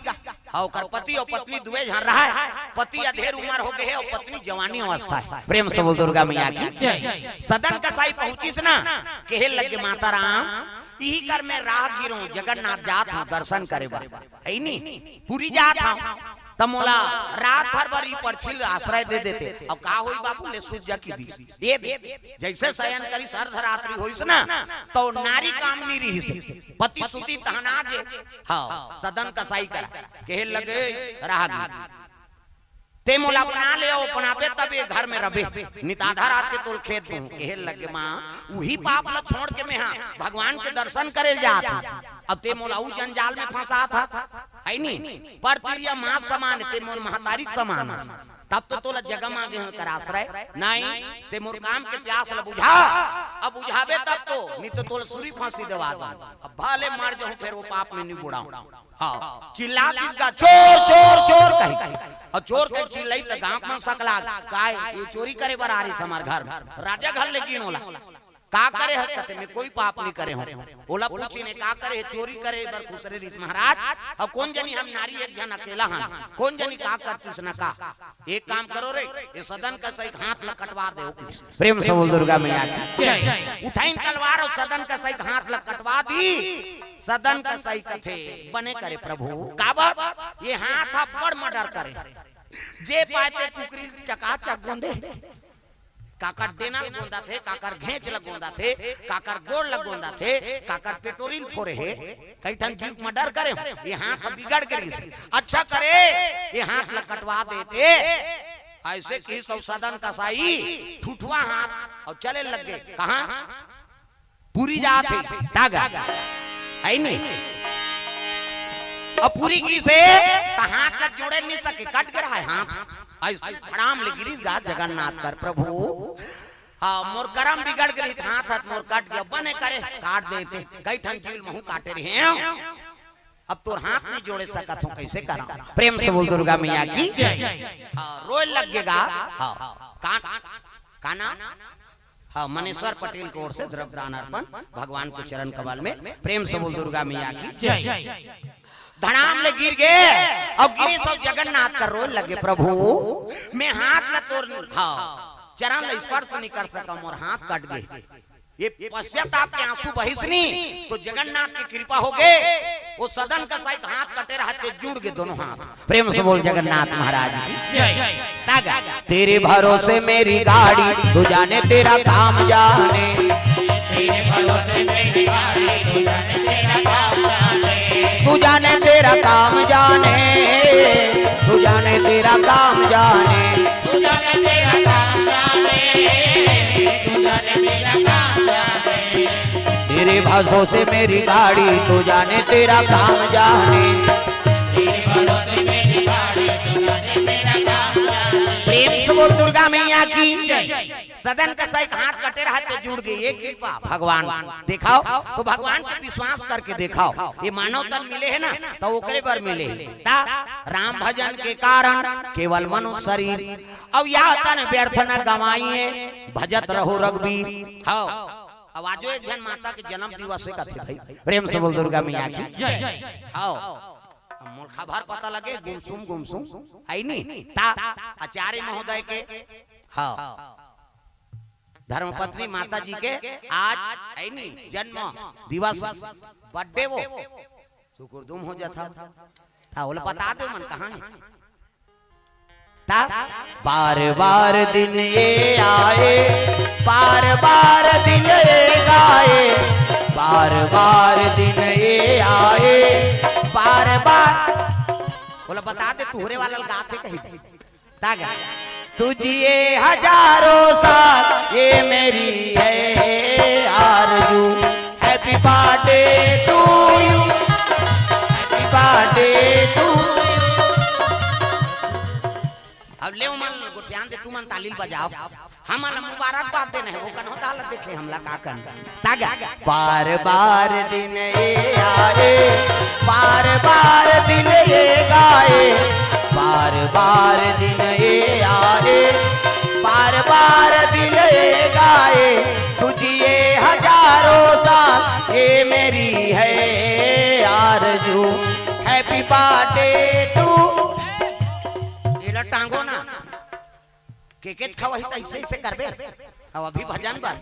और पति और पत्नी दुए झड़ रहा है पति अधेर उम्र हो गए और पत्नी जवानी अवस्था है प्रेम से बोल दुर्गा मैया की सदन का साई पहुंची से ना कहल लगे माता राम यही कर मैं राह गिरो जगन्नाथ जात हूँ दर्शन करे बा है नी पूरी जात हूँ तब मोला रात भर बरी पर छिल आश्रय दे देते। अब का होई बाबू ले सूझ की दी ये दे जैसे शयन करी अर्धरात्रि होइस ना तो नारी काम नहीं रही पति सुती तहना गे हां सदन कसाई करा कहे लगे राहगी ते मोला अपना ले आओ अपनाबे तब ये घर में रबे निताधा रात के तोल खेत दूं कहे लगे मां वही पाप ल छोड़ के मैं हां भगवान के दर्शन करे जात अब ते मोला उ जंजाल में फंसा था है नी पर तेरिया मां समान ते मोर महतारी समान तब तो तोला जगह मांगे हो कर आश्रय नहीं ते मोर काम के प्यास ल बुझा अब बुझाबे तब तो नहीं तो तोला सूरी फांसी देवा दो अब भाले मार जाऊं फिर वो पाप में नहीं बुड़ाऊं हां चिल्ला इसका चोर चोर चोर कही और चोर के चिल्लाई त गांव में सकला काय ये चोरी करे बर आ रही हमार घर राजा घर लेकिन होला का करे है कहते मैं कोई पाप नहीं करे हूं ओला पूछी ने का करे चोरी करे बर खुसरे रीच महाराज अब कौन जनी हम नारी एक जन अकेला हन कौन जनी का करतीस ना का एक काम करो रे ये सदन का सही हाथ ल कटवा दे प्रेम से बोल दुर्गा मैया की उठाइन तलवार और सदन का सही हाथ ल कटवा दी सदन का सही कथे बने करे प्रभु का बात ये हाथ आप बड़ मर्डर करे जे पाते कुकरी चकाचक गोंदे काकर देना लगोंदा थे काकर घेंच लगोंदा थे काकर गोड़ लगोंदा थे काकर पेटोरिन फोरे है कई ठन जीव मर्डर करे ये हाथ बिगड़ गई अच्छा करे ये हाथ ल कटवा देते ऐसे की सब सदन का साई ठुठवा हाथ और चले लग गए कहां पूरी जात है तागा है नहीं अब पूरी की से हाथ का जोड़े नहीं सके कट कर है हाथ प्रणाम ले गिरीश गा जगन्नाथ कर प्रभु मोर करम बिगड़ गई हाथ हाथ मोर कट गया बने करे काट देते कई ठन जीव महू काटे रहे अब तोर हाथ नहीं जोड़े सकत हूं कैसे करा प्रेम से बोल दुर्गा मैया की रोए लगेगा काना हाँ मनेश्वर पटेल की ओर से द्रव्यदान अर्पण भगवान के चरण कमल में प्रेम से बोल दुर्गा मैया की धड़ाम ले गिर गए और गिरी सब जगन्नाथ कर रोए लगे प्रभु मैं हाथ ल तोड़ चरण ल स्पर्श नहीं कर सका और हाथ कट गए ये पश्चाताप के आंसू बहिसनी तो जगन्नाथ की कृपा हो गए वो सदन का साइड हाथ कटे रहते जुड़ गए दोनों हाथ प्रेम से बोल जगन्नाथ महाराज की तागा तेरे भरोसे मेरी गाड़ी तू जाने तेरा काम जाने तेरे भरोसे मेरी गाड़ी तू जाने तेरा काम जाने तू जाने तेरा काम जाने तू जाने तेरा काम जाने तू जाने तेरा काम जाने तू जाने तेरा काम जाने तेरे भाषों से मेरी गाड़ी तू जाने तेरा काम जाने तेरे भाषों से मेरी गाड़ी तू जाने तेरा काम जाने प्रेम से बोल दुर्गा मैया की सदन का सही हाथ कटे रहते जुड़ गए ये कृपा भगवान दिखाओ तो भगवान को विश्वास करके दिखाओ ये मानव तन मिले है ना तो ओकरे पर मिले ता राम भजन के कारण केवल मनुष्य शरीर अब या तन व्यर्थ न गवाइए भजत रहो रघुबीर हां अब आज एक जन माता के जन्म दिवस का थे भाई प्रेम से बोल दुर्गा मैया की हां मोर खबर पता लगे गुमसुम आई नहीं ता आचार्य महोदय के हां धर्मपत्नी माता जी के आज है नहीं जन्म दिवस बर्थडे वो सुकुरदुम हो जाता था बोले बता दो मन कहां बार बार दिन ये आए बार बार दिन ये गाए बार बार दिन ये आए बार बार बोले बता दे तुहरे वाला गाते कही तागा तुझे हजारों साल ये मेरी है आरज़ू happy birthday to you happy birthday to अब ले मन गुटियान दे तू मन तालील बजाओ हमला मुबारकबाद देने है वो कन्हो दाल देखे हमला का कर तागा बार बार दिन ये आए बार बार दिन ये गाए बार बार दिन ये आए बार बार दिन ये गाए तुझे हजारों साल ये मेरी है आरज़ू हैप्पी बर्थडे टू ये टांगो ना केके खवा ही ऐसे ऐसे करबे अब अभी भजन पर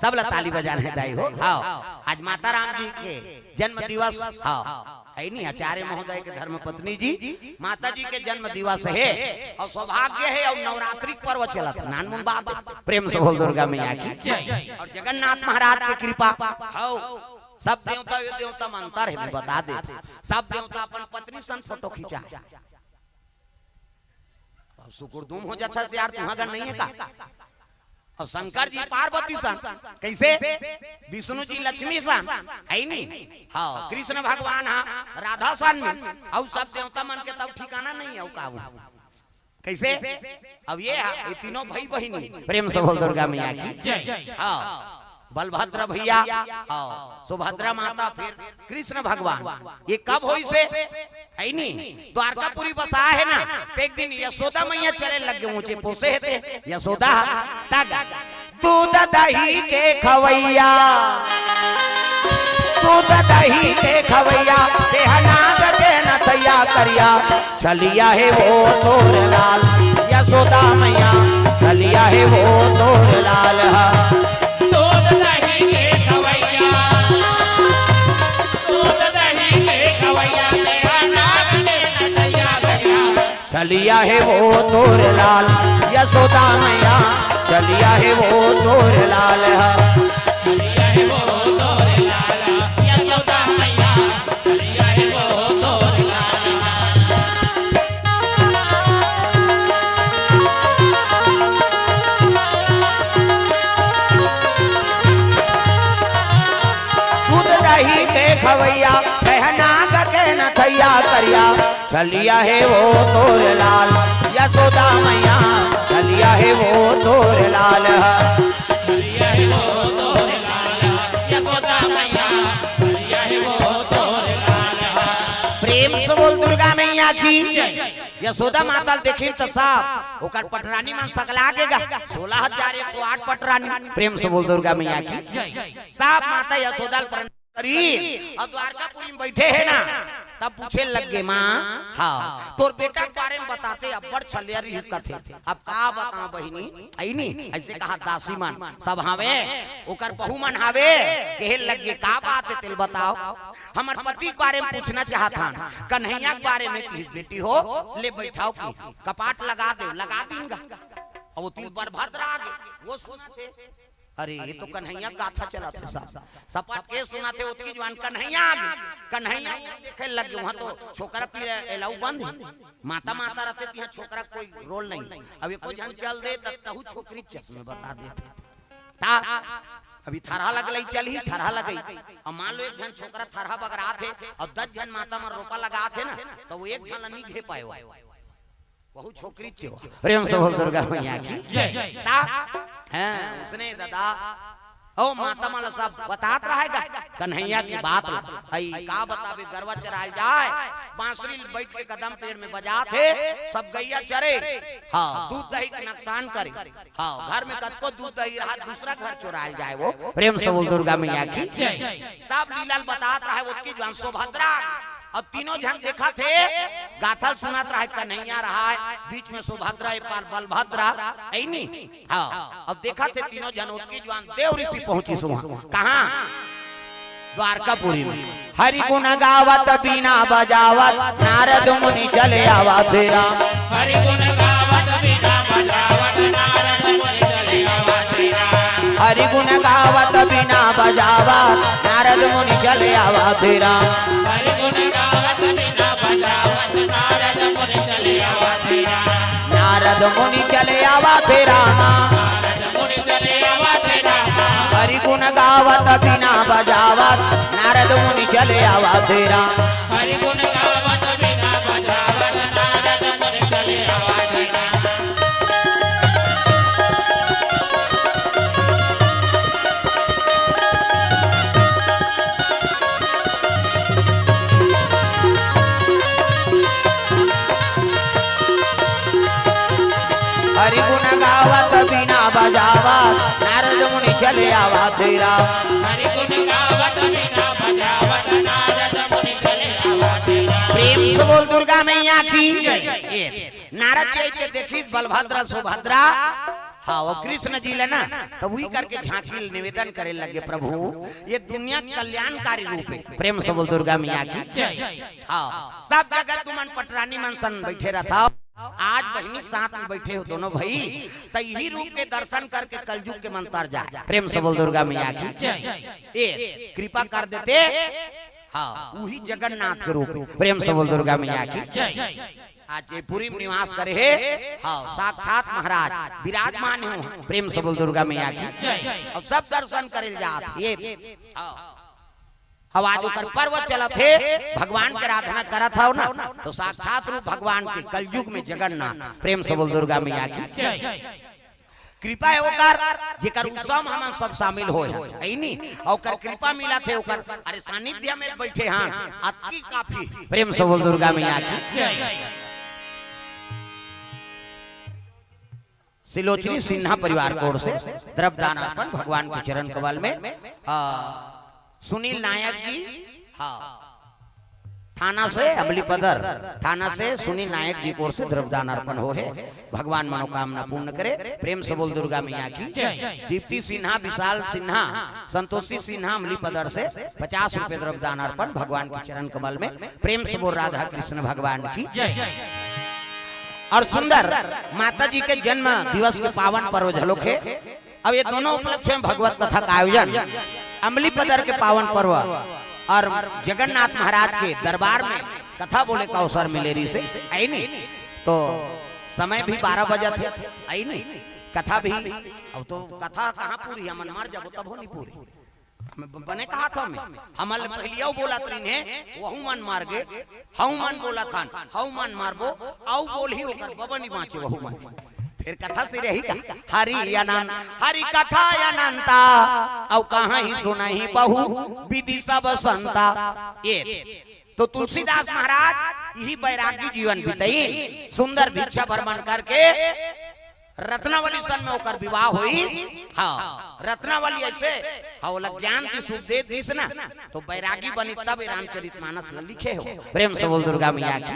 सब ला ताली बजाने दाई हो हां आज माता राम जी के जन्म दिवस हां है नहीं आचार्य महोदय के धर्म पत्नी जी माता जी के जन्म दिवस है और सौभाग्य है और नवरात्रि पर्व चला था नानमुन बात प्रेम से बोल दुर्गा मैया की और जगन्नाथ महाराज की कृपा हो सब देवता देवता में अंतर है मैं बता देता सब देवता अपन पत्नी संग फोटो खींचा है सुकुरदुम हो जाता से यार तुम्हारा नहीं है का और शंकर जी पार्वती सन कैसे विष्णु जी लक्ष्मी सन है नहीं हाँ कृष्ण भगवान हाँ राधा सन में और सब देवता मन के तब ठिकाना नहीं है का कैसे अब ये तीनों भाई बहनी प्रेम से बोल दुर्गा मैया की हाँ बलभद्र भैया सुभद्रा माता फिर कृष्ण भगवान ये कब हुई से है नहीं द्वारकापुरी बसा है ना तो एक दिन यशोदा मैया चले लगे ऊंचे पोसे थे यशोदा तक दूध दही के खवैया दूध दही के खवैया नाग के नथैया करिया चलिया है वो तोर लाल यशोदा मैया चलिया है वो तोर लाल चलिया है वो तोर लाल यशोदा मैया चलिया है वो तोर लाल चलिया है वो तोर लाल यशोदा मैया चलिया है वो तोर लाल दूध दही के खवैया नाग के नथैया करिया चलिया है वो तोर लाल यशोदा मैया चलिया है वो तोर लाल चलिया है वो तोर लाल यशोदा मैया चलिया है वो तोर लाल प्रेम से बोल दुर्गा मैया की यशोदा माता देखी तो साहब ओकर पटरानी में सकला गेगा 16,108 पटरानी प्रेम से बोल दुर्गा मैया की साहब माता यशोदा और द्वारकापुरी में बैठे है ना तब पूछे लग गए माँ हाँ तोर बेटा के बारे में बताते अब बड़ छलियारी हिस्सा थे अब का बताऊं बहिनी आई नहीं ऐसे कहा दासी मन सब हावे ओकर बहू मन हावे कहे लग गए का बात है तेल बताओ हमार पति के बारे में पूछना चाहता कन्हैया के बारे में किस बेटी हो ले बैठाओ की कपाट लगा देंगे और वो तिल बलभद्र आ गए वो सुना थे अरे ये तो कन्हैया गाथा चला थे सपाट के सुना थे उसकी जवान कन्हैया कन्हैया देखे लगे वहां तो छोकरा पी एलाऊ बंद है माता माता रहते यहाँ छोकरा कोई रोल नहीं अब ये कोई जन चल दे तब छोकरी चश्मे बता देते ता अभी थरहा लगल चल ही थरहा लगई और मान लो एक जन छोकरा थरहा बगरा थे और 10 जन माता में रोपा लगा थे ना तो वो एक जन नहीं घे पाए बहुत छोकरी चो प्रेम से बोल दुर्गा मैया की उसने दादा ओ माता माला सब बतात रहेगा कन्हैया की बात आई का बतावे गरवा चराल जाए बांसुरी बैठ के कदम पेड़ में बजा थे सब गैया चरे हाँ दूध दही का नुकसान करे हाँ घर में कद को दूध दही रहा दूसरा घर चुराल जाए वो प्रेम से बोल दुर्गा मैया की सब लीलाल बतात रहा है उसकी जवान सुभद्रा और तीनों जन देखा थे गाथल सुनात रहा कन्हैया रहा है बीच में सुभद्रा पार बलभद्रा नहीं हाँ अब देखा थे तीनों जन उसकी जवान देव ऋषि पहुंची कहाँ द्वारकापुरी में हरि गुण गावत बीना बजावत नारद मुनि चले आवा तेरा हरि गुण गावत बीना बजावत नारद मुनि चले आवा तेरा हरि गुण गावत बीना बजावत नारद मुनि चले आवा तेरा हरि गुण गावत बीना बजावत नारद मुनि चले आवा तेरा नारद मुनि चले आवा तेरा नारद मुनि चले आवा तेरा हरि गुण गावत बिना बजावत नारद मुनि चले आवा तेरा हरि गुण गावत बिना बजावत नारद मुनि चले आवा तेरा हरि गुण गावत बिना बजावत नारद मुनि चले आवा तेरा हरि गुण गावत बिना बजावत नारद मुनि चले आवा तेरा प्रेम से बोल दुर्गा मैया की नारद जी के देखी बलभद्र सुभद्रा हाँ वो कृष्ण जी लेना तो वही करके झांकी निवेदन करे लगे, प्रभु ये दुनिया कल्याणकारी रूप है। प्रेम से बोल दुर्गा मैया की। हाँ सब जगह तुमन पटरानी मन सन बैठे रहता, आज बहनी साथ में बैठे हो दोनों भाई, तो यही रूप के दर्शन करके कलयुग के मंतर जाए। प्रेम से बोल दुर्गा मैया की। ये कृपा कर देते, हाँ वही जगन्नाथ के रूप। प्रेम से बोल दुर्गा मैया की। आज जयपुरी में निवास करे है, हाँ साक्षात महाराज विराजमान हो। प्रेम से बोल दुर्गा मैया की। और सब दर्शन करे जात ये आवाज कर पर्व चला थे, भगवान के आराधना करा था ना, तो साक्षात रूप भगवान के कलयुग में जगन्नाथ। प्रेम से बोल दुर्गा मैया की। कृपा है ओकर जेकर उत्सव हम सब शामिल होए है नी, ओकर कृपा मिला थे ओकर अरे सानिध्य में बैठे हां अति काफी। प्रेम से बोल दुर्गा मैया की। सिलोचनी सिन्हा परिवार कोर से द्रव्यदान अर्पण भगवान के चरण कमल में। सुनील नायक जी, हाँ थाना से अमलीपदर थाना से सुनील नायक जी को से द्रव्यदान अर्पण हो है। भगवान मनोकामना पूर्ण करे। प्रेम से बोल दुर्गा मैया की। दीप्ति सिन्हा, विशाल सिन्हा, संतोषी सिन्हा अमलीपदर से 50 रुपए द्रव्यदान अर्पण भगवान के चरण कमल में। प्रेम से बोल राधा कृष्ण भगवान की। और सुंदर माता जी के जन्म दिवस के पावन पर्व झलोक है। अब ये दोनों उपलक्ष्य में भगवत कथा का आयोजन, अमलीपदर के पावन पर्व और जगन्नाथ महाराज के दरबार में कथा बोले का अवसर मिले रही से आई नहीं, तो समय भी 12 बजे थे आई नहीं, कथा भी अब तो कथा कहाँ पूरी है, मन मार जब तब हो नहीं पूरी बने कहा था मैं हमल पहलिया बोला त्रिन है वहु मन मार गे हऊ मन बोला था हऊ मन मारबो आउ बोल ही होकर बबनी बाँचे वहु मन। फिर कथा से रही हरि अनंत हरि कथा अनंता औ कहाँ ही सुना ही बहु विधि सब संता। ये तो तुलसीदास महाराज यही वैरागी जीवन बिताई, सुंदर भिक्षा भ्रमण करके रत्नावली सन में होकर विवाह हुई। हाँ रत्नावली ऐसे हाँ ज्ञान की सुख दे दिस ना, तो बैरागी बनी तब रामचरितमानस में लिखे हो। प्रेम से बोल दुर्गा मैया की।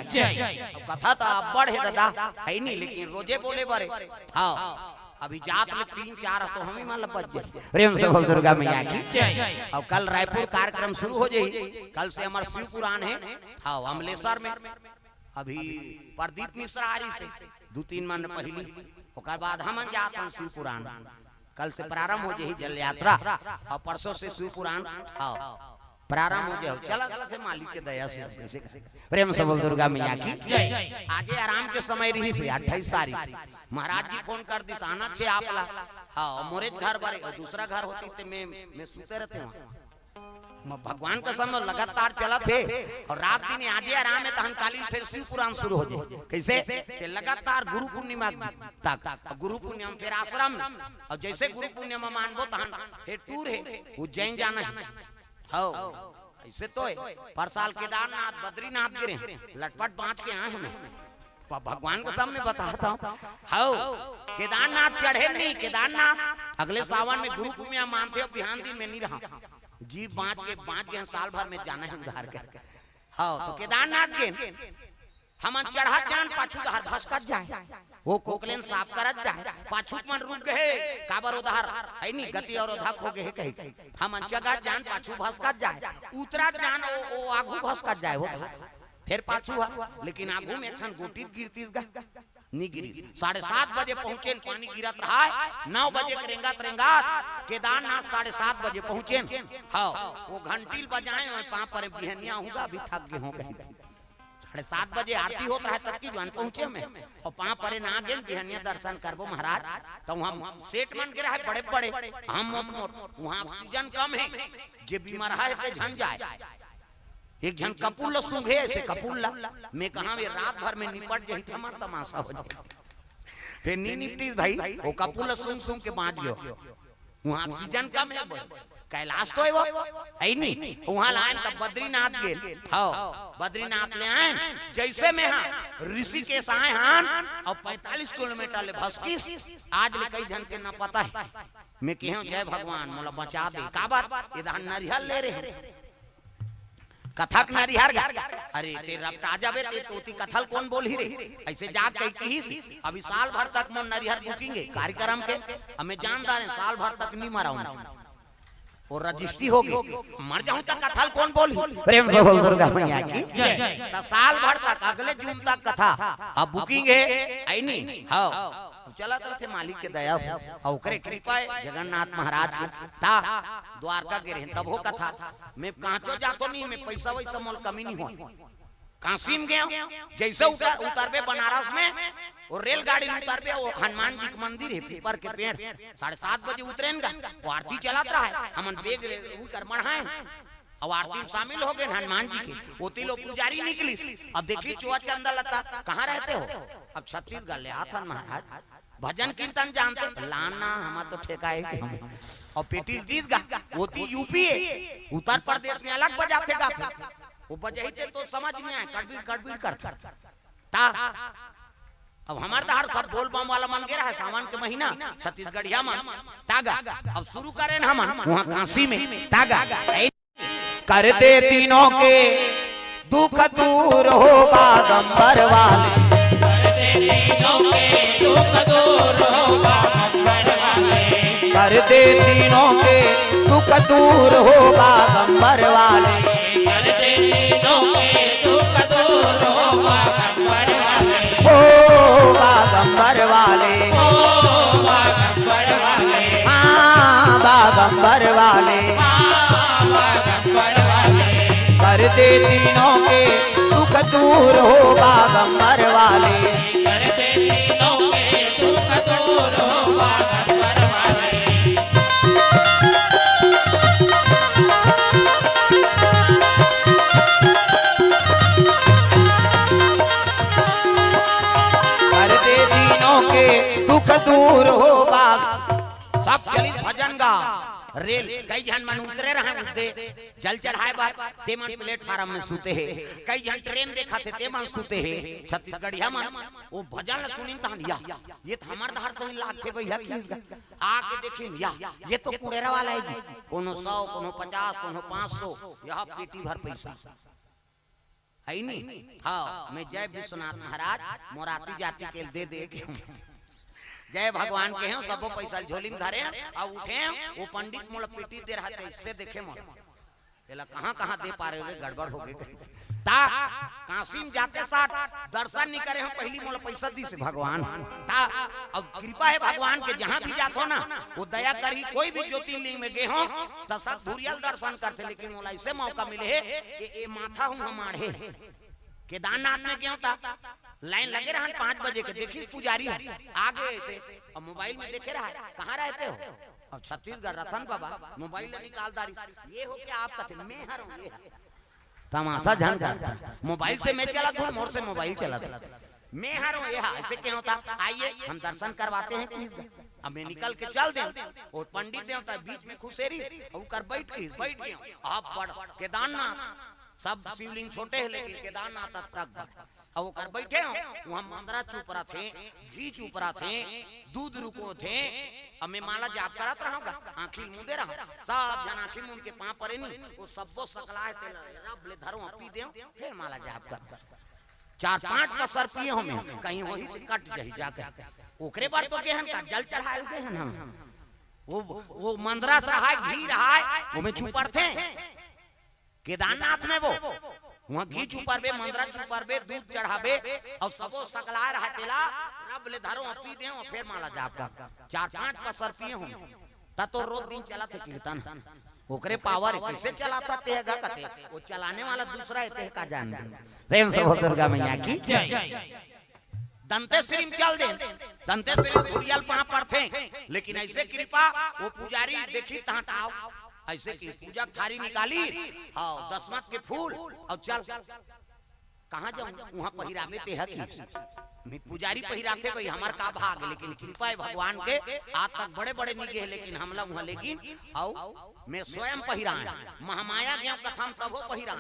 कथा तो अब बढ़े दादा है नहीं, लेकिन रोजे बोले बड़े। हाँ अभी जात में 3-4 तो हम ही मान लपट जाए। प्रेम से बोल दुर्गा मैया की। अब कल रायपुर कार्यक्रम शुरू हो जाए, कल से हमारे शिव पुराण है। हाँ अमलेश्वर में अभी प्रदीप मिश्रा आरी से 2-3 महीने पहले, ओकर बाद हम जाते हैं शिव पुराण। कल से प्रारंभ हो जाए जल यात्रा और परसों से शिव पुराण प्रारंभ हो जाए। चला थे मालिक के दया से। प्रेम से बोल दुर्गा मैया की। आज आराम के समय रही से 28 तारीख महाराज जी फोन कर दी आना छे आपला। हाँ मोरे घर बारे दूसरा घर होती मैं सुते रहते वहाँ भगवान का समय लगातार चला थे और रात दिन आज आराम है तहन कालीन फिर शिव पुराण शुरू हो जाए। कैसे कि लगातार गुरु पूर्णिमा तक, गुरु पूर्णिमा फिर आश्रम, और जैसे गुरु पूर्णिमा मानबो तहन फिर टूर है उज्जैन जाना है। हाँ ऐसे तो है पर साल केदारनाथ बद्रीनाथ गिरे लटपट बाँच के आए हमें भगवान को सामने बताता हूँ। हाँ केदारनाथ चढ़े नहीं, केदारनाथ अगले सावन में गुरु पूर्णिमा मानते हो, बिहान दिन में नहीं रहा जी बाँच के साल भर में जाना है उधार कर। हाँ तो केदारनाथ के हम चढ़ा जान पाछू दहार भस्कत जाए, वो कोकलेन साफ करत जाए, पाछू मन रुक गए काबर उधार है नहीं गति और उधा खो गए कहीं हम जगह जान पाछू भस्कत जाए, उतरा जान वो आगू भस्कत जाए वो फिर पाछू हुआ। लेकिन आगू में एक गोटी गिरती नहीं गिरी। 7:30 बजे पहुंचे, पानी गिरत रहा है। 9 बजे करेंगा केदारनाथ 7:30 बजे पहुंचे। हाँ वो घंटील बजाए वहाँ पर बिहनिया होगा अभी थक गए होंगे। 7:30 बजे आरती होता है तब की जवान पहुंचे में और वहाँ पर ना गए बिहनिया दर्शन करबो महाराज। तो हम सेठ मन के रहे बड़े बड़े हम मोट वहाँ ऑक्सीजन कम है, जे बीमार है झन जाए। एक जन कपूल सूंघे ऐसे कपूल मैं कहा रात भर में निपट जाए हमार तमाशा हो जाए। फिर नी निपटी भाई वो कपूल सूंघ सूंघ के बांध गयो, वहाँ ऑक्सीजन कम है। कैलाश तो है वो है नहीं, वहाँ लाए तब बद्रीनाथ गए। हाँ बद्रीनाथ ले आए, जैसे में हाँ ऋषिकेश आए हाँ और 45 किलोमीटर ले भस्किस। आज ले कई जन के ना पता है, मैं कहूँ जय भगवान मोला बचा दे का बात इधर नरियल ले रहे कथक नरिहर अरे ते रपटा जाबे ते तोती कथल कौन बोल ही रे ऐसे जा कई कही सी अभी साल भर तक मोन नरिहर बुकिंग कार्यक्रम के हमें जानदार है साल भर तक नहीं मराऊं और रजिस्ट्री होगी मर जाऊं तक कथल कौन बोल प्रेम से बोल दुर्गा मैया की जय साल भर तक अगले जून तक कथा अब बुकिंग है आई नहीं हाँ चला थे मालिक के दया से औकरे कृपा है जगन्नाथ महाराज ता द्वारका के रहन तब हो कथा मैं कांचो जातो नहीं मैं पैसा वैसा मोल कमी नहीं हो काशीम गया जैसे उतरबे बनारस में और रेलगाड़ी में उतरबे वो हनुमान जी का मंदिर है पीपर के पेड़ 7:30 बजे उतरेंगा वो आरती चलाता रहा हमन बेग कर बढ़ाए अब आरती में शामिल हो गए हनुमान जी के वो तिलो पुजारी निकली अब देखी चुआ चंदा लता कहाँ रहते हो अब छत्तीसगढ़ ले आता महाराज भजन कीर्तन जानते लाना हमारा तो ठेका है और पेटी दीद गा वो ती यूपी है उत्तर प्रदेश में अलग बजाते गाते वो बजाई थे तो समझ नहीं आए कड़बीड़ कड़बीड़ करता ता अब हमारे तो हर सब बोल बम वाला मन गया है सावन के महीना छत्तीसगढ़िया में तागा अब शुरू करें हम वहाँ काशी में तागा कर दे तीनों के दुख दूर हो बागंबर वाले कर दे तीनों के दुख दूर हो बागंबर वाले ओ बागंबर वाले हाँ बागंबर वाले कर दे तीनों के दुख दूर हो बागंबर वाले दुख दूर हो बाग सब चली भजन गा रेल कई जन मन उतरे रहे उदे जल चढ़ाए बार ते मन प्लेटफार्म में सूते है कई जन ट्रेन देखा थे ते मन सूते है छत्तीसगढ़िया मन वो भजन सुनिन तहन या ये तो हमार दहर तो लाग थे भैया किस आके देखिन या ये तो कुड़ेरा वाला है जी कोनो 100 कोनो 50 कोनो 500 यह पेटी भर पैसा है नहीं हाँ मैं जय विश्वनाथ महाराज मोराती जाति के दे दे के जय भगवान के हैं सबो पैसा झोली में धरे और उठे वो पंडित मोला पेटी दे रहा था इससे देखे मोल तेला कहाँ दे पा रहे हो गड़बड़ हो गई ता काशी में जाते साथ दर्शन नहीं करे हम पहली मोला पैसा दी से भगवान ता अब कृपा है भगवान के जहाँ भी जातो ना वो दया करी कोई भी ज्योतिर्लिंग में गए हो तो सब धुरियल दर्शन करते लेकिन मोला ऐसे मौका मिले है कि ये माथा हूँ हमारे केदारनाथ में क्यों था लाइन लगे रहा 5 बजे के देखी पुजारी आगे ऐसे और मोबाइल में देखे रहा कहाँ रहते हो अब छत्तीसगढ़ रतन बाबा मोबाइल निकालदारी ये हो क्या आप कथे मैं हर ये तमाशा झन करता मोबाइल से मैं चला था मोर से मोबाइल चला था मैं हर हूँ ये ऐसे क्या होता आइए हम दर्शन करवाते हैं अब मैं निकल के चल दे और पंडित देवता बीच में खुशेरी और कर बैठ गए आप बड़ केदारनाथ सब शिवलिंग छोटे हैं लेकिन केदारनाथ तक और वो कर बैठे हो वहाँ मंदरा चुपरा थे घी चुपरा थे दूध रुको थे अब मैं माला जाप करत रहूंगा आंखी मुदे रहा सब जन आंखी मुंह के पांव परे नहीं वो सबो सकला है तेल रब ले धरो पी दे फिर माला जाप कर 4-5 बसर पिए हो मैं कहीं हो ही कट जाई जाके ओकरे बार तो केहन का जल चढ़ाए गए हैं हम वो मंदरा रहा घी रहा वो में चुपर थे केदारनाथ में वो वहाँ घी चुपरबे मंदरा चुपरबे दूध चढ़ाबे और सबो सकला रहा तेला रब ले धरो पी दे फिर माला जाप कर 4-5 बसर पिए हो ता तो रोज दिन चला थे कीर्तन ओकरे पावर कैसे चलाता तेगा कते वो चलाने वाला दूसरा है तेगा जान प्रेम से बोल दुर्गा मैया की दंतेश्वरी में चल दे दंतेश्वरी धुरियल पहाड़ पर थे लेकिन ऐसे कृपा वो पुजारी देखी तहाँ आओ ऐसे की पूजा थारी निकाली हाँ 10 मत के फूल और चल कहाँ जाऊँ वहाँ पहिरावे ते है पुजारी पहिराते भाई हमार का भाग लेकिन कृपा है भगवान के आज तक बड़े बड़े निगे है लेकिन हमला वहाँ लेकिन आओ मैं स्वयं पहिरा महामाया गया कथम तब हो पहिरा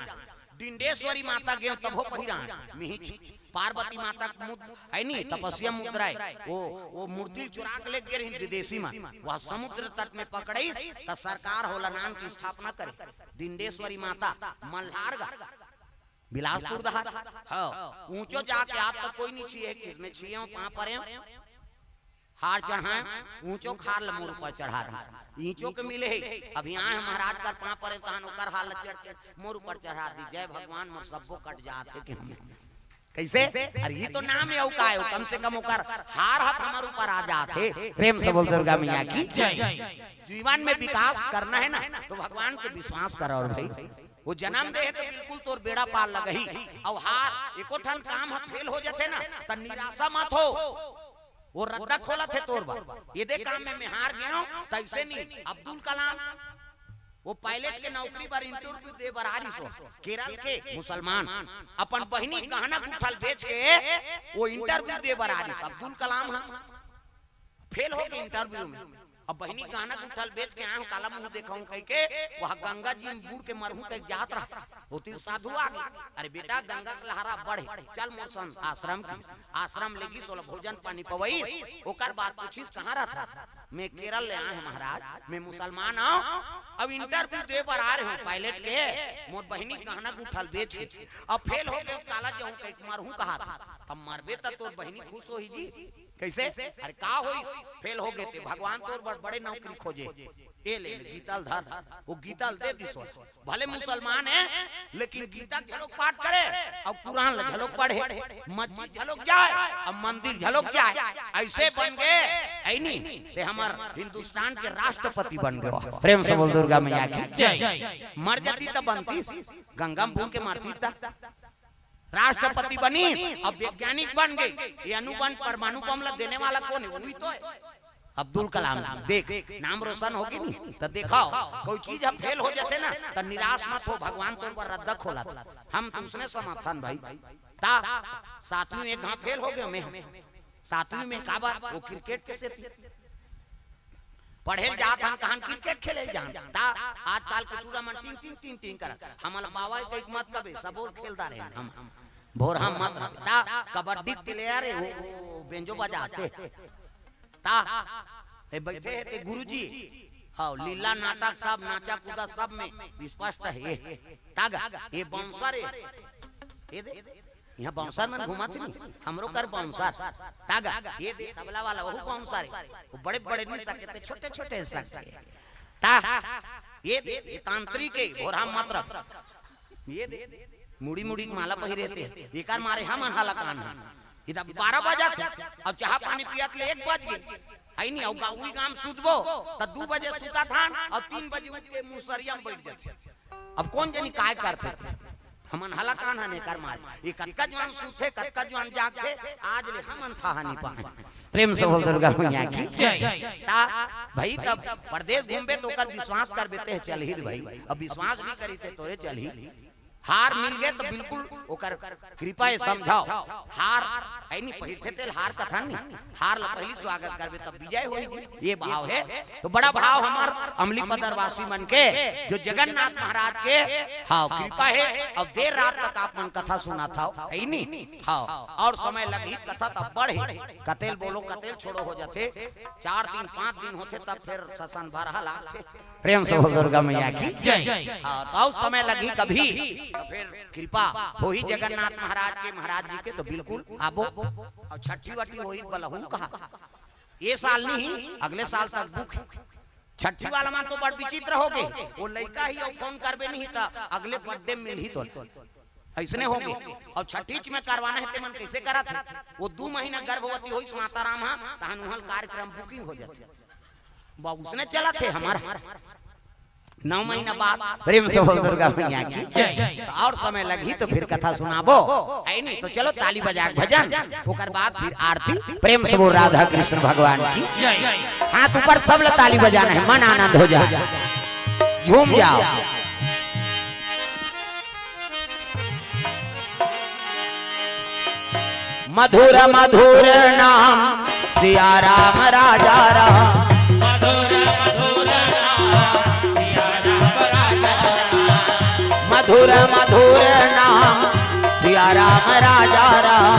डिंडेश्वरी माता गए तब पहिरान मिहिच पार्वती माता है नी तपस्या मुद्रा वो मूर्ति चुरा के लेके गए विदेशी में वह समुद्र तट में पकड़ी तो सरकार होला नाम की स्थापना करे डिंडेश्वरी माता मल्हार बिलासपुर दहार हाँ ऊंचो जाके आप तक कोई नहीं छिए किसमें छिए वहां पर हार चढ़ाए ऊंचो खार मोर पर चढ़ा दी ईंचो के मिले है अब यहाँ महाराज का पाँ पर तहन ओकर हाल चढ़ मोर पर चढ़ा दी जय भगवान मोर सबको कट जाते कि हमें कैसे अरे ये तो नाम है का है कम से कम ओकर हार हाथ हमारे ऊपर आ जाते प्रेम से बोल दुर्गा मैया की जीवन में विकास करना है ना तो भगवान के विश्वास करो और भाई वो जन्म दे तो बिल्कुल तोर बेड़ा पार लगही और हार एको ठन काम फेल हो जाते ना तो निराशा मत हो वो रद्दा खोला थे तोर बार ये दे काम में मैं हार गया हूं तैसे नहीं अब्दुल कलाम वो पायलट के नौकरी पर इंटरव्यू दे बरारी सो केरल के मुसलमान अपन बहिनी गहना गुठल बेच के वो इंटरव्यू दे बरारी अब्दुल कलाम फेल हो गए इंटरव्यू में अब बहिनी गाना गुठल बेच के आया काला मुंह देखाऊं कह के वहां गंगा जी में बूढ़ के मरहू तक जात रहा वो तीन साधु आ गए अरे बेटा गंगा के लहरा बढ़े चल मोर सन आश्रम लेगी सोलह भोजन पानी पवई ओकर बात पूछिस कहां रहा था मैं केरल ले आया महाराज मैं मुसलमान हूं अब इंटरव्यू दे पर आ रहे हूं पायलट के मोर बहिनी गहना गुठल बेच के अब फेल हो गए काला जाऊं कह मरहू कहा था अब मरबे तो तोर बहिनी खुश होई जी कैसे अरे का होई फेल हो गए थे भगवान तोर बड़े नौकरी खोजे ए ले गीता धर वो गीता दे दिसो भले मुसलमान है लेकिन गीता झलक पाठ करे और कुरान झलक पढ़े मस्जिद झलक जाए अब मंदिर झलक जाए ऐसे बन गए ऐ नहीं ते हमार हिंदुस्तान के राष्ट्रपति बन गए प्रेम से बोल दुर्गा मैया की मर जाती तब बनती गंगा में के मारती तब राष्ट्रपति बनी अब वैज्ञानिक बन गई ये अणुबम परमाणु बम देने वाला कौन है वही तो है अब्दुल कलाम देख नाम रोशन होगी नहीं तो दिखाओ कोई चीज हम फेल हो जाते ना तो निराश मत हो भगवान तुम पर रद्दा खोला हम तुमसे समर्थन भाई ता सातवीं में कहां फेल हो गए मैं सातवीं में का बात वो क्रिकेट कैसे थी पढ़े जात हम कहां क्रिकेट खेले जान ता आजकल के टूर्नामेंट टीम टीम कर हमला बाबा के एक मत कबे सब और खेलदा रहे हम भोर हम मत ता कबड्डी प्लेयर है वो बेंजो बजाते ता ए बैठे थे गुरुजी हां लीला नाटक सब नाचा कूदा सब में स्पष्ट है तागा ये बाउंसर है ये दे यहाँ बाउंसर में घुमा थी हमरो कर बाउंसर तागा ये दे तबला वाला वो बाउंसर है वो बड़े बड़े नहीं सकते छोटे छोटे सकते ता ये दे तांत्रिक है और हम मात्र ये दे मुड़ी मुड़ी माला पहिरे थे एकार मारे हम अनहाला कान इधर 12 बजा थे अब चाह पानी पियत ले 1 बज गए आई नहीं औ गाउई गाम सुतबो त 2 बजे सुता था और 3 बजे उठ के मुसरिया में बैठ जाते अब कौन जनी काय करते थे हमन हला कान हने कर मार ये कतका जवान सुते कतका जवान जागते आज ले हमन था नहीं पाए प्रेम से बोल दुर्गा मैया की जय ता भाई तब प्रदेश घूमबे तो कर विश्वास कर बेते है चल ही भाई अब विश्वास नहीं करी थे तोरे चल ही हार मिल गए तो बिल्कुल ओकर कृपा समझाओ हार है नहीं पहिरते थे हार कथा नहीं हार ला पहली स्वागत करबे तब विजय होगी ये भाव है तो बड़ा भाव हमार अमली पदरवासी मन के जो जगन्नाथ महाराज के हाँ कृपा है अब देर रात तक आप मन कथा सुना था है नहीं हाँ और समय लगी कथा तब बढ़े कतेल बोलो कतेल छोड़ो हो जाते 4 दिन 5 दिन होते तब फिर ससन 12 लाख थे प्रेम से बोल दुर्गा मैया की जय हाँ तो समय लगी कभी तो फिर कृपा हो ही जगन्नाथ महाराज जी के तो बिल्कुल आबो और छठी वटी हो ही बलहू कहा ये साल नहीं अगले साल तक बुक छठी वाला मान तो बड़ विचित्र हो गए वो लड़का ही और फोन करबे नहीं था अगले बर्थडे में मिल ही तो ऐसने हो गए और छठी में करवाना है मन कैसे करा था वो 2 महीना गर्भवती हुई माता राम तहन कार्यक्रम बुकिंग हो जाते बाबू उसने चला थे हमारा 9 महीना बाद प्रेम से बोल दुर्गा मैया की जय और समय लगी तो फिर कथा सुनाबो है नहीं तो चलो ताली बजा भजन ओकर बाद फिर आरती प्रेम से बोल राधा कृष्ण भगवान की जय हाथ ऊपर सब ला ताली बजाना है मन आनंद हो जाए झूम जाओ मधुर मधुर नाम सिया राम राजा राम मधुर मधुर सिया राम राजा राम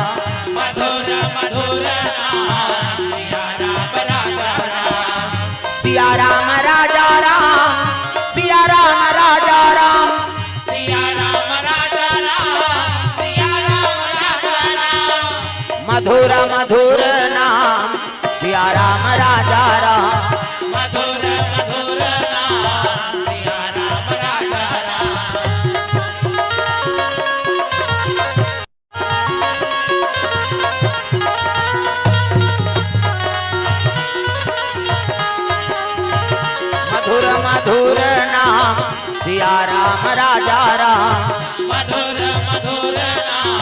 मधुर मधुर नाम सिया राम राजा राम सिया राम राजा राम सिया राम राजा राम सिया राम राजा राम सिया राम राजा राम मधुर मधुर नाम सिया राम राजा राम मधुर मधुर नाम सिया राम राजा राम मधुर मधुर नाम सिया राम राजा राम मधुर मधुर नाम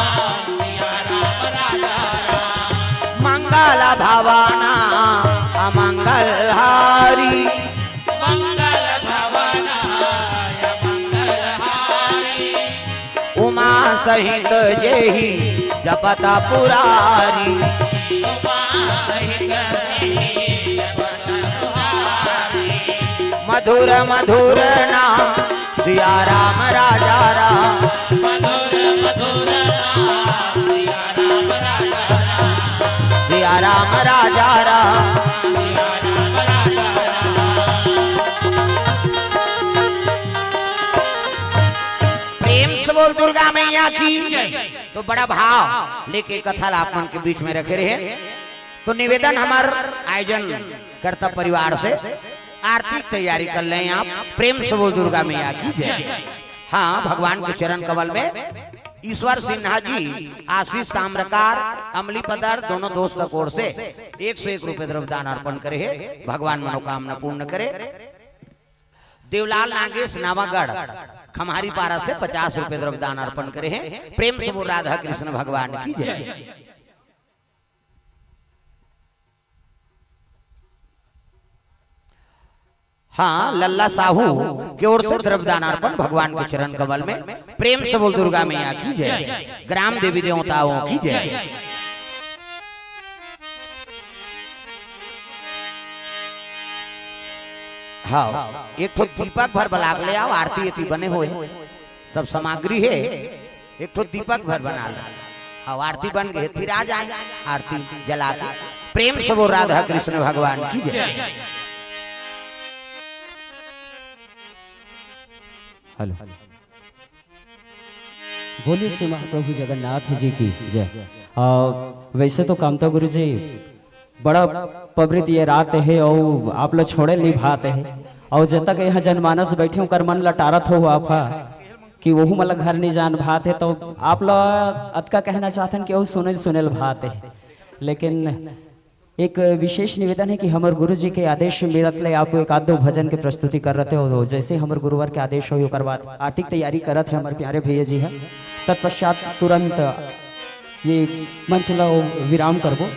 सिया राम राजा राम मंगल भवना अमंगल हारी मंगल भवनाय मंगल हारी उमा सहित जेहि जपत पुरारी उमा सहित देहि जपत तुहारी मधुर मधुर नाम सिया राम राजा राम मधुर मधुर नाम सिया राम राजा राम सिया राम राजा राम सिया राम राजा राम प्रेम से बोल दुर्गा मैया की तो बड़ा भाव लेके कथा आपन के बीच में रखे रहे। तो निवेदन हमार आयोजन करता परिवार से आरती तैयारी कर लें आप। प्रेम से बोल दुर्गा मैया की जय। हाँ, भगवान के चरण कमल में ईश्वर सिन्हा जी, आशीष ताम्रकार, अमली पदर दोनों दोस्त कोर से 101 रुपए द्रव्यदान अर्पण करे है। भगवान मनोकामना पूर्ण करे। देवलाल नागेश नावागढ़ खम्हारी पारा से 50 रुपए द्रव्यदान अर्पण करे हैं। प्रेम से बोल राधा कृष्ण भगवान की जय। हाँ, लल्ला साहू की ओर से द्रव्यदान अर्पण भगवान के चरण कमल में। प्रेम से बोल दुर्गा मैया की जय। ग्राम देवी देवताओं की जय। हाँ, एक तो दीपक भर बलाग ले आओ। आरती एती बने हुए सब सामग्री है। एक तो दीपक भर बना लो। हाँ, आरती बन गई फिर आ जाए आरती जला के। प्रेम से बोल राधा कृष्ण भगवान की जय। हेलो, बोलिए श्री महाप्रभु जगन्नाथ जी की जय। वैसे तो कामता गुरु जी बड़ा पवित्र ये रात है और आप लोग छोड़े नहीं भात है। और जब तक यहाँ जनमानस बैठे हो कर मन लटारत हो आप कि वहू मतलब घर नहीं जान भात है, तो आप लोग अतका कहना चाहते हैं कि वो सुनल सुनल भात है। लेकिन एक विशेष निवेदन है कि हमारे गुरु जी के आदेश मिलत ले आप एक आध दो भजन के प्रस्तुति कर रहे हो। जैसे हमारे गुरुवर के आदेश हो ओकर बाद आर्टिक तैयारी करत है हमारे प्यारे भैया जी है। तत्पश्चात तुरंत ये मंच लो विराम करबो।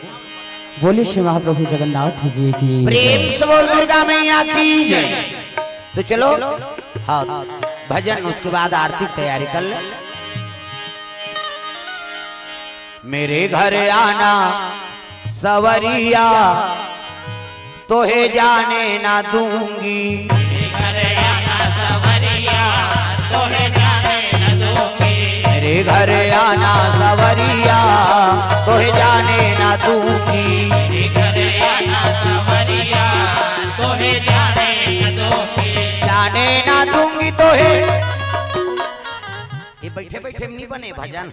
बोलिए श्री महाप्रभु जगन्नाथ जी की प्रेम से बोल दुर्गा मैया की जय। तो चलो, हाँ, भजन उसके बाद आरती तैयारी कर ले। मेरे घर आना सवरिया तोहे जाने ना दूंगी। मेरे आना सवरिया तोहे जाने न दूंगी। मेरे घर आना सवरिया तोहे जाने ना दूंगी। मेरे घर आना सवरिया तोहे जाने न दूंगी। जाने ना दूंगी तोहे। ये बैठे बैठे नहीं बने भजन।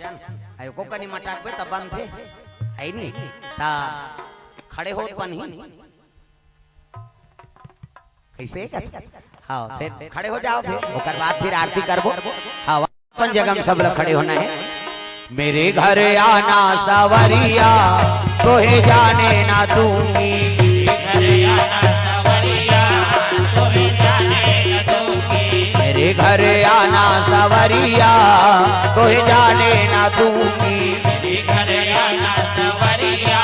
आयो को कनी मटाक पे तब बंद थे आई नहीं ता खड़े हो बनी कैसे कर। हाँ, फिर खड़े हो जाओ। फिर ओकर बाद फिर आरती करबो। हाँ, अपन जगह में सब लोग खड़े होना है। मेरे घर आना सवरिया तोहे जाने ना दूंगी। मेरे घर आना सवरिया तोहे जाने न दूंगी। मेरे घर आना सवरिया तोहे जाने ना दूंगी। मेरे घर आना सवरिया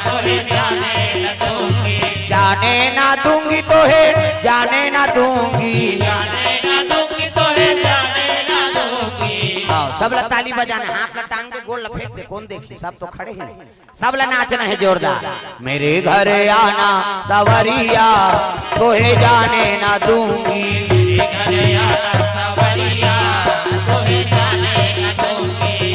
तोहे जाने न दूंगी। जाने ना दूंगी तोहे जाने ना दूंगी। जाने न दूंगी तोहे जाने न दूंगी। हाँ, सब लोग ताली बजाना, हाथ में टांग के गोल लपेट दे। कौन देखी, सब तो खड़े हैं। सब लोग नाचना है जोरदार। मेरे घर आना सवरिया तोहे जाने ना दूंगी। मेरे घर आना सवरिया तोहे जाने न दूंगी।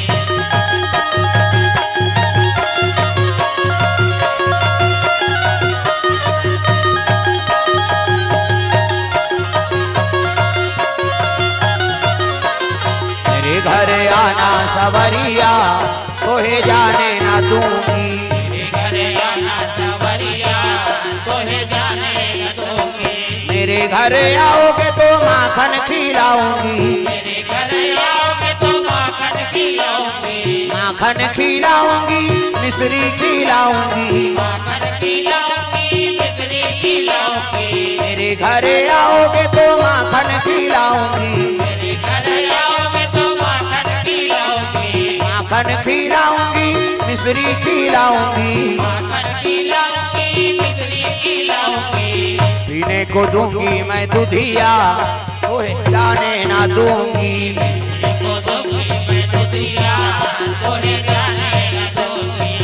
घर आना सवरिया तोहे जाने ना दूंगी। मेरे घर आना सवरिया तोहे जाने न दूंगी। मेरे घर आओगे तो माखन खिलाऊंगी। मेरे घर आओगे तो माखन खिलाऊंगी। माखन खिलाऊंगी मिश्री खिलाऊंगी। माखन खिलाऊंगी मिश्री खिलाऊंगी। मेरे घर आओगे तो माखन खिलाऊंगी। मेरे घर आओगे तो माखन खिलाऊंगी। माखन खिलाऊंगी मिश्री खिलाऊंगी। माखन खिलाऊंगी मिश्री खिलाऊंगी। पीने को दूंगी मैं दुधिया तोहे जाने ना दूंगी। को दूंगी मैं दुधिया तोहे जाने न दूंगी।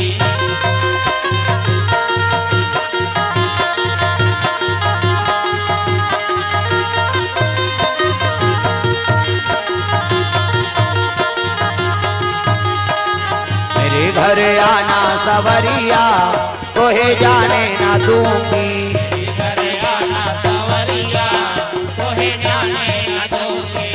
मेरे घर आना सवरिया तोहे जाने ना दूंगी। घर आना सवरिया तोहे जाने न दूंगी।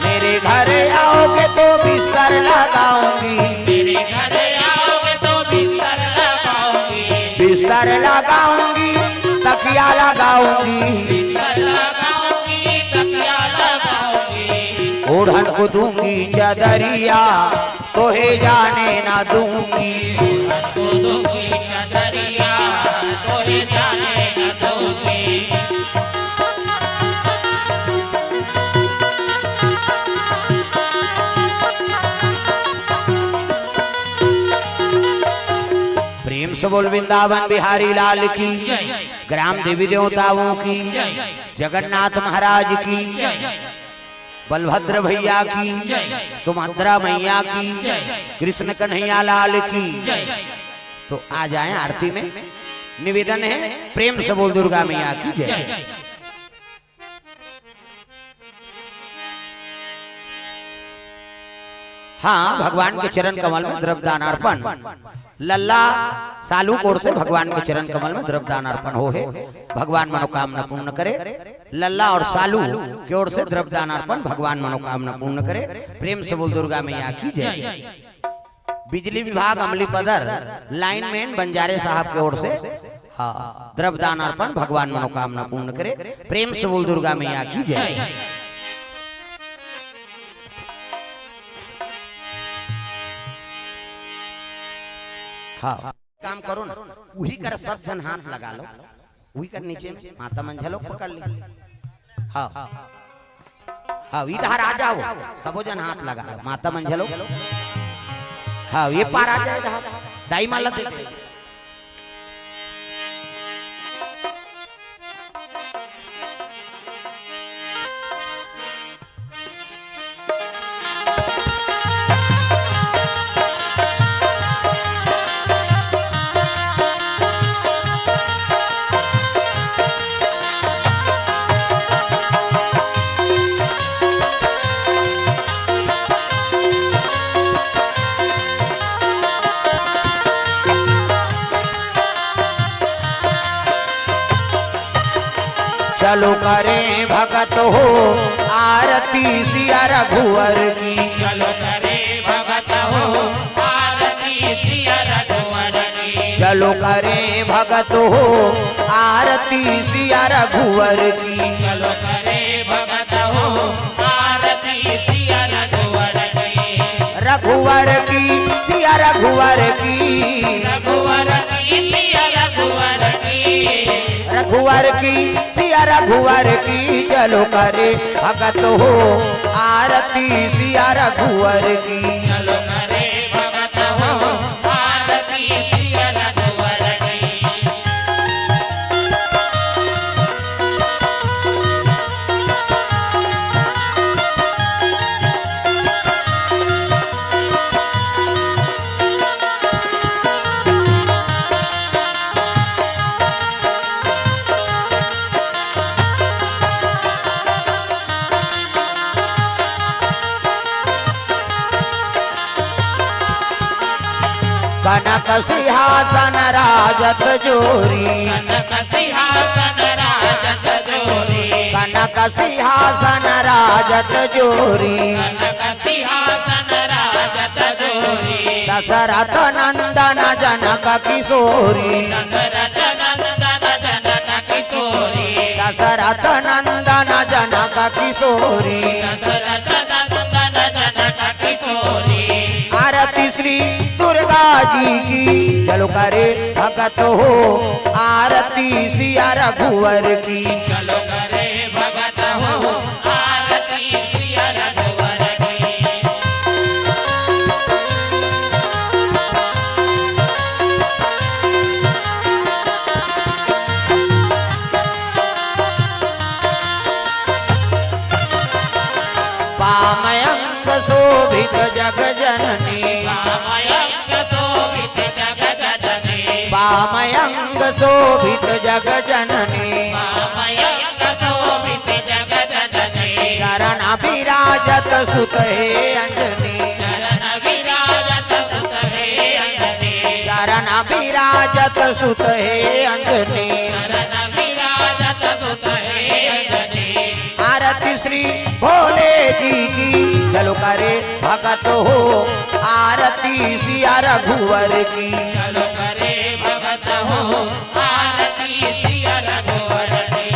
मेरे घर आओगे तो बिस्तर लगाऊंगी। मेरे घर आओगे तो बिस्तर लगाऊंगी। बिस्तर लगाऊंगी तकिया लगाऊंगी। बिस्तर लगाऊंगी तकिया लगाऊंगी। ओढ़न को दूंगी चादरिया तोहे जाने ना दूंगी। को दूंगी नजरिया तोहे जाने न दूंगी। प्रेम से बोल वृंदावन बिहारी लाल की। ग्राम देवी देवताओं की। जगन्नाथ महाराज की। बलभद्र भैया की। सुभद्रा मैया की। कृष्ण कन्हैया लाल की। तो आ जाएं आरती में। निवेदन है प्रेम से बोल दुर्गा मैया की जय। हाँ, भगवान के चरण कमल में द्रव्य दानार्पण। लल्ला सालू कोड़ से भगवान के चरण कमल में द्रव्य दानार्पण हो है। भगवान मनोकामना पूर्ण करे। लल्ला और सालू की ओर से द्रव्य दानार्पण भगवान मनोकामना पूर्ण करे। प्रेम से बोल दुर्गा मैया की जय। बिजली विभाग अमली पदर लाइनमैन बंजारे साहब की ओर से हाँ द्रव्य दानार्पण भगवान मनोकामना पूर्ण करे। प्रेम से बोल दुर्गा मैया की जय। हाँ, काम करो ना, वही कर सब जन हाथ लगा लो। वही कर नीचे माता मंझलो पकड़ ली। हाँ हाँ, इधर आ जाओ सबो जन हाथ लगा लो। माता मंझलो हाँ ये पार आ जाए इधर। दाई माला दे दे। चलो करें भगत हो आरती सिया रघुवर की। चलो करे भगत हो आरती सिया रघुवर की। चलो करें भगत हो आरती सिया रघुवर की। चलो करे भगत हो आरती सिया रघुवर की। रघुवर की सिया रघुवर की। रघुवर की सिया रघुवर की। रघुवर की सिया रघुवर की। चलो करे भगत हो आरती सिया रघुवर की। चलो करे भगत हो आरती सिया रघुवर की। कनक सिंहासन राजत जोरी। कनक सिंहासन राजत जोरी। जनक सिंहासन राजत जोरी जनक सिंहासन राजत जोरी दशरथ नंदन जनक किशोरी दशरथ नंदन जनक किशोरी दशरथ नंदन जनक किशोरी दशरथ नंदन जनक किशोरी आरती श्री दुर्गा जी की चलो करे भगत हो आरती सिया रघुवर की चलो करे भगत हो आरती सिया रघुवर की पामयंग शोभित जग जननी रामयंग शोभित जग जननी पामयंग शोभित जग जननी रामयंग शोभित जग जननी चरण विराजत सुत हे अंजनी चरण विराजत सुत हे अंजनी चरण विराजत सुत हे अंजनी चरण विराजत सुत हे अंजनी आरती श्री भोले जी की चलो करे भगत हो आरती सिया रघुवर की चलो करे भगत हो आरती सिया रघुवर की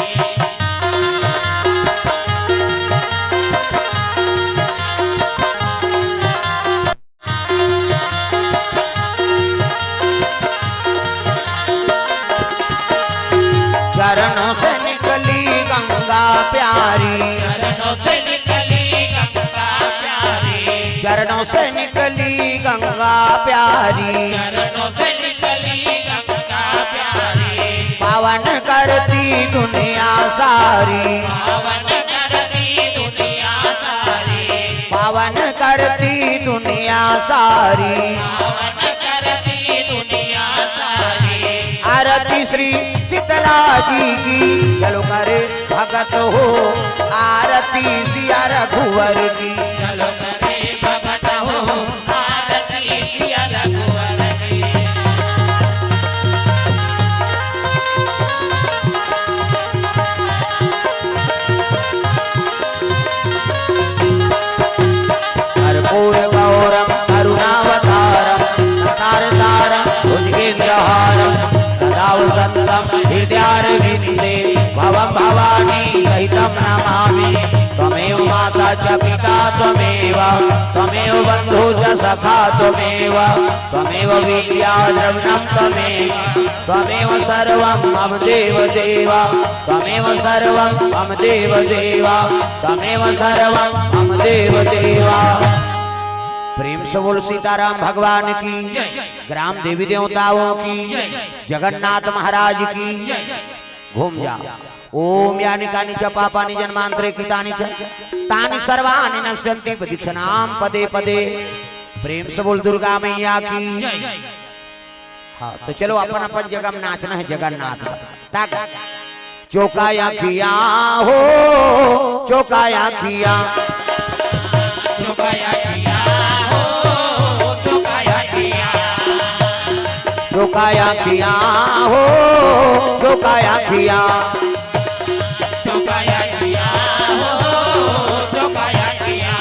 चरणों से निकली गंगा प्यारी चरणों से निकली गंगा प्यारी चरणों से निकली गंगा प्यारी चरणों से निकली गंगा प्यारी पावन करती दुनिया सारी पावन करती दुनिया सारी पावन करती दुनिया सारी पावन करती दुनिया सारी आरती श्री शीतला जी की चलो करे भगत हो आरती सिया रघुवर की चलो करे भगत हो आरती सिया रघुवर की कर्पूर गौरम करुणावतारम संसारसारम भुजगेन्द्रहारम सदा वसन्तं हृदयारविन्दे भवं भवानी सहितं नमामि त्वमेव माता च पिता त्वमेव त्वमेव बन्धु च सखा त्वमेव त्वमेव विद्या द्रविणं त्वमेव त्वमेव सर्वं मम देव देव त्वमेव सर्वं मम देव देव त्वमेव सर्वं मम देव देवा प्रेम से बोल सीताराम भगवान की ग्राम देवी देवताओं की जगन्नाथ महाराज की घूम जा ओम यानि कानि च पापानि जन्मांतरे कृतानि च तानि सर्वाणि नश्यन्ति प्रदक्षिणाम पदे पदे प्रेम से बोल दुर्गा मैया की हाँ तो चलो अपन अपन जगह में नाचना है जगन्नाथ ताक चौकाया किया हो चौकाया किया चौकाया किया हो चौकाया किया चौकाया किया हो चौकाया किया चौकाया किया हो चौकाया किया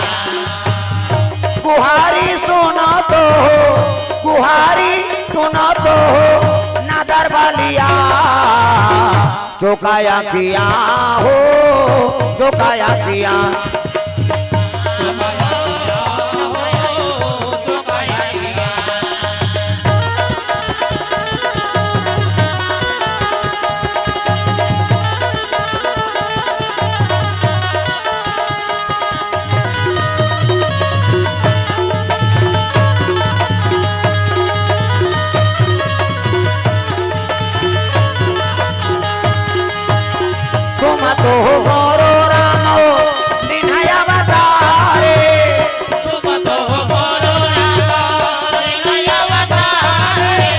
कुहारी सुनो तो हो कुहारी सुनो तो हो नादर बलिया चौकाया किया हो चौकाया किया चौकाया किया तुम तो हो गौरो रामो निनय अवतारे तुम तो हो बोलो राम नया अवतारे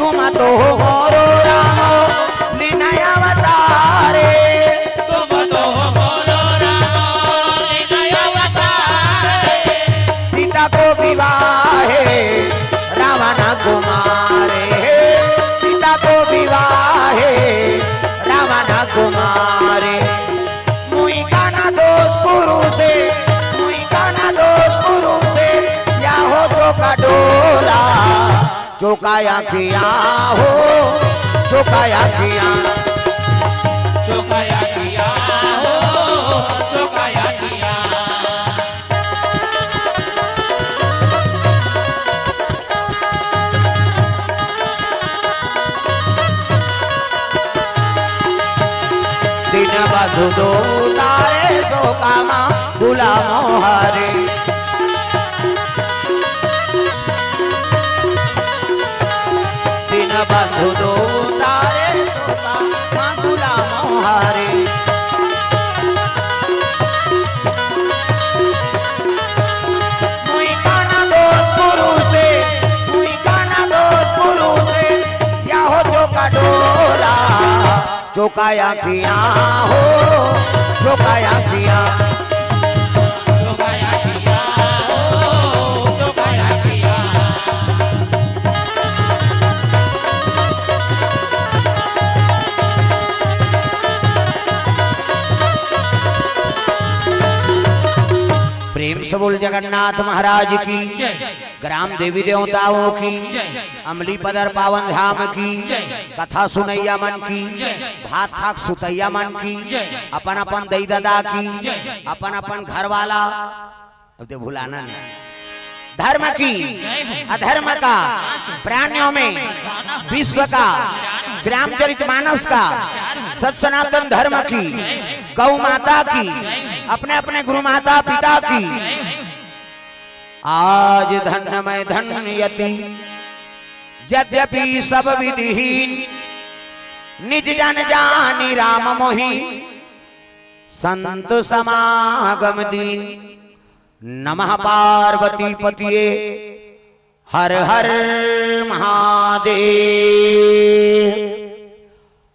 तुम तो हो गौरो रामो निनय अवतारे तुम तो हो बोलो राम नया अवतारे सीता को विवाहे रावण कुमारे सीता को विवाहे रावण कुमारे चुकाया किया हो, चुकाया किया, चुकाया किया हो, चुकाया किया। दिन बधु दो तारे सो कामा गुलामों हरे, दिन बधु दो तारे सो कामा गुलामों हरे। मुई काना दोष गुरु से, मुई काना दोष गुरु से, या हो चौका डोरा, चौकाया किया हो, चौकाया किया, चुकाया किया हो, चुकाया किया। प्रेम से बोल जगन्नाथ महाराज की, जय ग्राम देवी देवताओं की, जय अमली पदर पावन धाम की, जय कथा सुनैया मन की, जय भात खाक सुतैया मन की, जय अपन अपन दई दादा की, जय अपन अपन घर वाला, अब तो भुलाना नहीं, धर्म की, अधर्म का, प्राणियों में, विश्व का, श्री रामचरितमानस का, सत सनातन धर्म की, गौ माता की, अपने अपने गुरु माता पिता की, आज धन्य में धन्यति, यद्यपि सब विधिहीन, निज जन जानी राम मोहि, संत समागम दीन। नमः पार्वती पतिये हर हर महादेव,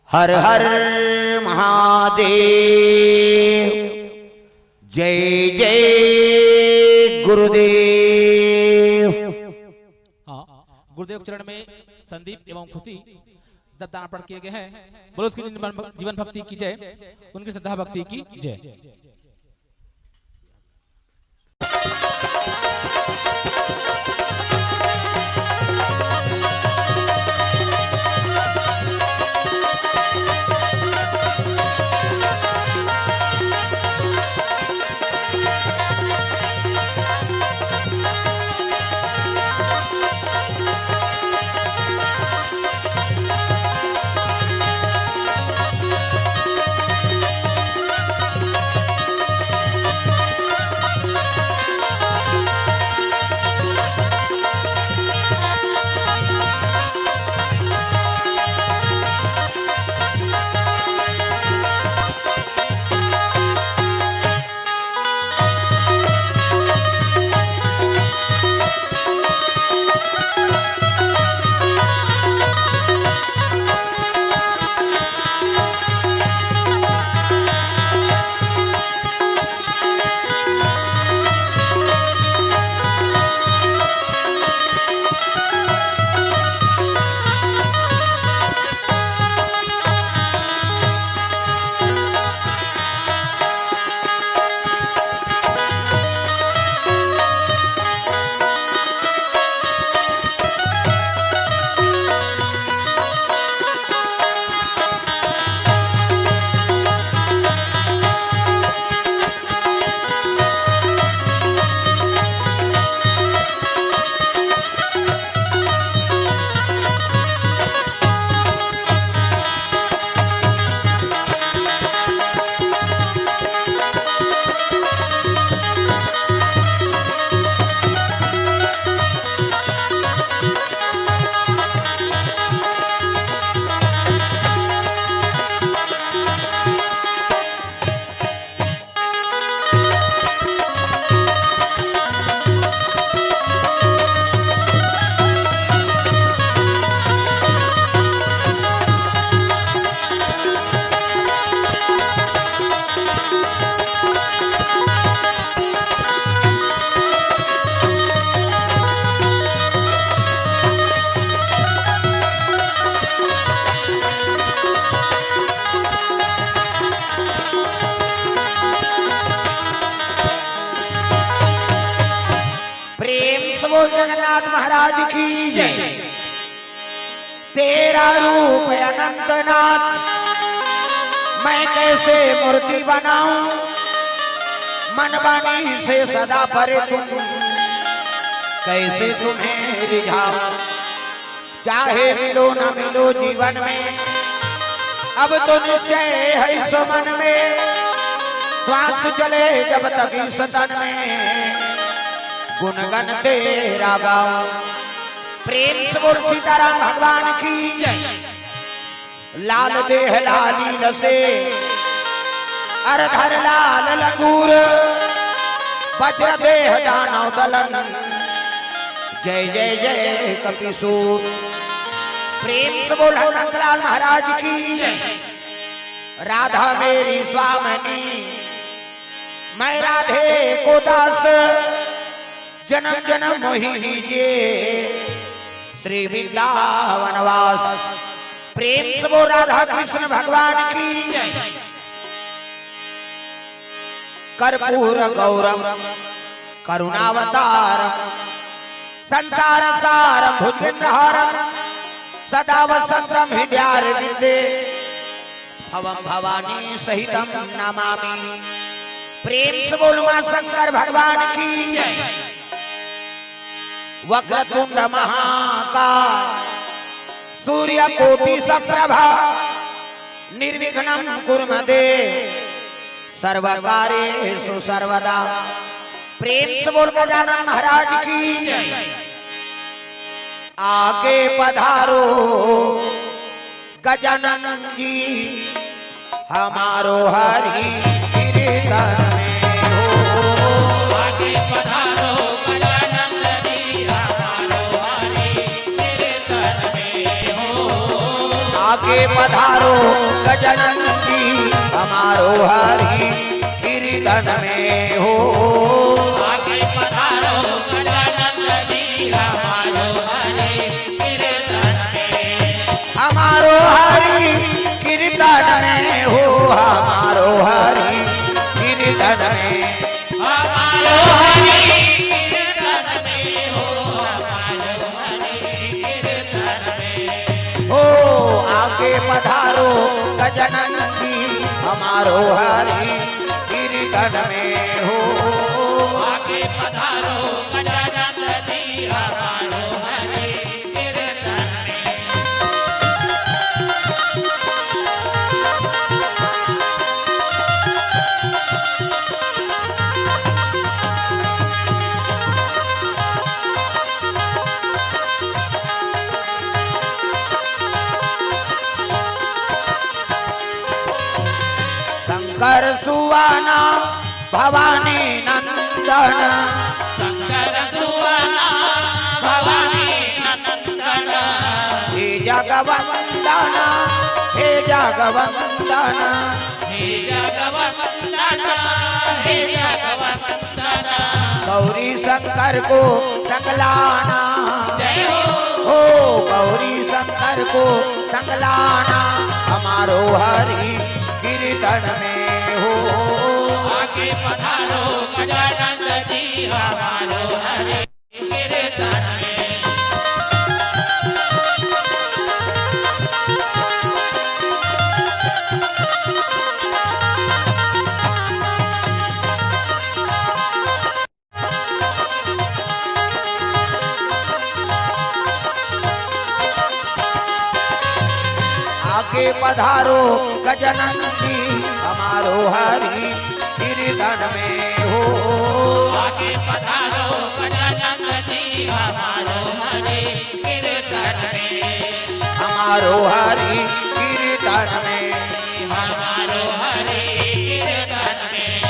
हर हर महादेव, जय जय गुरुदेव। गुरुदेव चरण में संदीप एवं खुशी जब दान अर्पण किए गए हैं, बोलो उसकी जीवन भक्ति की जय, उनकी श्रद्धा भक्ति की जय। बोल जगन्नाथ महाराज की जय। तेरा रूप अनंतनाथ मैं कैसे मूर्ति बनाऊं, मन वाणी से सदा परे तुम कैसे तुम्हें रिझाऊं। चाहे मिलो न मिलो जीवन में अब तो निश्चय है इस मन में, श्वास चले जब तक इस तन में गुणगन तेरा गाऊं। प्रेम से बोल सीताराम भगवान की लाल देह लालील से अरधर लाल लंगूर वज्र देह दानव दलन जय जय जय कपिसूर। प्रेम से बोल हनुमंतलाल महाराज की राधा मेरी स्वामिनी मैं राधे को दास जन्म जन्म मोहि लीजिए श्री वृंदावन वास। प्रेम से बोल राधा कृष्ण भगवान की कर्पूर गौरम करुणावतार संसार सार भुजगेन्द्रहारम सदा वसंतम हृदयारविंदे भवम भवानी सहितम नमामि। प्रेम से बोल मां शंकर भगवान की वक्रतुंड महाकाय सूर्य कोटि समप्रभा निर्विघ्नं कुरु मे देव सर्वकार्येषु सर्वदा। प्रेम से बोल गजानन महाराज की आगे पधारो गजानन जी हमारो हरि कीर्तन में हो। आगे पधारो गजानन जी हमारो हरि कीर्तन में हो। आगे पधारो गजानन जी हमारो हरि कीर्तन में हो। आगे पधारो गजानन जी हमारो हरि कीर्तन में। हमारो हरि कीर्तन में हो, हमारो हरि कीर्तन में। हमारो हरि कीर्तन में हो, हमारो हरि कीर्तन में। हो आगे पधारो गजानन जी हमारो हरि कीर्तन में हो। आगे पधारो गजानन जी हमारो हरि कीर्तन में। शंकर सुवाना भवानी नंदन शंकर सुवना भवानी नंदन हे जगवंदन हे जगवंदन। हे जगवंदन हे जगवंदन। गौरी शंकर को संगलाना जय हो। हो गौरी शंकर को संगलाना हमारो हरि कीर्तन में हो। आगे पधारो गजानन जी हमारो हरि कीर्तन में। आगे पधारो गजानन जी हमारो हरि कीर्तन में हो। आगे पधारो गजानन जी हमारो हरि कीर्तन में। हमारो हरि कीर्तन में। हमारो हरि कीर्तन में।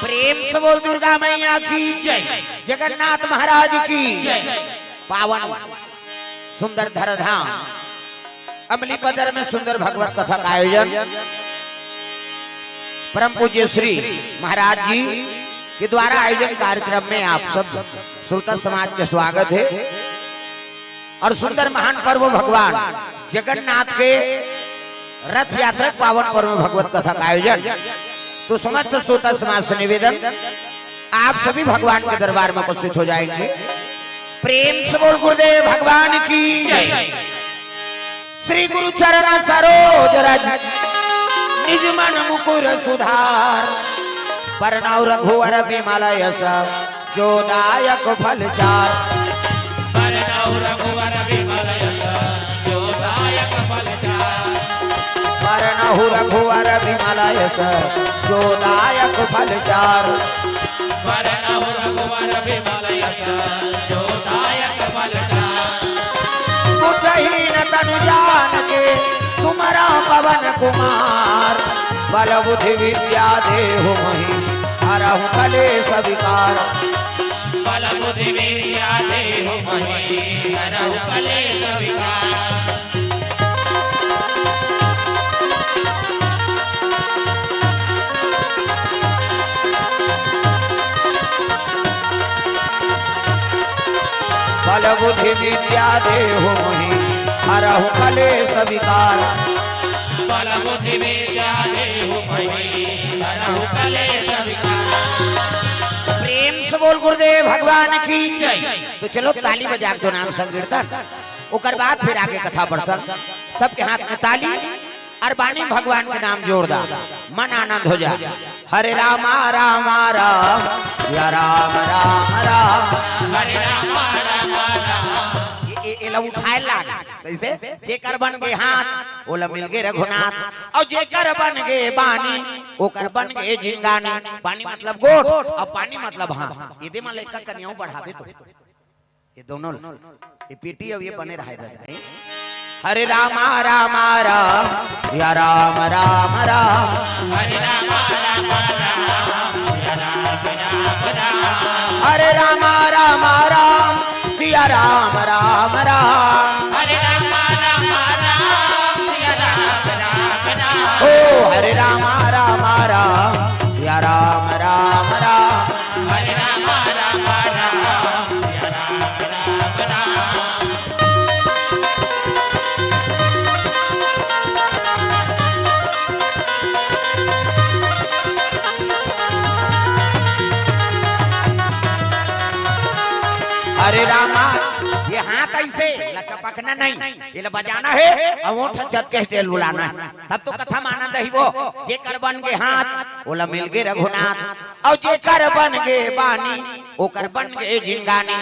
प्रेम से बोल दुर्गा मैया की जय। जगन्नाथ महाराज की जय। पावन सुंदर धरधाम अमलीपदर में सुंदर भगवत कथा का आयोजन परम पूज्य श्री महाराज जी के द्वारा आयोजन कार्यक्रम में आप सब श्रोता समाज के स्वागत है। और सुंदर महान पर्व भगवान जगन्नाथ के रथ यात्रा पावन पर्व भगवत कथा का आयोजन। तो समस्त श्रोता समाज से निवेदन आप सभी भगवान के दरबार में उपस्थित हो जाएंगे। प्रेम से बोल गुरुदेव भगवान की जय। श्री गुरु चरण सरोज रज निज मन मुकुर सुधार परनाउ रघुवर विमल यश जो दायक फल चार परनाउ रघुवर विमल यश जो दायक फल चार परनाहु रघुवर विमल यश जो दायक फल चार परनाउ रघुवर विमल यश जो दायक फल चार बुद्धहीन तनु जान के तुमरा पवन कुमार बल बुद्धि विद्या देहु मही हरहु कलेश विकार बल बुद्धि विद्या देहु मही हरहु कलेश विकार बल बुद्धि विद्या देहु मही हरहु कलेश विकार बल बुद्धि विद्या देहु मही हरहु कलेश विकार। प्रेम से बोल गुरुदेव भगवान की तो चलो ताली बजा दो नाम संकीर्तन ओकर बाद फिर आगे कथा प्रसंग सबके हाथ में ताली और बानी भगवान के नाम जोरदार मन आनंद हो जाए। हरे राम राम राम या राम राम राम हरे राम राम राम ये ला उठाए लाग कैसे जेकर बन गए हाथ ओला मिल गए रघुनाथ और जेकर बन गए बानी ओकर बन गए झिंगानी बानी मतलब गोट और पानी मतलब हाँ ये दे मन लेकर कन्याओं बढ़ावे तो ये दोनों ये पीटी और ये बने रहे हरे राम राम राम या राम राम राम हरे राम राम राम या राम राम राम हरे राम राम राम सिया राम राम राम हरे राम राम राम या राम राम राम ओ हरे राम राम राम सिया राम राम राम हरे राम राम राम या राम राम राम हरे रामा ये हाथ ऐसे लचपकना नहीं ये बजाना है और ओठ चत के टेल बुलाना है तब तो कथा में आनंद ही वो जे कर बन गए हाथ ओला मिल गए रघुनाथ और जे कर बन गए बानी ओ कर बन गए झिंगानी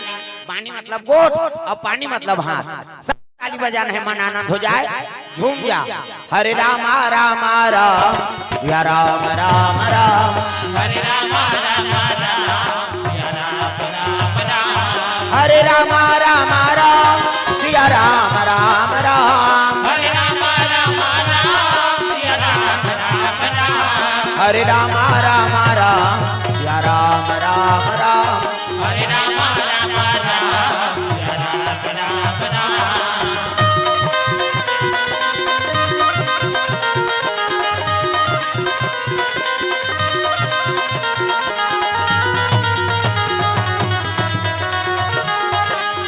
बानी मतलब गोट और पानी मतलब हाथ सब ताली बजाना है मन आनंद हो जाए झूम जा। हरे राम राम राम या राम राम राम हरे राम राम राम या राम राम राम हरे राम राम राम सिया राम राम राम हरे राम राम राम या राम राम राम हरे राम राम राम या राम राम राम हरे राम राम राम या राम राम राम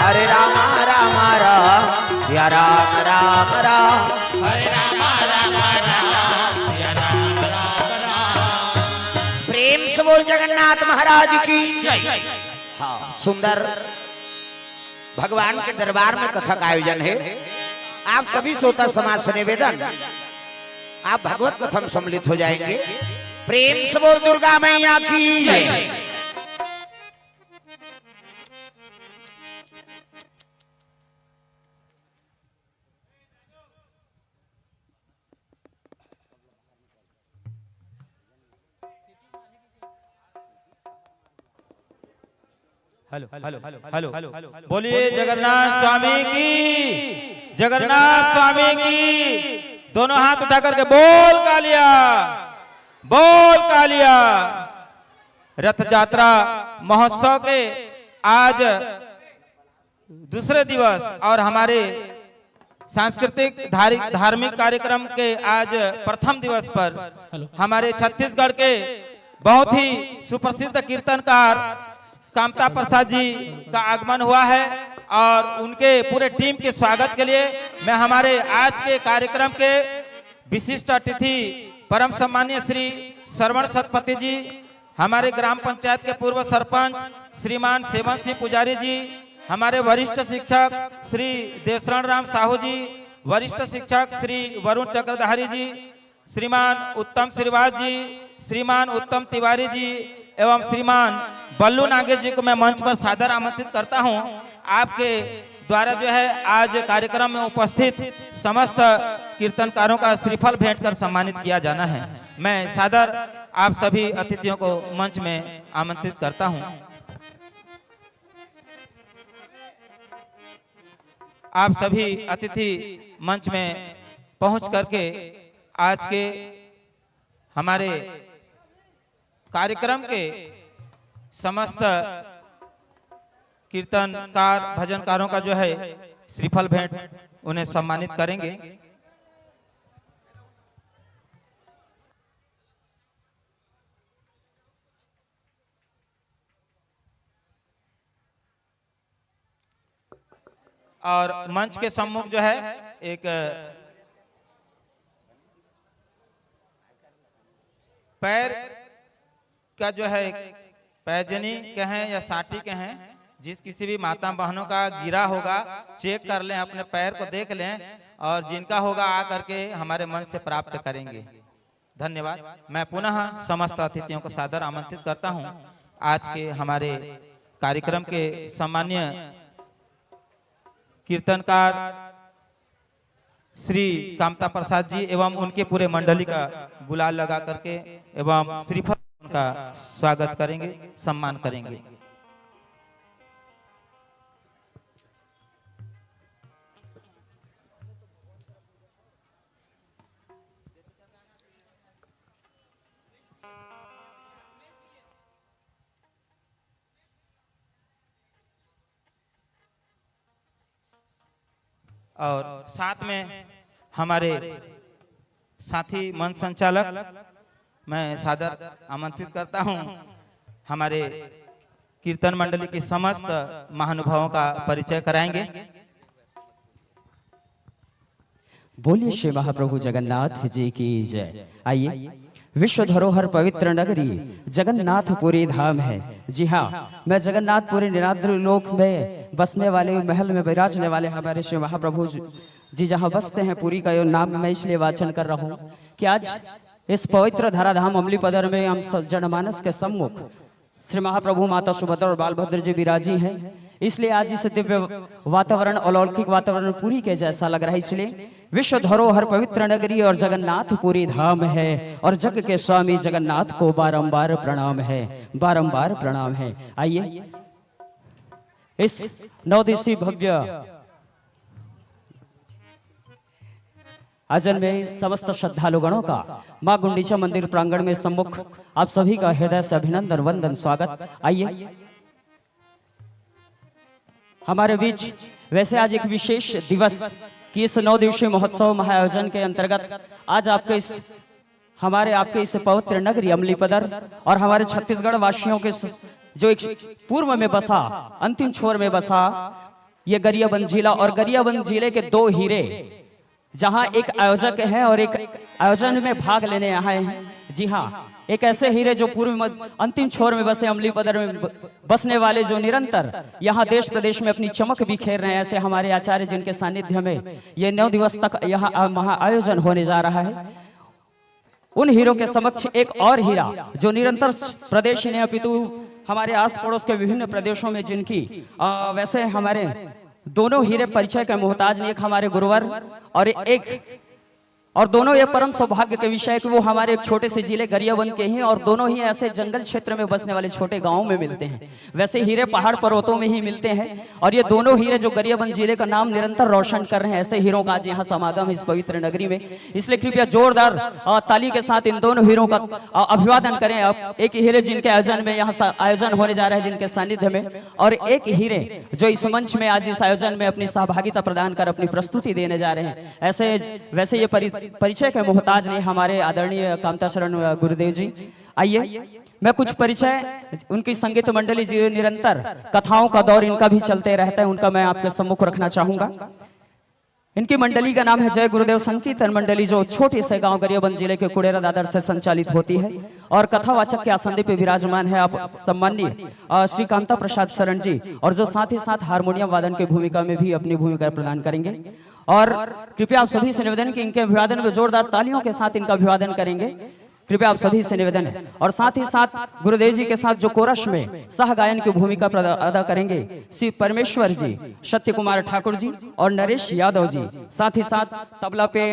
हरे राम राम राम या राम राम राम हरे राम राम राम या राम राम राम प्रेम से बोल जगन्नाथ महाराज की जय। हाँ सुंदर भगवान के दरबार में कथा का आयोजन है। आप सभी श्रोता समाज से निवेदन आप भगवत कथा में सम्मिलित हो जाएंगे। प्रेम से बोल दुर्गा मैया की जय। हेलो हेलो हेलो हेलो बोलिए जगन्नाथ स्वामी की, जगन्नाथ स्वामी की। दोनों हाथ उठा करके बोल कालिया, बोल कालिया। रथ यात्रा महोत्सव के आज दूसरे दिवस और हमारे सांस्कृतिक धार्मिक कार्यक्रम के आज प्रथम दिवस पर हमारे छत्तीसगढ़ के बहुत ही सुप्रसिद्ध कीर्तनकार कामता प्रसाद जी का आगमन हुआ है और उनके पूरे टीम के स्वागत के लिए मैं हमारे आज के कार्यक्रम के विशिष्ट अतिथि परम सम्मानीय श्री श्रवण सतपति जी, हमारे ग्राम पंचायत के पूर्व सरपंच श्रीमान सेवन सिंह पुजारी जी, हमारे वरिष्ठ शिक्षक श्री देवशरण राम साहू जी, वरिष्ठ शिक्षक श्री वरुण चक्रधारी जी, श्रीमान उत्तम श्रीवास जी, श्रीमान उत्तम तिवारी जी एवं श्रीमान बल्लू नागेश जी को मैं मंच पर सादर आमंत्रित करता हूं। आपके द्वारा जो है आज कार्यक्रम में उपस्थित समस्त कीर्तनकारों का श्रीफल भेंट कर सम्मानित किया जाना है। मैं सादर आप सभी अतिथियों को मंच में आमंत्रित करता हूं। आप सभी अतिथि मंच में पहुंच करके आज के हमारे कार्यक्रम के समस्त कीर्तनकार भजनकारों का जो है श्रीफल भेंट उन्हें सम्मानित करेंगे। और मंच के सम्मुख जो है एक पैर का जो है पैजनी कहें या साठी कहें, जिस किसी भी माता बहनों का गिरा होगा चेक कर लें, अपने पैर को देख लें और जिनका होगा आ करके हमारे मंच से प्राप्त करेंगे। धन्यवाद। मैं पुनः समस्त अतिथियों को सादर आमंत्रित करता हूं। आज के हमारे कार्यक्रम के सम्मान्य कीर्तनकार श्री कामता प्रसाद जी एवं उनके पूरे मंडली का गुलाल लगा करके एवं श्रीफल का स्वागत करेंगे, सम्मान करेंगे। और साथ में हमारे साथी मंच संचालक मैं सादर आमंत्रित करता हूं। हमारे कीर्तन मंडली के समस्त महानुभावों का परिचय कराएंगे। बोलिए श्री महाप्रभु जगन्नाथ जी की जय। आइए, विश्व धरोहर पवित्र नगरी जगन्नाथपुरी धाम है। जी हाँ, मैं जगन्नाथपुरी निराद्र लोक में बसने वाले, महल में विराजने वाले हमारे श्री महाप्रभु जी जहाँ बसते हैं, पुरी का यो नाम मैं इसलिए वाचन कर रहा हूँ कि आज इस पवित्र धराधाम अमलीपदर में हम जनमानस के सम्मुख श्री महाप्रभु, माता सुभद्रा और बालभद्र जी विराजी हैं। इसलिए आज इस दिव्य वातावरण, अलौकिक वातावरण पुरी के जैसा लग रहा है। इसलिए विश्व धरोहर पवित्र नगरी और जगन्नाथपुरी धाम है और जग के स्वामी जगन्नाथ को बारंबार प्रणाम है, बारंबार प्रणाम है। आइए, इस 9 दिवसीय भव्य आयोजन में समस्त श्रद्धालुगणों का मां गुंडीचा मंदिर प्रांगण में सम्मुख आप सभी का हृदय से अभिनंदन, वंदन, स्वागत। आइए, हमारे बीच वैसे आज एक विशेष दिवस की इस 9 दिवसीय महोत्सव महाआयोजन के अंतर्गत आज आपके इस पवित्र नगरी अमलीपदर और हमारे छत्तीसगढ़ वासियों के जो एक पूर्व में बसा, अंतिम छोर में बसा ये गरियाबंद जिला, और गरियाबंद जिले के 2 हीरे जहां एक आयोजक हैं और एक आयोजन में भाग लेने आए हैं। जी हाँ, एक ऐसे हीरे जो पूर्व अंतिम छोर में बसे, अमलीपदर में बसने वाले, जो निरंतर यहाँ देश प्रदेश में अपनी चमक बिखेर रहे हैं, ऐसे हमारे आचार्य जिनके सानिध्य में ये 9 दिवस तक यहाँ महाआयोजन होने जा रहा है। उन हीरों के समक्ष एक और हीरा जो निरंतर प्रदेश ने अपितु हमारे आस पड़ोस के विभिन्न प्रदेशों में जिनकी वैसे हमारे दोनों हीरे परिचय के मोहताज नहीं, एक हमारे गुरुवर और दोनों ये परम सौभाग्य के विषय कि वो हमारे एक छोटे से जिले गरियाबंद के ही, और दोनों ही ऐसे जंगल क्षेत्र में बसने वाले छोटे गांवों में मिलते हैं। वैसे हीरे पहाड़ पर्वतों में ही मिलते हैं और ये दोनों हीरे जो गरियाबंद जिले का नाम निरंतर रोशन कर रहे हैं, ऐसे हीरों का आज यहाँ समागम है इस पवित्र नगरी में। इसलिए कृपया जोरदार ताली के साथ इन दोनों हीरों का अभिवादन करें। एक हीरे जिनके आयोजन में यहाँ आयोजन होने जा रहा है जिनके सानिध्य में, और एक हीरे जो इस मंच में आज इस आयोजन में अपनी सहभागिता प्रदान कर अपनी प्रस्तुति देने जा रहे हैं। ऐसे वैसे ये परिचय के मोहताज नहीं हमारे आदरणीय कामता शरण गुरुदेव जी। आइए, मैं कुछ परिचय, उनकी संगीत मंडली जी निरंतर कथाओं का दौर इनका भी चलते रहता है, उनका मैं आपके सम्मुख रखना चाहूंगा। इनकी मंडली का नाम है जय गुरुदेव संकीर्तन मंडली, जो छोटे से गांव गरियाबंद जिले के कुड़ेरा दादर से संचालित होती है और कथावाचक के आसंदी पे विराजमान है आप सम्माननीय श्री कामता प्रसाद शरण जी, और जो साथ ही साथ हारमोनियम वादन की भूमिका में भी अपनी भूमिका प्रदान करेंगे। और कृपया आप सभी से निवेदन कि इनके अभिवादन में जोरदार तालियों के साथ इनका अभिवादन करेंगे। कृपया आप सभी से निवेदन है। और साथ ही साथ गुरुदेव जी के साथ जो कोरस में सह गायन की भूमिका अदा करेंगे श्री परमेश्वर जी, सत्य कुमार ठाकुर जी और नरेश यादव जी। साथ ही साथ तबला पे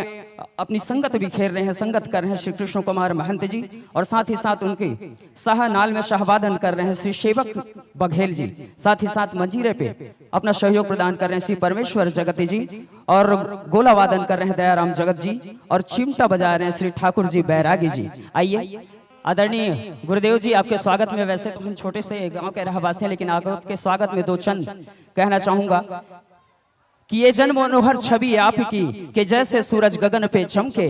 अपनी संगत बिखेर रहे हैं, संगत कर रहे हैं श्री कृष्ण कुमार महंत जी। और साथ ही साथ उनके सह नाल में शाहवादन कर रहे हैं श्री सेवक बघेल जी। साथ ही साथ मंजीरे पे अपना सहयोग प्रदान कर रहे हैं श्री परमेश्वर जगती जी और गोला वादन कर रहे हैं दयाराम जगत जी और चिमटा बजा रहे हैं श्री ठाकुर जी बैरागी जी। आइए आदरणीय गुरुदेव जी, आपके स्वागत में, वैसे तो हम छोटे से गांव के रहवासी हैं, लेकिन आपके स्वागत में दो चंद कहना चाहूंगा कि ये जन मनोहर छवि आपकी कि जैसे सूरज गगन पे चमके,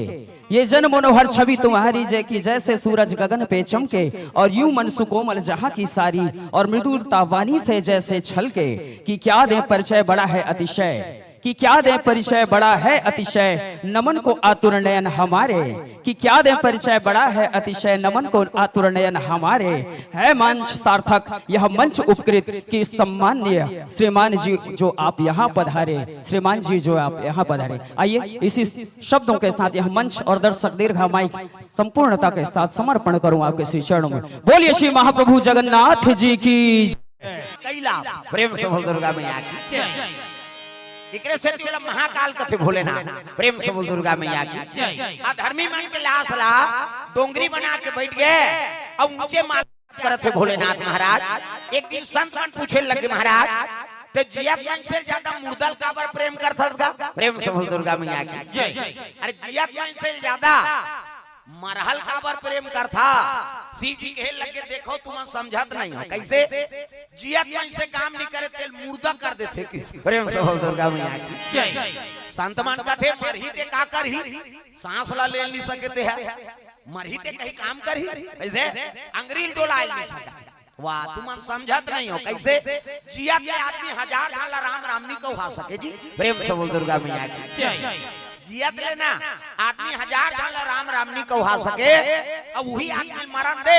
ये जन मनोहर छवि तुम्हारी जय की जैसे सूरज गगन पे चमके, और यूं मन सुकोमल जहां की सारी और मृदुलता वाणी से जैसे छलके, कि क्या दे परिचय बड़ा है अतिशय, कि क्या दे परिचय बड़ा है अतिशय, नमन को आतुर नयन हमारे, कि क्या दे परिचय बड़ा है अतिशय, नमन को आतुर नयन हमारे, है मंच सार्थक यह मंच उपकृत कि सम्माननीय श्रीमान जी जो आप यहाँ पधारे, श्रीमान जी जो आप यहाँ पधारे। आइए इसी शब्दों के साथ यह मंच और दर्शक दीर्घ माइक संपूर्णता के साथ समर्पण करूं आपके श्री चरणों में। बोलिए श्री महाप्रभु जगन्नाथ जी की कैलाश प्रेम से बोल दुर्गा मैया की जय। एकरे से तिला महाकाल कथे भोलेनाथ प्रेम से बोल दुर्गा मैया की जय। अधर्मी मन के लाश ला डोंगरी बना के बैठ गए और ऊंचे माल करत थे भोलेनाथ महाराज। एक दिन संत मन पूछे लगे महाराज ते जिया मन से ज्यादा मुर्दल काबर प्रेम करथस का, प्रेम से बोल दुर्गा मैया की जय। अरे जिया मन से ज्यादा मरहल काबर प्रेम करथा। शिव जी कहे लगे देखो तुम समझत नहीं हो कैसे, जियत मन से काम नहीं करे तेल मुर्दा कर देते किस, प्रेम से बोल दुर्गा मैया की जय। संत मन का थे मरही ते का करही, सांस ला ले नहीं सकते है, मरही ते कहीं काम करही कैसे, अंग्रेज डोला नहीं सकता। वाह तुम समझत नहीं हो कैसे, जिया के आदमी हजार झाला राम राम नहीं कहा सके जी, प्रेम से बोल दुर्गा मैया की जय। जियत लेना आदमी हजार झाला राम राम नहीं कहा सके, अब वही आदमी मरण दे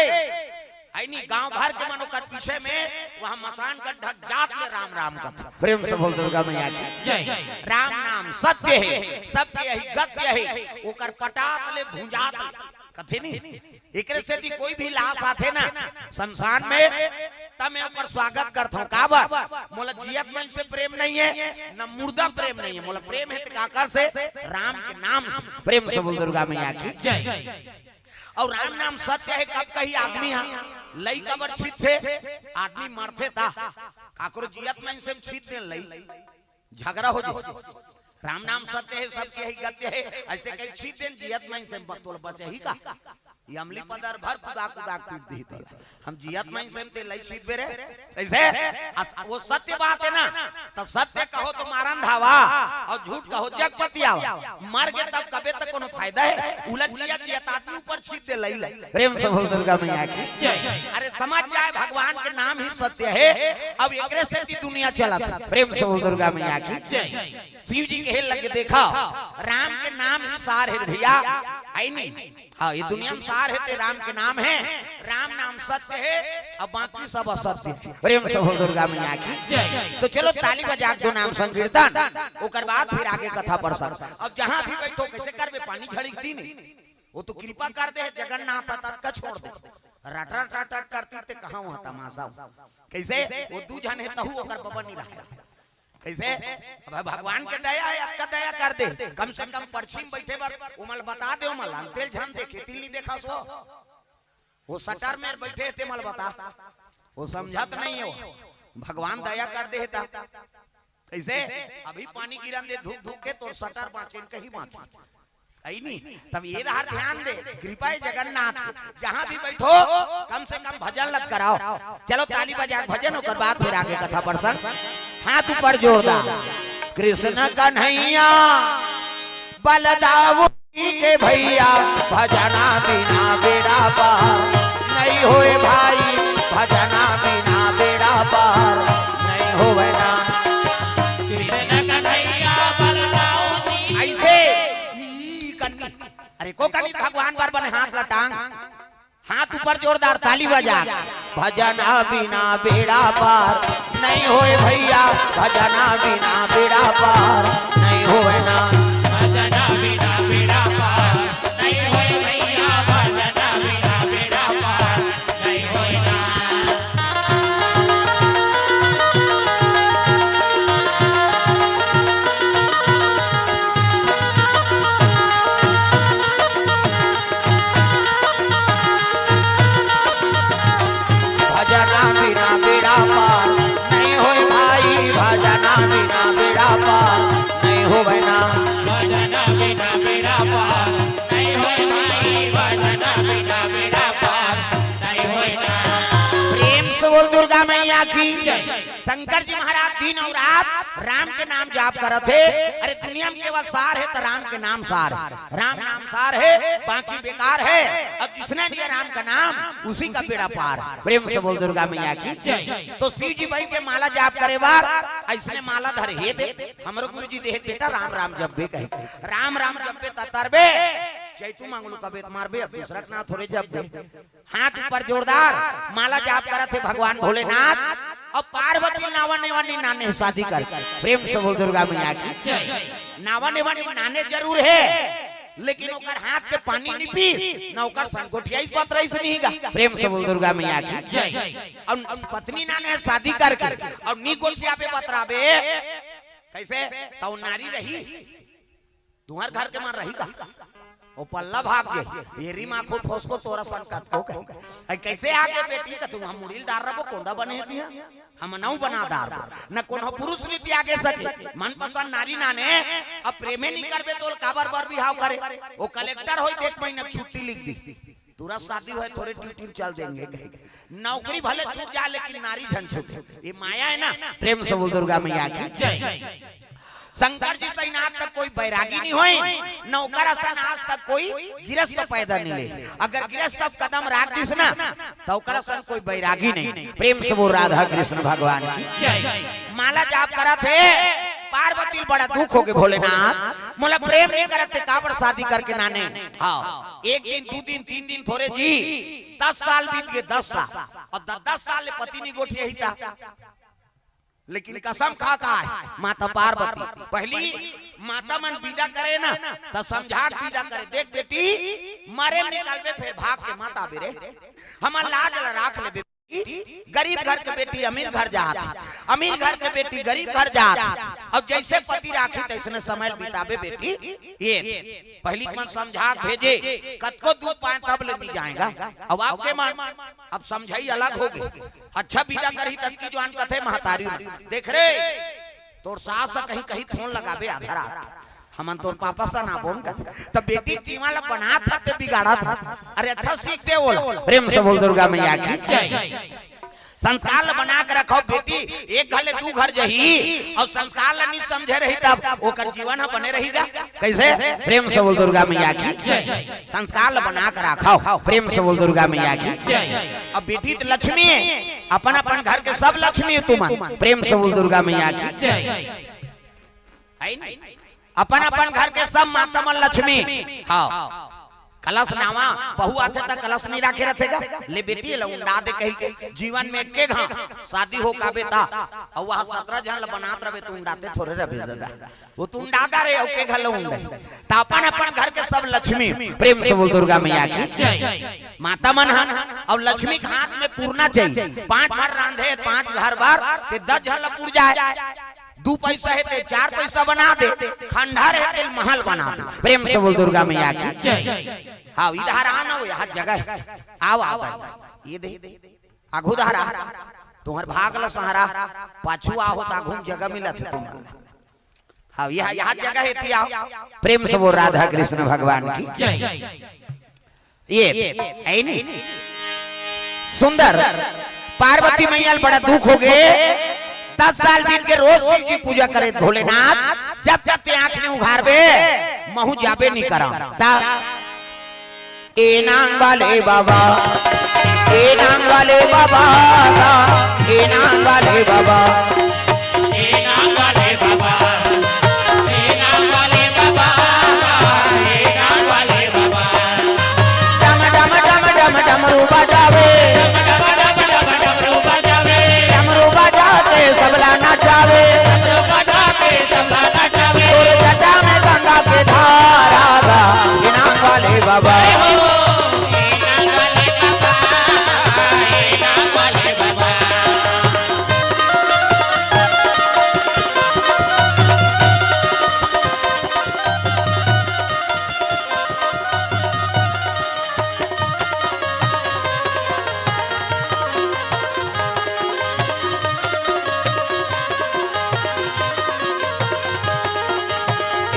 ऐनी गांव भर के मनो कर पीछे में वहां मसान का ढक जात ले राम राम कथा, प्रेम से बोल दुर्गा मैया की जय। राम नाम सत्य है, सत्य यही गत्य है, ओकर कटात ले भुंजात कथे नहीं। एकरे से कोई भी लाश आथे ना शमशान में तब मैं ऊपर स्वागत करता हूँ काबर मोला जियत मन से प्रेम नहीं है न मुर्दा प्रेम नहीं है, मोला प्रेम है काकर से राम के नाम से, प्रेम से बोल दुर्गा मैया की जय। और राम नाम सत्य है, कब कही आदमी लई कबर छित थे आदमी मरते था काकरो जियत मन से छित दे लई झगड़ा हो जाए। राम नाम सत्य है, सबके ही गत्य है, ऐसे कहीं छीट देन जियत मन से तोल बचे ही का ये अमली पदर भर खुदा खुदा पीट दी तो हम जियत मन से ते लई छीट बेरे ऐसे वो सत्य बात है ना, तो सत्य कहो तो मारन धावा और झूठ कहो जगपति आवा, मर गए तब कबे तक कोनो फायदा है, उलझ जिया जियत आदमी ऊपर छीट दे लई लई, प्रेम से बोल दुर्गा मैया की जय। अरे समझ जाए भगवान के नाम ही सत्य है, अब एकरे से की दुनिया चलत, प्रेम से बोल दुर्गा मैया की जय। शिव जी कहे लगे देखा राम के नाम ही सार है भैया, आई नहीं हाँ ये दुनिया में सार है ते राम के नाम है, राम नाम सत्य है अब बाकी सब असत्य है, प्रेम से बोल दुर्गा मैया की जय। तो चलो ताली बजा दो नाम संकीर्तन, ओकर बाद फिर आगे कथा प्रसंग। अब जहाँ भी बैठो कैसे करबे पानी झड़कती नहीं, वो तो कृपा कर दे जगन्नाथ तत्का छोड़ दे, रट रट रट रट करती ते कहाँ वहाँ तमाशा कैसे वो दू जन है तहु ओकर बबन नहीं रहा कैसे, अब भगवान के दया है आपका दया कर दे, कम से कम पश्चिम बैठे बार उमल बता दे, उमल तेल झन देखे तिल नहीं देखा सो वो सटर में बैठे थे मल बता वो समझत नहीं है, वो भगवान दया कर दे था कैसे, अभी पानी गिरन दे धूप धूप के तो सटर बाँचे कहीं बाँचे नहीं, तब ये रहा ध्यान दे कृपा जगन्नाथ, जहाँ भी बैठो कम से कम भजन लग कराओ। चलो ताली बजा भजन होकर बाद फिर आगे कथा प्रसंग। हाथ ऊपर जोरदार कृष्ण कन्हैया बलदाऊ के भैया, भजना बिना बेड़ा पार नहीं होए भाई, भजना बिना बेड़ा पार नहीं होवे ना। अरे को कभी भगवान बार बने हाथ लटांग, हाथ ऊपर जोरदार ताली बजा, भजना बिना बेड़ा पार नहीं होए भैया, भजना बिना बेड़ा पार नहीं होवे ना भजन बिना बेड़ा पार नहीं होए भैया भजन बिना बेड़ा पार नहीं होए ना भजना बिना बेड़ा पार नहीं होए भाई भजना बिना बेड़ा पार नहीं होवे ना भजन बिना बेड़ा पार नहीं होए भाई भजन बिना बेड़ा पार नहीं होए ना प्रेम से बोल दुर्गा मैया की शंकर जी महाराज दिन और रात राम के नाम जाप करत थे। अरे दुनिया में केवल सार है तो राम के नाम सार है, राम नाम सार है बाकी बेकार है। अब जिसने लिया राम का नाम उसी का बेड़ा पार है। प्रेम से बोल दुर्गा मैया की। तो शिव जी भाई के माला जाप करे बार ऐसने माला धरे हे दे हमरो गुरु जी दे बेटा राम राम जब बे कहे राम राम जब बे ततरबे चैतू मांगलू का बेत मारबे अब दूसरा ना थोड़े जब दे हाथ ऊपर जोरदार माला जाप करत थे भगवान भोलेनाथ। अब पार्वती नावा नेवानी नाने शादी कर प्रेम से बोल दुर्गा मैया की। नावा नेवानी नाने जरूर है लेकिन ओकर हाथ के पानी नहीं पी ना ओकर संकोठिया पत्र से नहीं गा। प्रेम से बोल दुर्गा मैया की। और पत्नी नाने शादी करके और नी गोठिया पे बतराबे कैसे तो नारी रही तुम्हार घर के मार रही का वो पल्ला भाग गए ये रीमा खुद फोसको तोरा संकट को कहे कैसे आगे बेटी का तुम हम मुड़ील डार रबो कोंदा बने दिया हम नौ बना दार न कोन पुरुष रीति आगे सके मनपसंद नारी नाने अब प्रेमे नहीं करबे तो काबर बार बिहाव करे वो कलेक्टर होई 1 महीना छुट्टी लिख दी तुरंत शादी हुए थोड़े ड्यूटी में चल देंगे नौकरी भले छूट जा लेकिन नारी झन छूट ये माया है ना। प्रेम से बोल दुर्गा मैया की। शंकर जी से आज तक कोई बैरागी नहीं हुई नौकर असन आज तक कोई गिरस्त पैदा नहीं ले। अगर गिरस्त कदम राख दिस ना तो असन कोई बैरागी नहीं। प्रेम से बोल राधा कृष्ण भगवान की। माला जाप करा थे पार्वती बड़ा दुख हो गए भोलेनाथ मोला प्रेम नहीं करते काबर शादी करके नाने। हाँ 1 दिन 2 दिन 3 दिन थोड़े जी 10 साल बीत गए 10 साल और 10 साल पति नहीं गोठिया ही था लेकिन कसम खा का है माता पार्वती पहली माता मन विदा करे ना तो समझा विदा करे देख बेटी मारे निकलबे फिर भाग के माता बेरे हम लाज राख ले बेटी गरीब घर के बेटी अमीर घर जाती अमीर घर के बेटी गरीब घर जाती अब जैसे पति राखी तैसने समय बिताबे बेटी ये पहली मन समझा भेजे कतको दूध पाए तब ले भी जाएगा। अब आपके मन अब समझाई अलग हो गई अच्छा विदा करी तब की जवान कथे महतारी देख रे तोर सास कहीं कहीं फोन लगाबे आधा रात हमन तोर पापा सा ना बोल कहते तब बेटी तीवाला बना था ते बिगाड़ा था। अरे अच्छा सीख दे बोल प्रेम से बोल दुर्गा मैया की। संस्कार बना के रखो बेटी एक घर ले 2 घर जही और संस्कार ला नहीं समझे रही तब ओकर जीवन बने रहेगा कैसे। प्रेम से बोल दुर्गा मैया की। संस्कार बना के रखो प्रेम से बोल दुर्गा मैया की। अब बेटी तो लक्ष्मी है अपन अपन घर के सब लक्ष्मी है तुम प्रेम से बोल दुर्गा मैया की। अपन अपन घर के सब माता मन लक्ष्मी। हाँ कलश नावा बहु आते तक कलश नहीं रखे रहेगा ले बेटी उंडा दे कही जीवन में एक घा शादी हो का बेटा और वह 17 जन बनात रहे तू उंडाते थोड़े रहे दादा वो तू उंडादा रे ओके घर उंडे त अपन अपन घर के सब लक्ष्मी। प्रेम से बोल दुर्गा मैया की। माता मन हन और लक्ष्मी के हाथ में पूर्णा चाहिए 5 बार रांधे 5 घर बार ते 10 जन पुर जाए 2 पैसा है ते 4 पैसा बना दे खंडहर है ते महल बना दे। प्रेम से बोल दुर्गा मैया की। हाँ इधर आना हो यहाँ जगह आओ आओ ये दे आघू धारा तुम्हार भागल सहारा पाछू आओ घूम जगह मिला थे तुम। हाँ यहाँ जगह है थी आओ प्रेम से बोल राधा कृष्ण भगवान की। ये नहीं सुंदर पार्वती मैया बड़ा दुख हो गए 10 साल बीत के रोज शिव की पूजा करे भोलेनाथ जब तक ते आंख ने उघारबे महू जाबे नहीं करा ए नाम वाले बाबा ए नाम वाले बाबा ए नाम वाले बाबा ए नाम वाले बाबा ए नाम वाले बाबा ए नाम वाले बाबा डम डम डम डम डमरू बजावे डमरू बजावे डमरू बजाते सबला नचावे डमरू बजाते सबला नचावे तोर जटा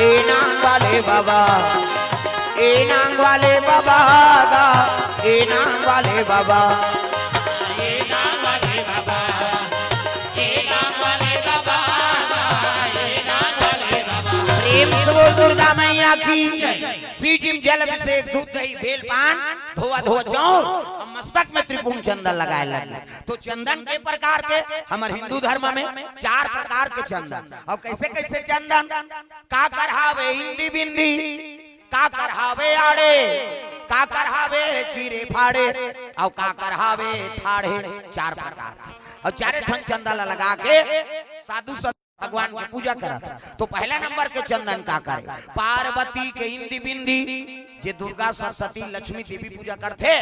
ए नांग वाले बाबा, ए नांग वाले बाबा गा, ए नांग वाले बाबा। प्रेम से बोल दुर्गा मैया की। सीजिम जल अभिषेक दूध दही बेल पान धोआ धोआ चौर और मस्तक में त्रिपुण चंदन लगाए लगे। तो चंदन के प्रकार के हमारे हिंदू धर्म में 4 प्रकार के चंदन। और कैसे कैसे चंदन? का करहावे हिंदी बिंदी, का करहावे आड़े, का करहावे चीरे फाड़े, और का करहावे ठाड़े। 4 प्रकार और 4 ठन चंदन लगा के साधु संत भगवान की पूजा करा था। तो पहला नंबर के चंदन का करे पार्वती के इंदी बिंदी, जे दुर्गा सरस्वती लक्ष्मी देवी पूजा करते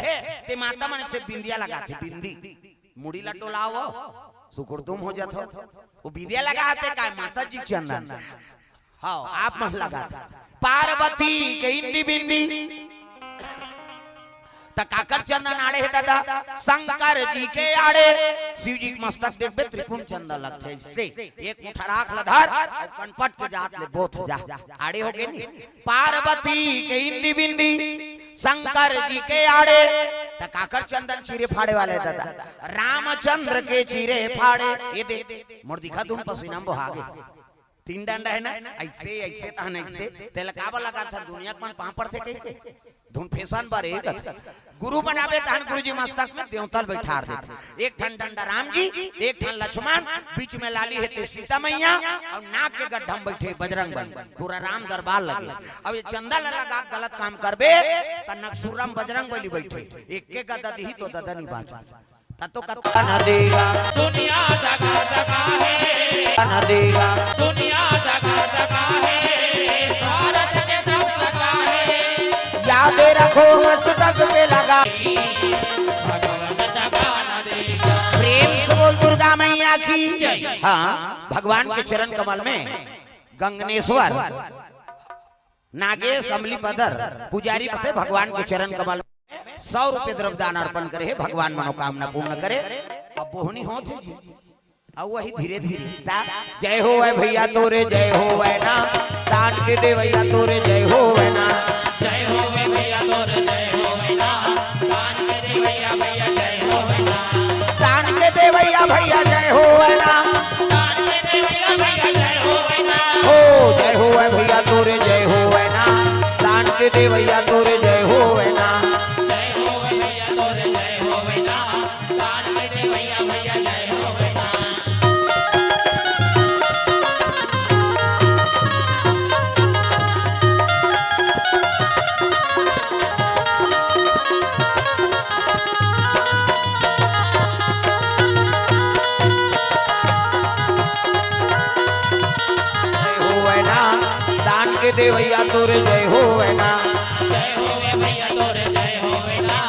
ते माता मन से बिंदिया लगाते। बिंदी मुड़ी लटोलाओ सुकुर तुम हो जाते वो बिंदिया लगाते का माता जी चंदन। हाँ आप मन लगाते पार्वती के इंदी बिंदी काकर चंदन आड़े है दादा शंकर जी के आड़े शिव जी मस्तक देखबे त्रिपुण चंदन लगते इससे एक मुठा राख लधर और कनपट के जात ले बोथ जा आड़े हो गए नी। पार्वती के इंदी बिंदी शंकर जी के आड़े काकर चंदन चीरे फाड़े वाले दादा रामचंद्र के चीरे फाड़े। ये देख मोर दिखा तुम पसीना बहागे 3 डंडा है ना ऐसे ऐसे तहन ऐसे तेल काबा लगा था दुनिया में पापड़ थे कहीं धुन फेसन बारे गुरु बनावे तहन गुरुजी मस्तक में देवतल बैठा देते। एक ठन डंडा राम जी, एक ठन लक्ष्मण, बीच में लाली है सीता मैया और नाक के गड्ढा में बैठे बजरंग बली। पूरा राम दरबार लगे। अब ये चंदा लगा गलत काम करबे त नक्सुरम बजरंग बली बैठे एक के गदा दी तो ददा नहीं बाचा तो कत्ता न देगा दुनिया जगह जगह है, न देगा दुनिया जगह जगह है, भारत के सब जगह है, याद रखो मस्तक पे लगा। भगवान जगह न देगा। प्रेम से बोल दुर्गा मैया की। हाँ भगवान के चरण कमल में गंगनेश्वर नागेश अमली पदर पुजारी से भगवान के चरण कमल 100 रुपए द्रव्यदान अर्पण करे है भगवान मनोकामना पूर्ण करे। अब बोहनी हो जी अब वही धीरे धीरे जय हो वै भैया तोरे जय हो वै ना दान के दे भैया तोरे जय हो वै ना जय हो वे भैया तोरे जय हो वे ना दान के दे भैया भैया जय हो वे ना दान के दे भैया भैया जय हो वै ना दान के दे भैया भैया जय हो वे ना हो जय हो वै भैया तोरे जय हो वै ना दान के दे भैया तोरे जय हो वै ना जय हो वे भैया तोरे जय हो वे ना दान के दे भैया भैया जय हो वे ना। दान के दे भैया तोरे जय हो वै ना जय हो वे भैया तोरे जय हो वे ना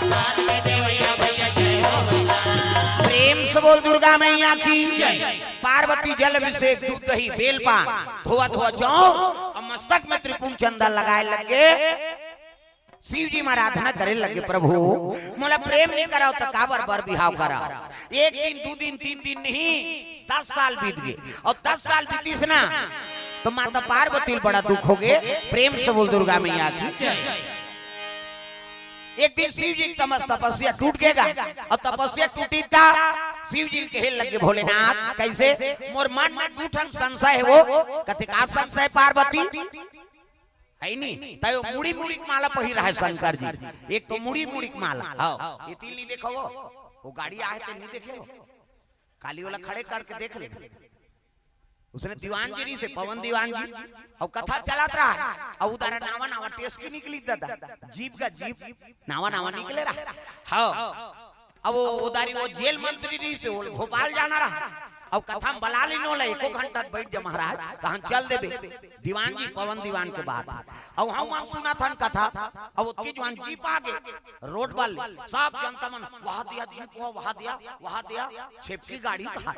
दान के दे भैया भैया जय हो वे ना। प्रेम से बोल दुर्गा मैया की। पार्वती जल अभिषेक दूध दही बेल पान धोआ धोआ चौर और मस्तक में त्रिपुण चंदन लगाए लगे। शिव जी में आराधना करे लगे प्रभु मोला प्रेम नहीं कराओ तो काबर बर बिहाव करा। 1 दिन 2 दिन 3 दिन नहीं 10 साल बीत गए और 10 साल बीतीस ना तो माता पार्वती बड़ा दुख हो गए। प्रेम से बोल दुर्गा मैया की। एक दिन शिव जी की तपस्या टूट गएगा और तपस्या टूटी था शिव जी के हेल लगे भोलेनाथ कैसे मोर मन में 2 ठन संशय है वो कथे का संशय पार्वती है नहीं तय मुड़ी मुड़ी माला पहिर है शंकर जी। एक तो मुड़ी मुड़ी माला हाँ ये 3 नहीं देखो वो गाड़ी आए थे नहीं देखे काली वाला खड़े करके देख ले उसने दीवान जी से पवन दीवान जी और कथा चलात रहा और उधर नावा नावा टेस्ट की निकली दादा जीप का जीप नावा नावा निकले रहा। हाँ अब वो उधारी वो जेल मंत्री जी से भोपाल जाना रहा और कथा में बला ली नो ले 1 घंटा बैठ जा महाराज तो हम चल देबे दीवान जी पवन दीवान के बाद और हम सुना था कथा अब उसकी जवान जीप आ गए रोड पर सब जनता मन वहां दिया जीप वहां दिया छेपकी गाड़ी कहा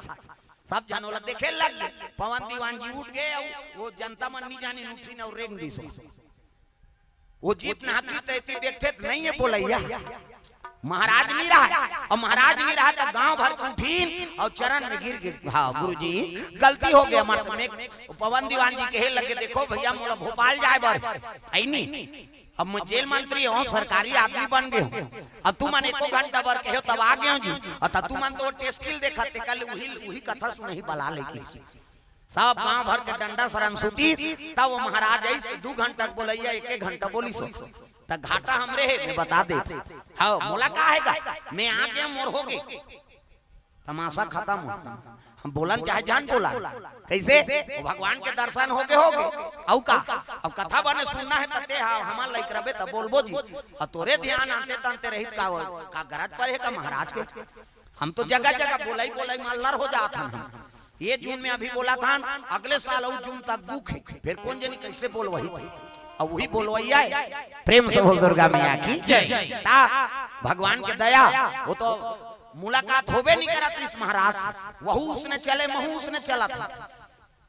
सब जानोला देखे लग गए। पवन दीवान जी उठ गए वो जनता मन नहीं जानी उठी न रेंग दी सो वो जीप ना हाथी तैती देखते नहीं है बोलैया महाराज नहीं रहा और महाराज भी रहा था गांव भर की उठीन और चरण में गिर गए। हाँ गुरुजी गलती हो गया हमारे में। पवन दीवान जी कहे लगे देखो भैया मोला भोपाल जाए बर नहीं, अब मैं जेल मंत्री हूँ सरकारी आदमी बन गए हूँ, अब तू मन एको घंटा बर कहो तब आ गए जी, और तू मन तो टेस्किल देखा कल वही कथा सुनही बला लेके सब गांव भर के डंडा शरण सुती। तब वो महाराज आई 2 घंटा बोलैया 1 घंटा बोली सो तब घाटा हमरे है मैं बता दे। हाँ मोला का है मैं आ गया मोर हो गए तमाशा खत्म हो। हम बोलन चाहे जान बोला कैसे वो भगवान के दर्शन हो गए औ का अब कथा बने सुनना है तते हमार लइक रबे तब बोलबो जी, और तोरे ध्यान आते तंते रहित का गरज पर है का महाराज के। हम तो जगह जगह बोलाई मालनर हो जाता हम। ये जून में अभी बोला था अगले साल और जून तक बुक है, फिर कौन जनी कैसे बोल वही और वही बोलवैया प्रेम से बोल दुर्गा मैया की जय। भगवान की दया वो तो मुलाकात होबे नहीं करा था इस महाराज से, वहू उसने चले महू उसने चला था,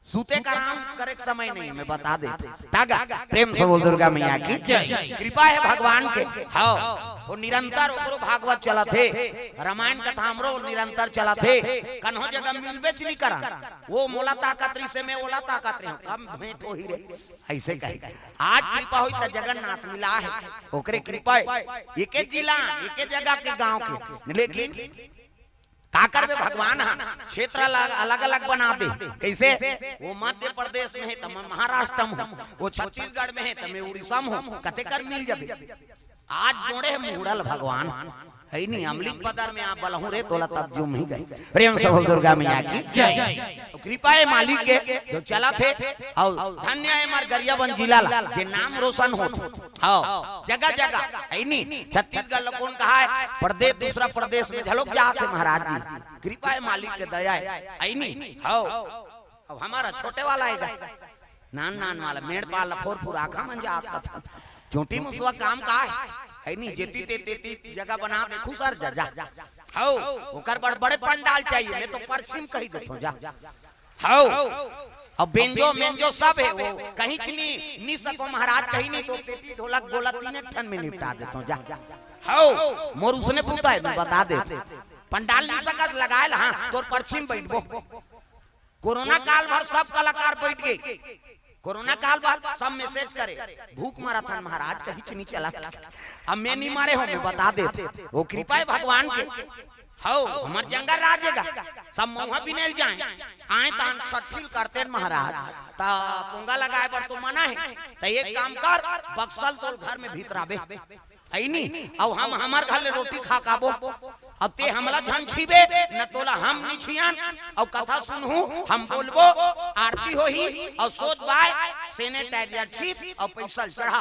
सूते का राम करे समय नहीं मैं बता देते तागा। प्रेम से बोल दुर्गा मैया की जय। कृपा है भगवान के। हाँ वो निरंतर ओकरो भागवत चला थे, रामायण कथा हमरो निरंतर चला थे, कन्हो जगह मिलबे नहीं करा। वो मोला ताकतरी से मैं ओला ताकतरी हूं कम भेंट हो ही रे ऐसे कहे। आज कृपा हुई त जगन्नाथ मिला है ओकरे कृपा एके जिला एके जगह के गांव के, लेकिन काकर में भगवान क्षेत्र अलग अलग बना दे कैसे। वो मध्य प्रदेश में है तो मैं महाराष्ट्र में, वो छत्तीसगढ़ में है तो मैं उड़ीसा में हूँ, कते कर मिल जाए। आज जोड़े है मुड़ल भगवान है नहीं अमलिक पदर में आप बलहू रे तोला तब जुम ही गए। प्रेम से बोल दुर्गा मैया की जय। तो कृपा है मालिक के जो चला थे और धन्य है मार गरियाबंद जिला के नाम रोशन हो। हाँ जगह जगह है नहीं छत्तीसगढ़ लोग कौन कहा है प्रदेश दूसरा प्रदेश में झलोक जाते महाराज जी। कृपा है मालिक के दया है नहीं। हाँ अब हमारा छोटे वाला है नान वाला मेड़ पाल फोर आखा मन जाता था चोटी मुसवा काम का है नहीं जेती तेती जगह बना देखू सर जा हाउ ओकर बड़े पंडाल चाहिए मैं तो पश्चिम कही देतो जा हाउ अब बेंजो मेंजो सब है वो कहीं नहीं सको महाराज कहीं नहीं तो पेटी ढोलक गोला 3 ठन में निपटा देतो जा हाउ मोर उसने पूछा है मैं बता दे पंडाल नहीं सकस लगाए हां तोर पश्चिम बैठबो। कोरोना काल भर सब कलाकार बैठ गए, कोरोना काल बाद सब मैसेज करे भूख मारा था महाराज कहीं नहीं चला। अब मैं नहीं मारे हो मैं बता देते वो कृपा है भगवान के। हाउ हमार जंगल राजेगा सब मुंह भी नहीं जाए आए तान सठिल करते महाराज ता पोंगा लगाए पर तो मना है तो एक काम कर बक्सल तो घर में भीतर आबे आई नहीं अब हम हमार घर ले रोटी खा काबो अब ते हमला झन छिबे न तोला हम नहीं छियान और कथा सुनहू हम बोलबो आरती होही और सोच बाय सैनिटाइजर छीट और पैसा चढ़ा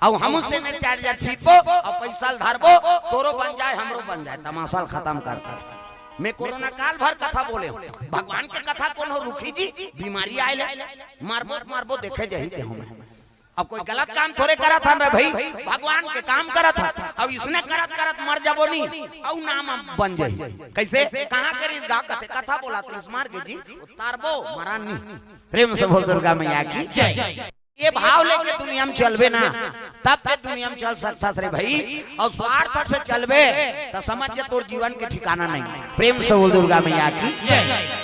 और हम सैनिटाइजर छीटबो और पैसा धरबो तोरो बन जाए हमरो बन जाए तमाशा खत्म कर। मैं कोरोना काल भर कथा बोले भगवान के कथा कौन हो रुखी जी बीमारी आए मारबो देखे जही के हम अब कोई गलत काम थोड़े करा था ना भाई भगवान के काम करा था अब इसने करत मर जाबो नहीं और नाम बन जाए कैसे कहां करी इस गा कथा बोला तो इस मार के जी उतारबो मरा नहीं। प्रेम से बोल दुर्गा मैया की जय। ये भाव लेके दुनिया में चलबे ना तब पे दुनिया में चल सकता रे भाई, और स्वार्थ से चलबे तो समझ जे तोर जीवन के ठिकाना नहीं। प्रेम से बोल दुर्गा मैया की जय।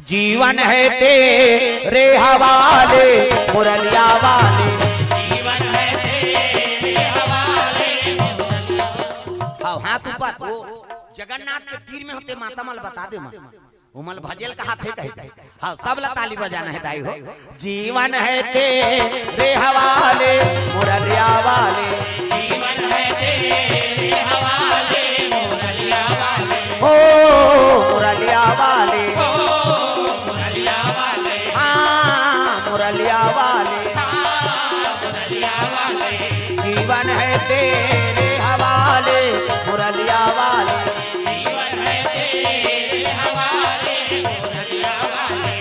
जीवन है तेरे हवाले मुरलिया वाले जीवन है तेरे हवाले। हाँ हाथ ऊपर वो जगन्नाथ के तीर में होते माता मल बता दे उमल भजल का हाथ है कहे हाँ सब ला ताली बजाना है दाई हो। जीवन है तेरे हवाले मुरलिया वाले जीवन है तेरे हवाले मुरलिया वाले हो मुरलिया वाले मुरलिया वाले हाँ मुरलिया वाले मुरलिया वाले जीवन है तेरे हवाले मुरलिया वाले जीवन है तेरे हवाले मुरलिया वाले।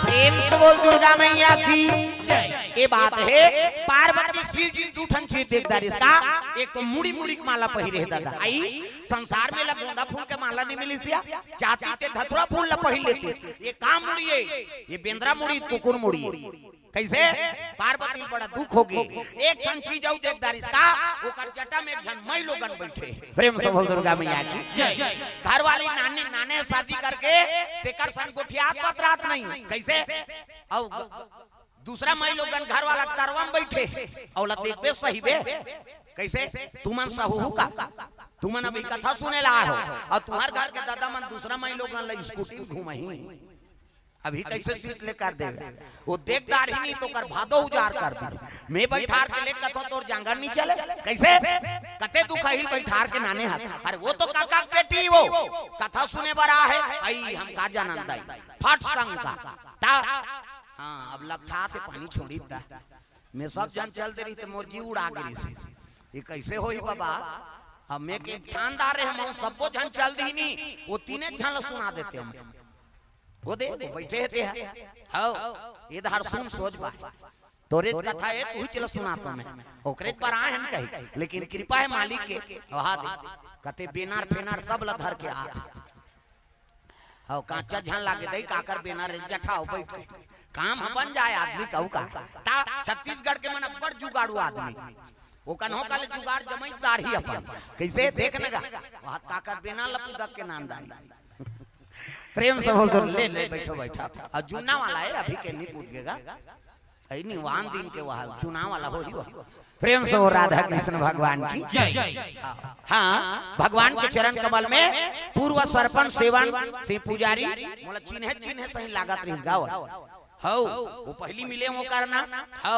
प्रेम से बोल दुर्गा मैया की ये बात है पार्वती शिव जी दूठन चीज देखदार इसका एक तो मुड़ी मुड़ी की माला पहिरे दादा आई संसार में गोंदा फूल के माला नहीं मिली सिया चाहती ते धतुरा फूल ला पहिर लेते ये काम मुड़ी है ये बेंद्रा मुड़ी कुकुर मुड़ी कैसे पार्वती बड़ा दुख होगी एक ठन चीज आउ देखदार इसका ओकर जटा में एक जन मई लोगन बैठे प्रेम से बोल दुर्गा मैया की घर वाली नानी नाने शादी करके तेकर सन गोठियात पतरात नहीं कैसे औ दूसरा मई लोगन घर वाला तरवा में बैठे औला देख बे सही बे कैसे तुमन सहू का तुमन अभी कथा सुने ला हो और तुम्हार घर के दादा मन दूसरा मई लोगन ला स्कूटी घुमाई अभी कैसे सीट लेकर देगा वो देखदार ही नहीं तो कर भादो उजार कर दी मैं बैठार के ले कथो तोर जांगर नहीं चले कैसे कते दुखा हिल बैठार के नाने हाथ अरे वो तो काका बेटी वो कथा सुने बरा है आई हम का जानंदाई फट संग का ता हां अब लगता थे पानी छोड़ी दा मैं सब जान चलते रही तो मोर जी उड़ा गिरी से ये कैसे होई बाबा हमें के ठानदार है हम सबको जन चल दी नहीं वो तीने जन सुना देते हम वो दे बैठे हैं हां इधर सुन सोच बा तोरे कथा है तू ही चल सुना तो मैं ओकरे पर आए हम कही लेकिन कृपा है मालिक के वहा दे कते बेनार फेनार सब ल धर के आत हां कांचा झन लागे दई काकर बेनार जठाओ बैठ काम बन जाए आदमी कहू का ता छत्तीसगढ़ के मन बड़ जुगाड़ू आदमी वो कन्हो काले जुगाड़ जमींदार ही अपन कैसे देखने का वहां काकर बेना लपू दक के नामदारी प्रेम से बोल दो ले ले बैठो बैठा और चुनाव वाला है अभी के नहीं पूछेगा ऐ नहीं वान दिन के वहां चुनाव वाला हो ही प्रेम से वो राधा कृष्ण भगवान की जय हाँ भगवान के चरण कमल में पूर्व सरपंच सेवन से पुजारी मोला चिन्ह सही लागत रही गाँव हो वो पहली मिले वो करना हो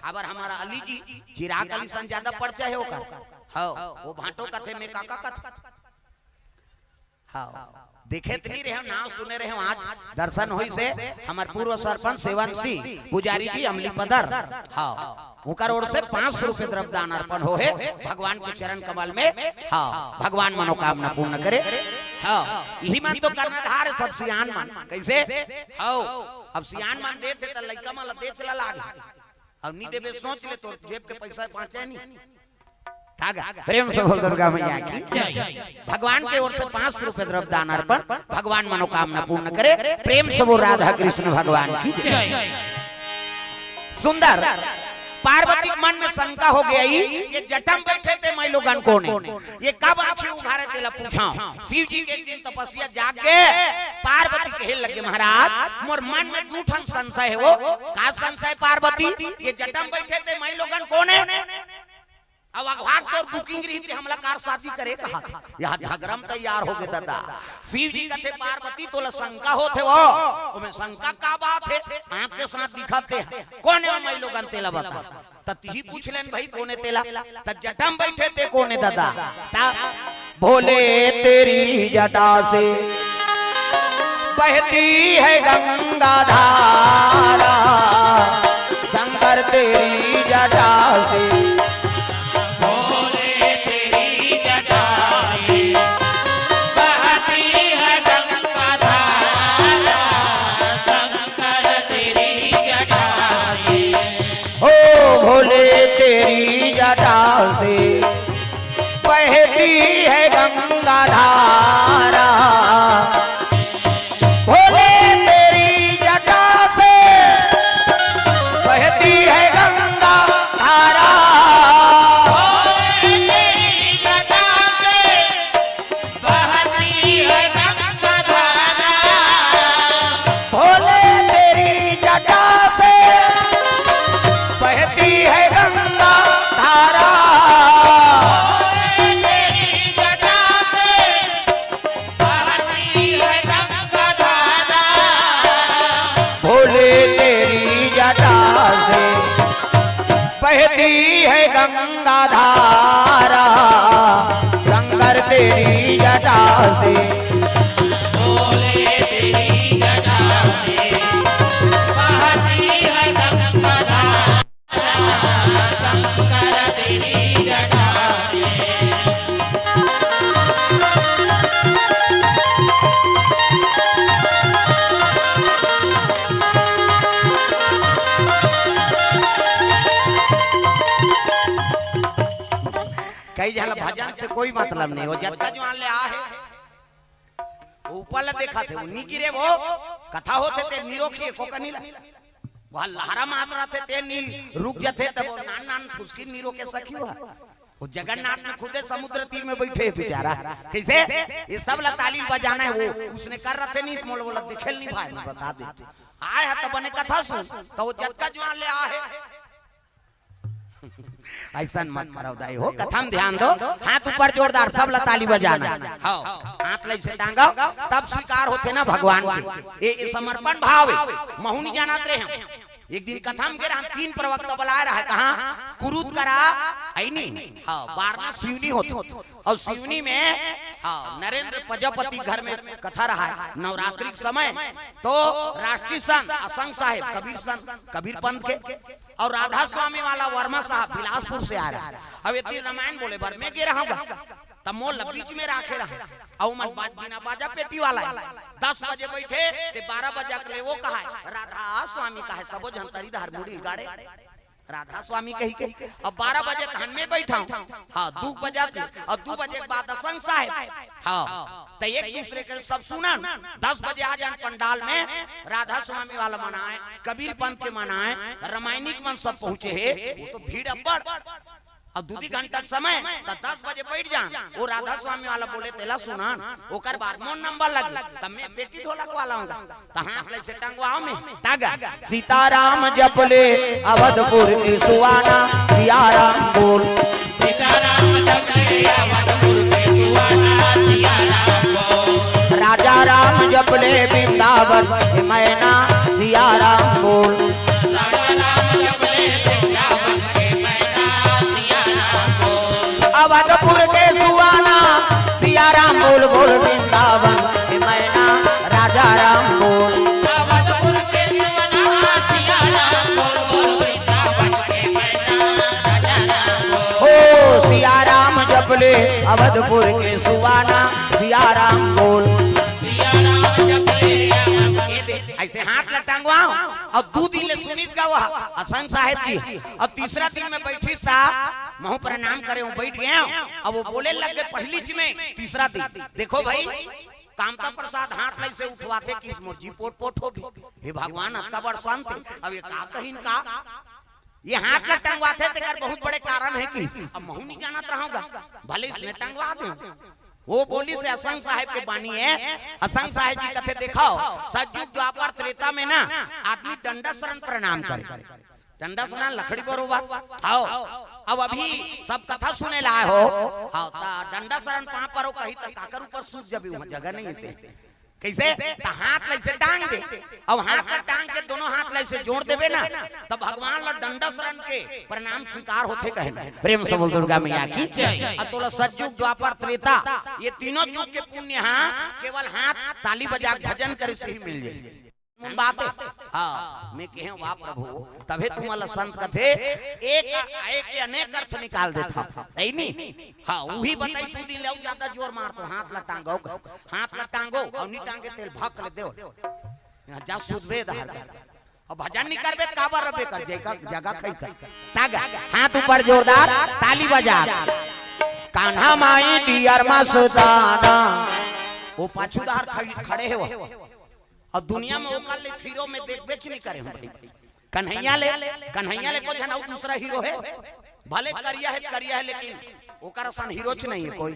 खबर हमारा अली जी चिराग अली सन ज्यादा परिचय है वो हो वो भाटो कथे में काका कथ हाँ देखे नहीं रहे नाम सुने रहे आज दर्शन हुई से हमारे पूर्व सरपंच सेवन सिंह पुजारी जी अमली पदर हाँ उनका ओर से 500 रुपए द्रव्यदान अर्पण हो है भगवान के चरण कमल में हाँ भगवान मनोकामना पूर्ण करे हाँ यही मन तो करना धार सब सियान मन कैसे हाँ अब सियान मन देते तो लड़का मन दे चला लागे अब नहीं देवे सोच ले तो जेब के पैसा पहुंचे नहीं प्रेम से बोल दुर्गा मैया की भगवान के ओर से 500 रुपए द्रव्यदान अर्पण भगवान मनोकामना पूर्ण करे प्रेम से वो राधा कृष्ण भगवान की सुंदर पार्वती मन में शंका हो गया ये जटम बैठे थे मैं लोगन को ये कब आंखें उघारे तेला पूछा शिव जी के दिन तपस्या जाग के पार्वती कहे लगे महाराज मोर मन में दूठन संशय है वो का संशय पार्वती ये जटम बैठे थे मैं लोगन कौन है अब अगवाक तो बुकिंग रही थी हमला कार शादी करे कहा था यहाँ झगड़म तैयार हो गए दादा शिव जी कहते पार्वती तो शंका होते वो में शंका का बात है आंख के साथ दिखाते हैं कौन है मैं लोगन तेला बता तती पूछ लेन भाई कौन है तेला त जटम बैठे थे कौन है दादा ता भोले तेरी जटा से बहती है गंगा धारा शंकर तेरी जटा से से बहती है गंगा धारा भोले तेरी जटा से बहती है गंगा धारा भोले तेरी जटा से बहती है गंगा धारा भोले तेरी जटा से बहती है गंगा धारा बहती है गंगा धारा शंकर तेरी जटा से भोले तेरी जटा से बहती है गंगा धारा शंकर तेरी जटा से कई जल भजन से कोई मतलब नहीं, वो जत्ता जो ले आ है ऊपर देखा थे उन्हीं गिरे वो कथा होते थे निरोखी को कनीला वह लहरा मात्रा थे ते नी रुक जाते तब वो नान नान फुसकी नीरो के सखी हुआ वो जगन्नाथ में खुदे समुद्र तीर में बैठे बेचारा कैसे ये सब ला तालीम बजाना है वो उसने कर रहे थे नहीं मोल बोला दिखेल नहीं भाई बता देते आए है तब बने कथा सुन तो वो जत्ता जवान ले आ है ऐसा मत करो दाई हो कथा में ध्यान दो हाथ ऊपर जोरदार सब ला ताली बजाना हाँ हाथ ले से टांगा तब स्वीकार होते ना भगवान के ये समर्पण भाव महुनी जानते हैं एक दिन कथा में हम 3 प्रवक्ता बुलाए रहा है कहा कुरुत करा आई नहीं हाँ बारना शिवनी होती और शिवनी में हाँ नरेंद्र प्रजापति घर में कथा रहा है नवरात्रि समय तो राष्ट्रीय संत असंग साहेब कबीर पंथ के और राधा स्वामी वाला वर्मा साहब बिलासपुर से आ रहा है अब ये रामायण बोले बर में गिर रहा तब मोल बीच में राखे रहा और मन बिना बाजा पेटी वाला 10 बजे बैठे ते 12 बजे के वो कहा है राधा स्वामी का है सबो जनतरी धार मुड़ी गाड़े राधा स्वामी कही के अब 12 बजे धन में बैठा हाँ 2 बजे और 2 बजे के बाद असंग साहेब हाँ तो एक दूसरे के सब सुना 10 बजे आ जाए पंडाल में राधा स्वामी वाला मनाए कबीर पंथ के मनाए रामायणिक मन सब पहुंचे है वो तो भीड़ अब्बड़ अब 2 घंटा समय तो 10 बजे बैठ जा वो राधा स्वामी वाला बोले तेला सुना ओकर बाद मोन नंबर लग तब मैं बेटी ढोलक वाला हूँ तो हाथ ले से टंगवाओ में तागा सीताराम जपले अवधपुर की सुवाना सियाराम बोल सीताराम जपले अवधपुर के सुवाना सियाराम बोल राजा राम जपले वृंदावन के मैना सियाराम बोल अवधपुर के सुवाना सियाराम बोल बोल वृंदावन के मैना राजा राम बोल अवधपुर के सुवाना सियाराम बोल बोल वृंदावन के मैना राजा राम बोल हो सियाराम जपले अवधपुर के सुवाना सियाराम बोल सियाराम जपले ऐसे हाथ लटांगवाओ और 2 दिन ले सुनीत का वह असंग साहेब जी और तीसरा दिन में बैठी था महू प्रणाम करे हूँ बैठ गया अब वो बोले लग गए पहली जी में तीसरा दिन देखो भाई कामता प्रसाद हाथ लाई से उठवाते किस मुर्जी पोट पोट होगी हे भगवान आपका बड़ शांत अब ये का कहीं का ये हाथ ला टंगवाते तेकर बहुत बड़े कारण है कि अब महू नहीं जानत रहूंगा भले इसने टंगवा दे वो बोली से असंग साहेब के बानी है असंग साहेब जी कथे दिखाओ सतयुग द्वापर त्रेता में ना आदमी दंडा शरण प्रणाम करे दंडा शरण लकड़ी बरोबर आओ अब अभी सब कथा सुने लाए हो हाँ दंडा शरण पां पर कही तो काकर ऊपर सूझ जब जगह नहीं थे कैसे तो हाथ लाई से टांग दे अब हाथ ला टांग के दोनों हाथ लाई से जोड़ देवे ना तब भगवान ला दंडा शरण के प्रणाम स्वीकार होते कहे प्रेम से बोल दुर्गा मैया की जय अतुल सतयुग द्वापर त्रेता ये तीनों युग के पुण्य हाँ केवल हाथ ताली बजा भजन करे से ही मिल जाए बात हाँ मैं कहे वाह प्रभु तबे तुम्हारा संत कथे एक के अनेक अर्थ निकाल देता नहीं हाँ वही बताई सुधी ले ज्यादा जोर मार तो हाथ ला टांगो और नहीं टांगे तेल भाग ले दो जा सुधवे धार अब भजन नहीं करबे काबर रबे कर जगह खई तागा हाथ ऊपर जोरदार ताली बजा कान्हा माई डियर मस्ताना वो पाछूदार खड़े है वो और दुनिया में ओकर ले हीरो में देख बेच नहीं करे भाई कन्हैया ले को जन दूसरा हीरो है भले करिया है लेकिन ओकर आसान हीरो च नहीं है कोई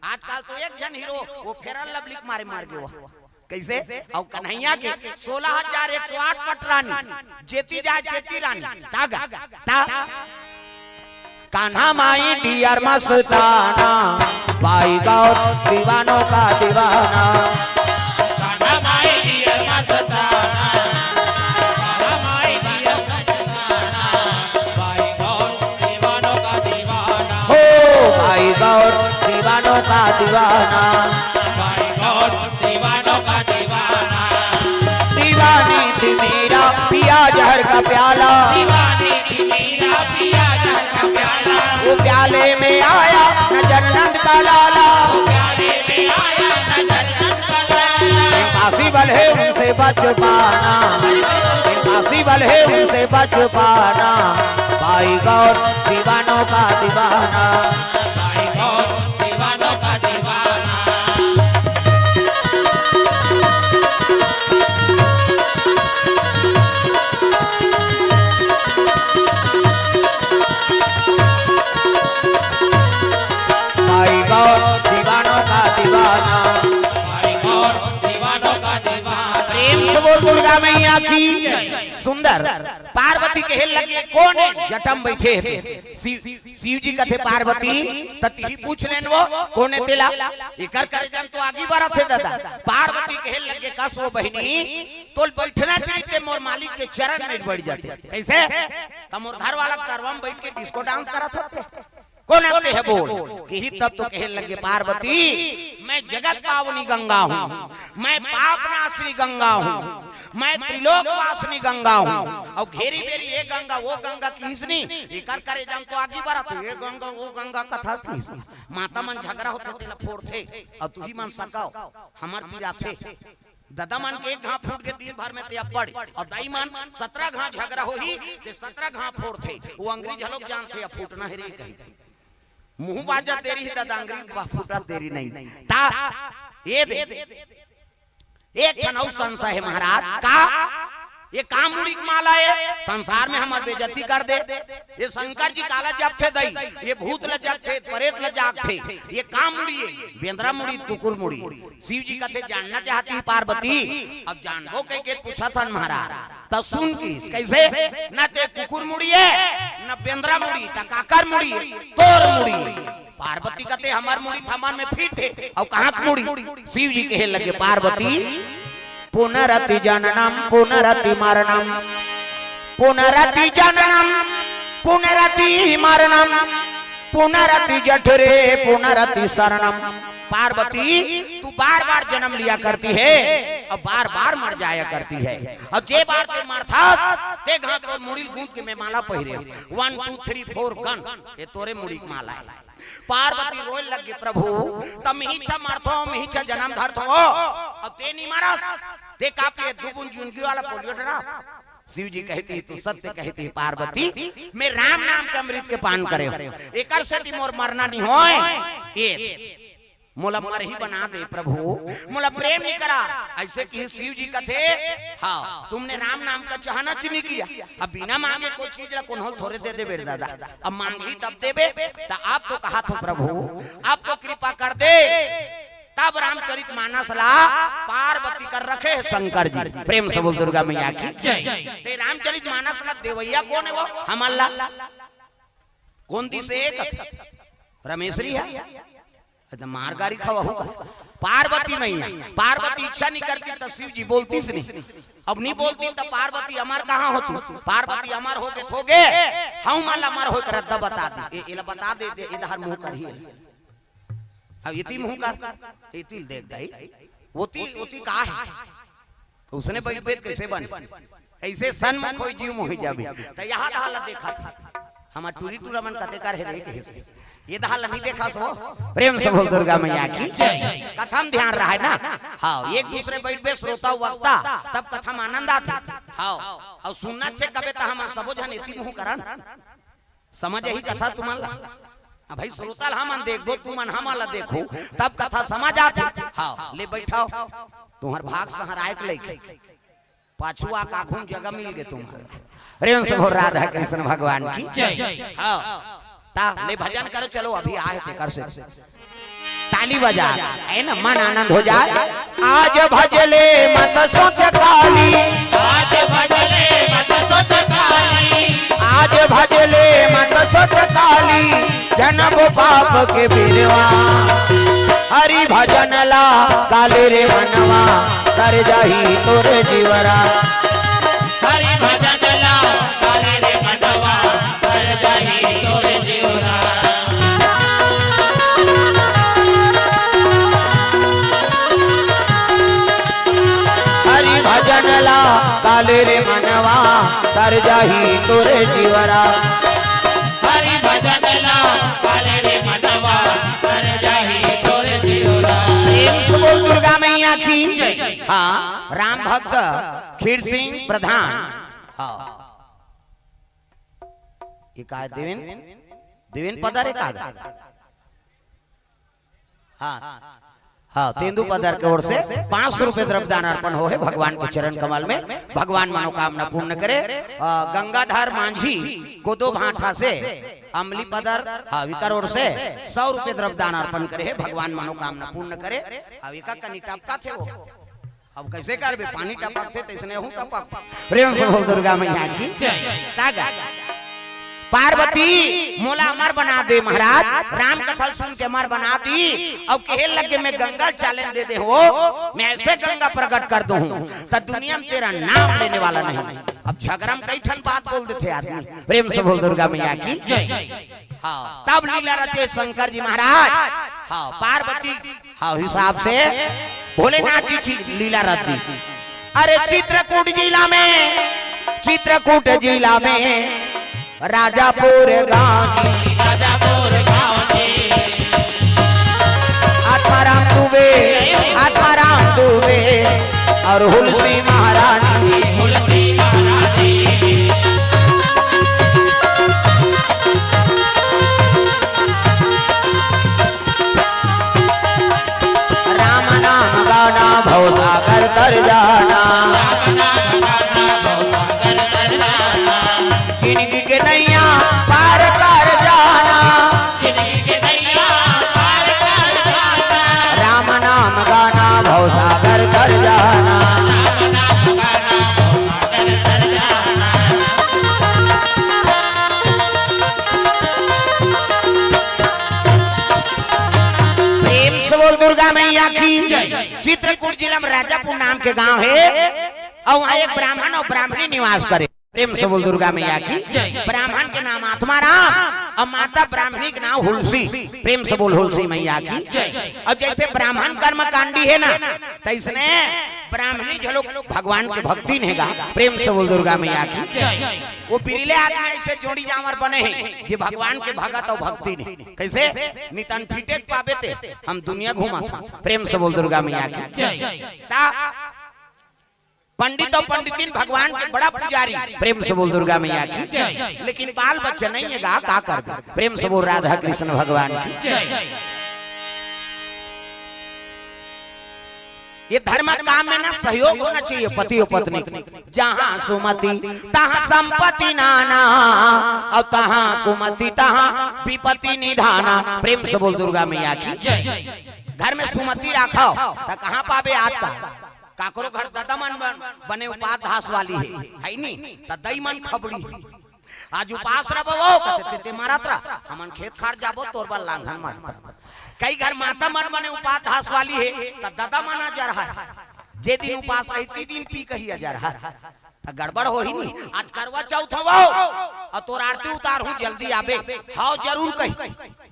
आजकल तो एक जन हीरो वो फेरन लवलिक मार गए वो कैसे और कन्हैया के 16,108 पटरानी जेती रानी तागा ता कान्हा माई डियर मस्ताना पाई गौर दीवानों का दीवाना कान्हा माई डियर मस्ताना कान्हा माई डियर मस्ताना भाई गौर दीवानों का दीवाना हो भाई गौर दीवानों का दीवाना भाई गौर दीवानों का दीवाना दीवानी थी मेरा पिया जहर का प्याला दीवानी थी मेरा पिया जहर का प्याला वो प्याले में आया नजर नंद का लाला प्याले में आया नजर नंद का लाला इम्पॉसिबल है उनसे बच पाना इम्पॉसिबल है उनसे बच पाना भाई गौर दीवानों का दीवाना भाई की सुंदर पार्वती कहे लगे कौन है जटम बैठे थे शिव जी कथे पार्वती तती पूछ लेन वो कौन है तेला एकर करे जन तो आगे बढ़ा थे दादा पार्वती कहे लगे का सो बहनी तो बैठना चाहिए मोर मालिक के चरण में बैठ जाते कैसे तमोर घर वाला करवा में बैठ के डिस्को डांस करा था कौन आते है बोल कि तब तो कहे लगे पार्वती मैं जगत पावनी गंगा हूँ मैं पाप नाशनी गंगा हूँ मैं त्रिलोक वासनी गंगा हूँ और घेरी बेरी ये गंगा वो गंगा किसनी एकर करे जम तो आगे बढ़ा तो ये गंगा वो गंगा कथा किसनी माता मन झगड़ा होते तेला फोड़ थे और तू ही मन सकाओ हमार पीरा थे दादा मन के एक घा फूट के दिन भर में ते पड़ और दाई मन 17 घा झगड़ा हो ही ते 17 घा फोड़ थे वो अंग्रेज लोग जानते हैं फूटना है रे कहीं मुंह बाजा तेरी ही दादा अंग्रेज फूटा तेरी नहीं ता ये दे एक कनौ संशय है महाराज का ये काम मुड़ी माला है संसार में हमार बेइज्जती कर दे ये शंकर जी काला जब थे दई ये भूत लजाक थे परेत लजाक थे ये काम मुड़ी है बेंद्रा मुड़ी कुकुर मुड़ी शिव जी कहते जानना चाहती है पार्वती अब जानबो कह के पूछा था महाराज तब सुन की कैसे न ते कुकुर मुड़ी है न बेंद्रा मुड़ी त काकर मुड़ी तोर मुड़ी पार्वती कहते हमार मुड़ी थमान में फिट है और कहां मुड़ी शिव जी कहे लगे पार्वती पुनरति जननम पुनरति मरणम पुनरति जननम पुनरति मरणम पुनरति जठरे पुनरति शरणम पार्वती तू बार बार जन्म लिया करती है और बार बार मर जाया करती है और जे बार ते मरथा ते घा तो मुड़ी गूंथ के मैं माला पहिरे 1 2 3 4 गन ये तोरे मुड़ी की माला है पार्वती रोए लगे प्रभु तम ही छ मरथो ही छ जन्म धरथो और ते नहीं मारस ते कापे दुबुन जुनगी वाला पोलियो डरा शिव जी कहती तू सत्य कहती पार्वती मैं राम नाम के अमृत के पान करे एकर से मोर मरना नहीं होए ये मोला मर ही बना दे प्रभु मोला प्रेम नहीं करा ऐसे कि शिव जी कथे हाँ तुमने राम नाम का चाहना नहीं किया अब बिना मांगे कोई चीज कौन होल थोड़े दे दे बेर दादा अब मांग ही तब देवे तो आप तो कहा तो प्रभु आप तो कृपा कर दे तब रामचरित मानस ला पार्वती कर रखे शंकर जी प्रेम से बोल दुर्गा मैया की जय रामचरित मानस ला देवैया कौन है वो हमल्ला कौन दी से एक रमेशरी है मार गारी खावा होगा पार्वती मैया पार्वती इच्छा नहीं करती तो शिव जी बोलती से नहीं अब नहीं बोलती तो पार्वती अमर कहाँ होती पार्वती अमर हो के थोगे हम माला अमर हो कर रद्दा बता दी इला बता दे इधर मुंह कर ही अब इती मुंह कर इती देख दई ओती का है तो उसने बैठ बैठ कैसे बन ऐसे सन्मुख कोई जीव मोहि जाबे तो यहाँ हाल देखा था हमार टूरी टूरा मन कते कर है रे ये दहाल नहीं देखा सो प्रेम से बोल दुर्गा मैया की जय कथम ध्यान रहा है ना हाँ एक दूसरे बैठ बे श्रोता वक्ता तब कथम आनंद आती हाँ और सुनना छे कबे त हम सबो जन इति मुंह करन समझ ही कथा तुमला भाई श्रोता हमन देखबो तुमन हमला देखो तब कथा समझ आती हाँ ले बैठाओ तुम्हार भाग सहराय के लेके पाछुआ काखून जगह मिल गे तुम्हारे प्रेम से बोल राधा कृष्ण भगवान की जय हाँ ता ले भजन करो चलो अभी आए थे कर से ताली बजा है ना मन आनंद हो जाए आज भजले मत सोच काली आज भजले मत सोच काली आज भजले मत सोच काली जन्म पाप के बिरवा हरि भजन ला काले रे मनवा कर जाही तोरे जीवरा हरि भजन ला काले रे मनवा कर जाही तोरे जीवरा हरि भजन ला काले रे मनवा कर जाही तोरे जीवरा हरि भजन ला काले रे मनवा कर जाही तोरे जीवरा बोल दुर्गा मैया की हाँ राम भक्त खीर सिंह प्रधान हाँ ये का देवेन पदर है का हाँ हाँ तेंदु पदर के ओर से 500 रुपए द्रव्यदान अर्पण हो है भगवान के चरण कमल में भगवान मनोकामना पूर्ण करे गंगाधर मांझी गोदो भाठा से अमली पदर हविकर ओर से 100 रुपए द्रव्यदान अर्पण करे है भगवान मनोकामना पूर्ण करे हविका कनिटापका थे वो अब कैसे करबे पानी टपक से तैसने हूं टपक प्रेम से बोल दुर्गा मैया की तागा पार्वती मोला अमर बना दे महाराज राम कथल सुन के अमर बना दी अब कहे लगे मैं गंगा चैलेंज दे दे हो मैं ऐसे गंगा प्रकट कर दूं तो दुनिया में तेरा नाम लेने वाला नहीं। अब झगड़ा में कई ठन बात बोल देते आदमी प्रेम से बोल दुर्गा मैया की हाँ तब लीला रचे शंकर जी महाराज हाँ पार्वती हाँ हिसाब से भोलेनाथ जी लीला रच दी। अरे चित्रकूट जिला में राजापुर गांव आत्माराम दुबे और हुलसी महारानी राम नाम गाना भवसागर तर जाना जिंदगी के नैया पार कर जाना राम नाम गाना भवसागर कर जाना प्रेम से बोल दुर्गा मैया की चित्रकूट जिला में राजापुर नाम के गांव है और वहाँ एक ब्राह्मण और ब्राह्मणी निवास करे। प्रेम से बोल दुर्गा मैया की ब्राह्मण के नाम आत्माराम और माता ब्राह्मणी के नाम हुलसी प्रेम से बोल हुलसी मैया की। और जैसे ब्राह्मण कर्म कांडी है ना तो इसने ब्राह्मणी जो लोग भगवान की भक्ति नहीं गा प्रेम से बोल दुर्गा मैया की वो बिरले आदमी ऐसे जोड़ी जामर बने हैं जो भगवान के भगत और भक्ति नहीं कैसे नितन फीटे पावे थे हम दुनिया घुमा था प्रेम से बोल दुर्गा मैया की। पंडित और पंडितिन भगवान के बड़ा पुजारी प्रेम से बोल दुर्गा मैया की लेकिन बाल बच्चे नहीं है गा का कर प्रेम से बोल राधा कृष्ण भगवान की। ये धर्म काम में ना सहयोग होना चाहिए पति और पत्नी जहाँ सुमति तहाँ संपत्ति नाना और तहाँ कुमति तहाँ विपत्ति निधाना प्रेम से बोल दुर्गा मैया की। घर में सुमति रखो तो कहाँ पावे आज का काकरो घर दादा मन बने उपास घास वाली है नी तदई मन खबड़ी आज उपास रहो कहते मारत रहा हमन खेत खार जाबो तोर बल लांघन मारत कई घर माता मन बने उपास घास वाली है त दादा मन जा रहा जे दिन उपास रही ती दिन पी कही जा रहा गड़बड़ हो ही नहीं। आज करवा चौथ हो और तोर आरती उतार हूं जल्दी आबे हां जरूर कही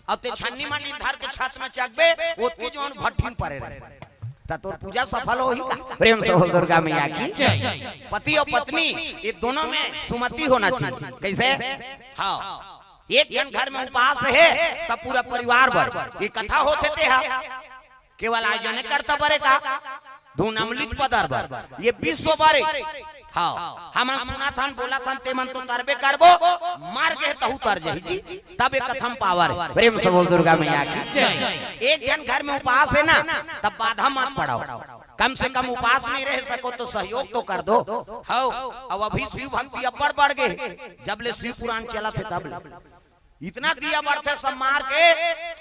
और ते छन्नी मन निर्धार के छत में चकबे ओतके जोन भट्ठीन परे रहे तोर पूजा सफल हो ही का प्रेम से बोल दुर्गा मैया की। पति और पत्नी ये दोनों में सुमति होना चाहिए कैसे हाँ एक जन घर में उपास है तब पूरा परिवार भर ये कथा होते थे केवल आयोजन करता बरे का धून अमृत पदार भर ये 20 बारे हाँ हम सुना था बोला था ते मन तो तरबे करबो मार के तहु तर जही जी तब एक कथम पावर प्रेम से बोल दुर्गा मैया की। एक जन घर में उपास है ना तब बाधा मत पड़ाओ कम से कम उपास नहीं रह सको तो सहयोग तो कर दो हो। अब अभी शिव भक्ति अपर बढ़ गए जब ले शिव पुराण चला थे तब इतना दिया बढ़ते सब मार के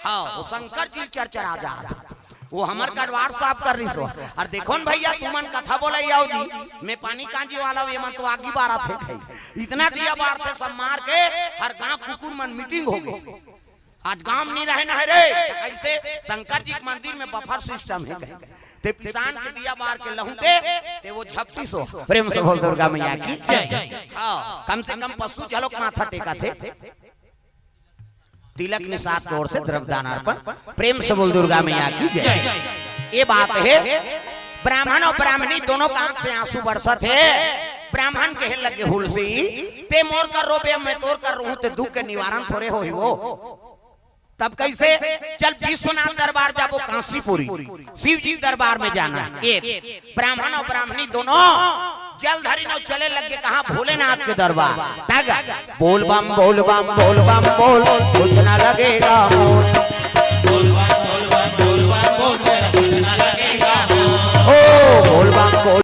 हाँ वो शंकर जी चरचरा जा था वो हमार कटवार साफ कर रही सो और देखो न भैया तुमन कथा बोले आओ जी मैं पानी कांजी वाला ये मन तो आगे बारा थे खाई इतना दिया बार थे सब मार के हर गांव कुकुर मन मीटिंग हो गई आज गांव नहीं रहे ना है रे ऐसे शंकर जी के मंदिर में बफर सिस्टम है ते किसान के दिया बार के लहुटे ते वो झपटी सो प्रेम से बोल दुर्गा मैया की हां कम से कम पशु झलक माथा टेका थे तिलक निषाद की ओर से द्रव्यदान अर्पण प्रेम से बोल दुर्गा मैया की जय। ये बात है ब्राह्मण और ब्राह्मणी दोनों का आंख से आंसू बरसत है। ब्राह्मण कहे लगे हुलसी ते मोर कर रोबे मैं तोर कर रहूं ते दुख के निवारण थोड़े हो ही वो तब कैसे चल विश्वनाथ दरबार जाबो काशीपुरी शिव जी दरबार में जाना एक ब्राह्मण और ब्राह्मणी दोनों जलधारी नौ चले लगे कहा भोलेनाथ के दरबार तग बोल बम बोल बम बोल बम बोल कुछ ना लगेगा ओ बोल बम बोल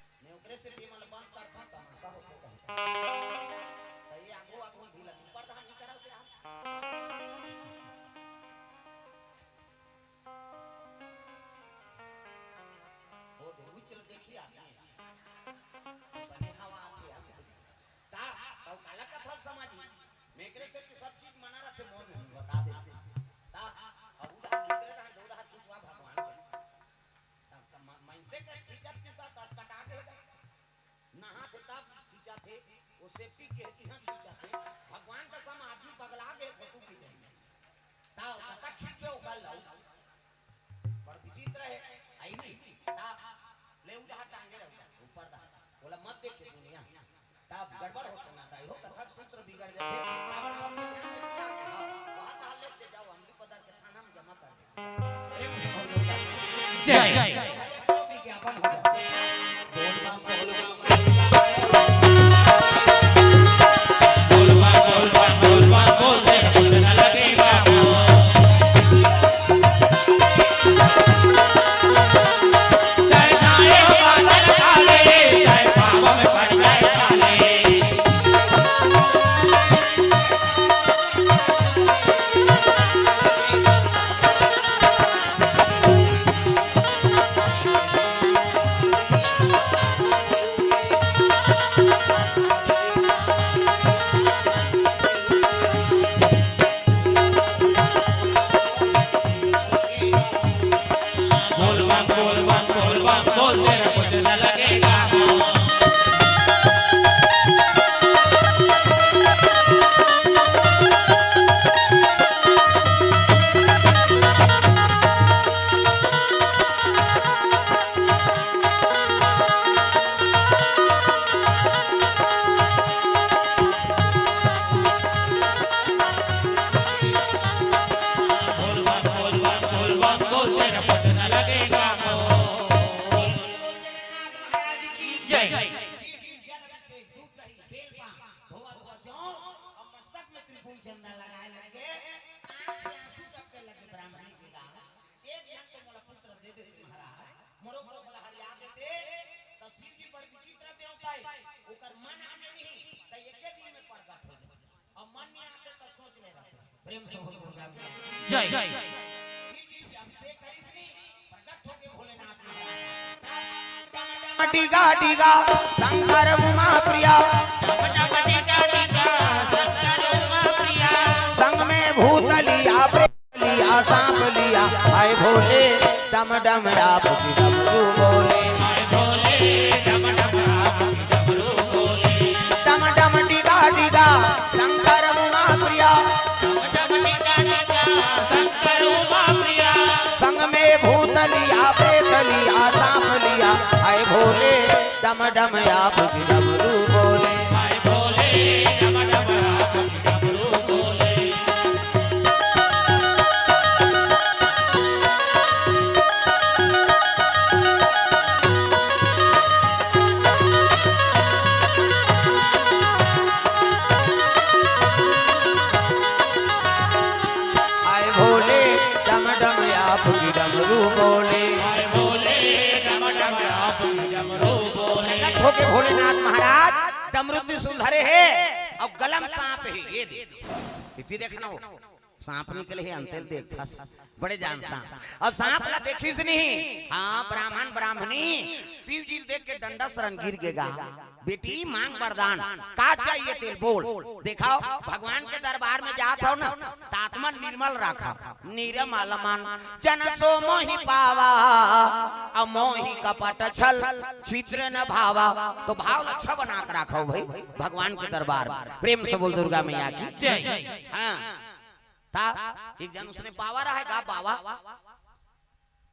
भगवान का सम आदमी पगला गए फोटो की ताव कता खींचो कल बड़ विचित्र है आई नहीं ता ले उधर टांगे रख ऊपर दा बोला मत देखे दुनिया ता गड़बड़ हो ना दाई हो कथा सूत्र बिगड़ जाए वहां डाल लेते जाओ हम भी पता के थाना में जमा कर दे जय विज्ञापन हो जाए जय डिगा डिगा शंकर उमा प्रिया संग में भूत लिया प्रेत लिया सांप लिया आए भोले डम डम आप की डमरू बोले डम डम डिगा डिगा शंकर उमा प्रिया संग में भूत लिया प्रेत लिया सांप लिया आए भोले डम डम आप की डमरू बोले आए भोले डम डम आप की डमरू बोले ठोके भोलेनाथ महाराज डमरू त्रिशूल धरे है और गलम सांप है ये इतनी देखना हो सांप निकले है अंतिल देखा बड़े जान सांप और सांप ला देखी से नहीं हाँ ब्राह्मण ब्राह्मणी शिव जी देख के डंडा शरण गिर गएगा बेटी मांग वरदान का चाहिए तेल बोल दिखाओ भगवान के दरबार में जात हो ना तात्मा निर्मल रखा निरमल मन जन सो मोहि पावा और मोहि कपट छल छिद्र न भावा तो भाव अच्छा बना कर रखो भाई भगवान के दरबार प्रेम से बोल दुर्गा मैया की जय हाँ था एक जन उसने पावा रहेगा बाबा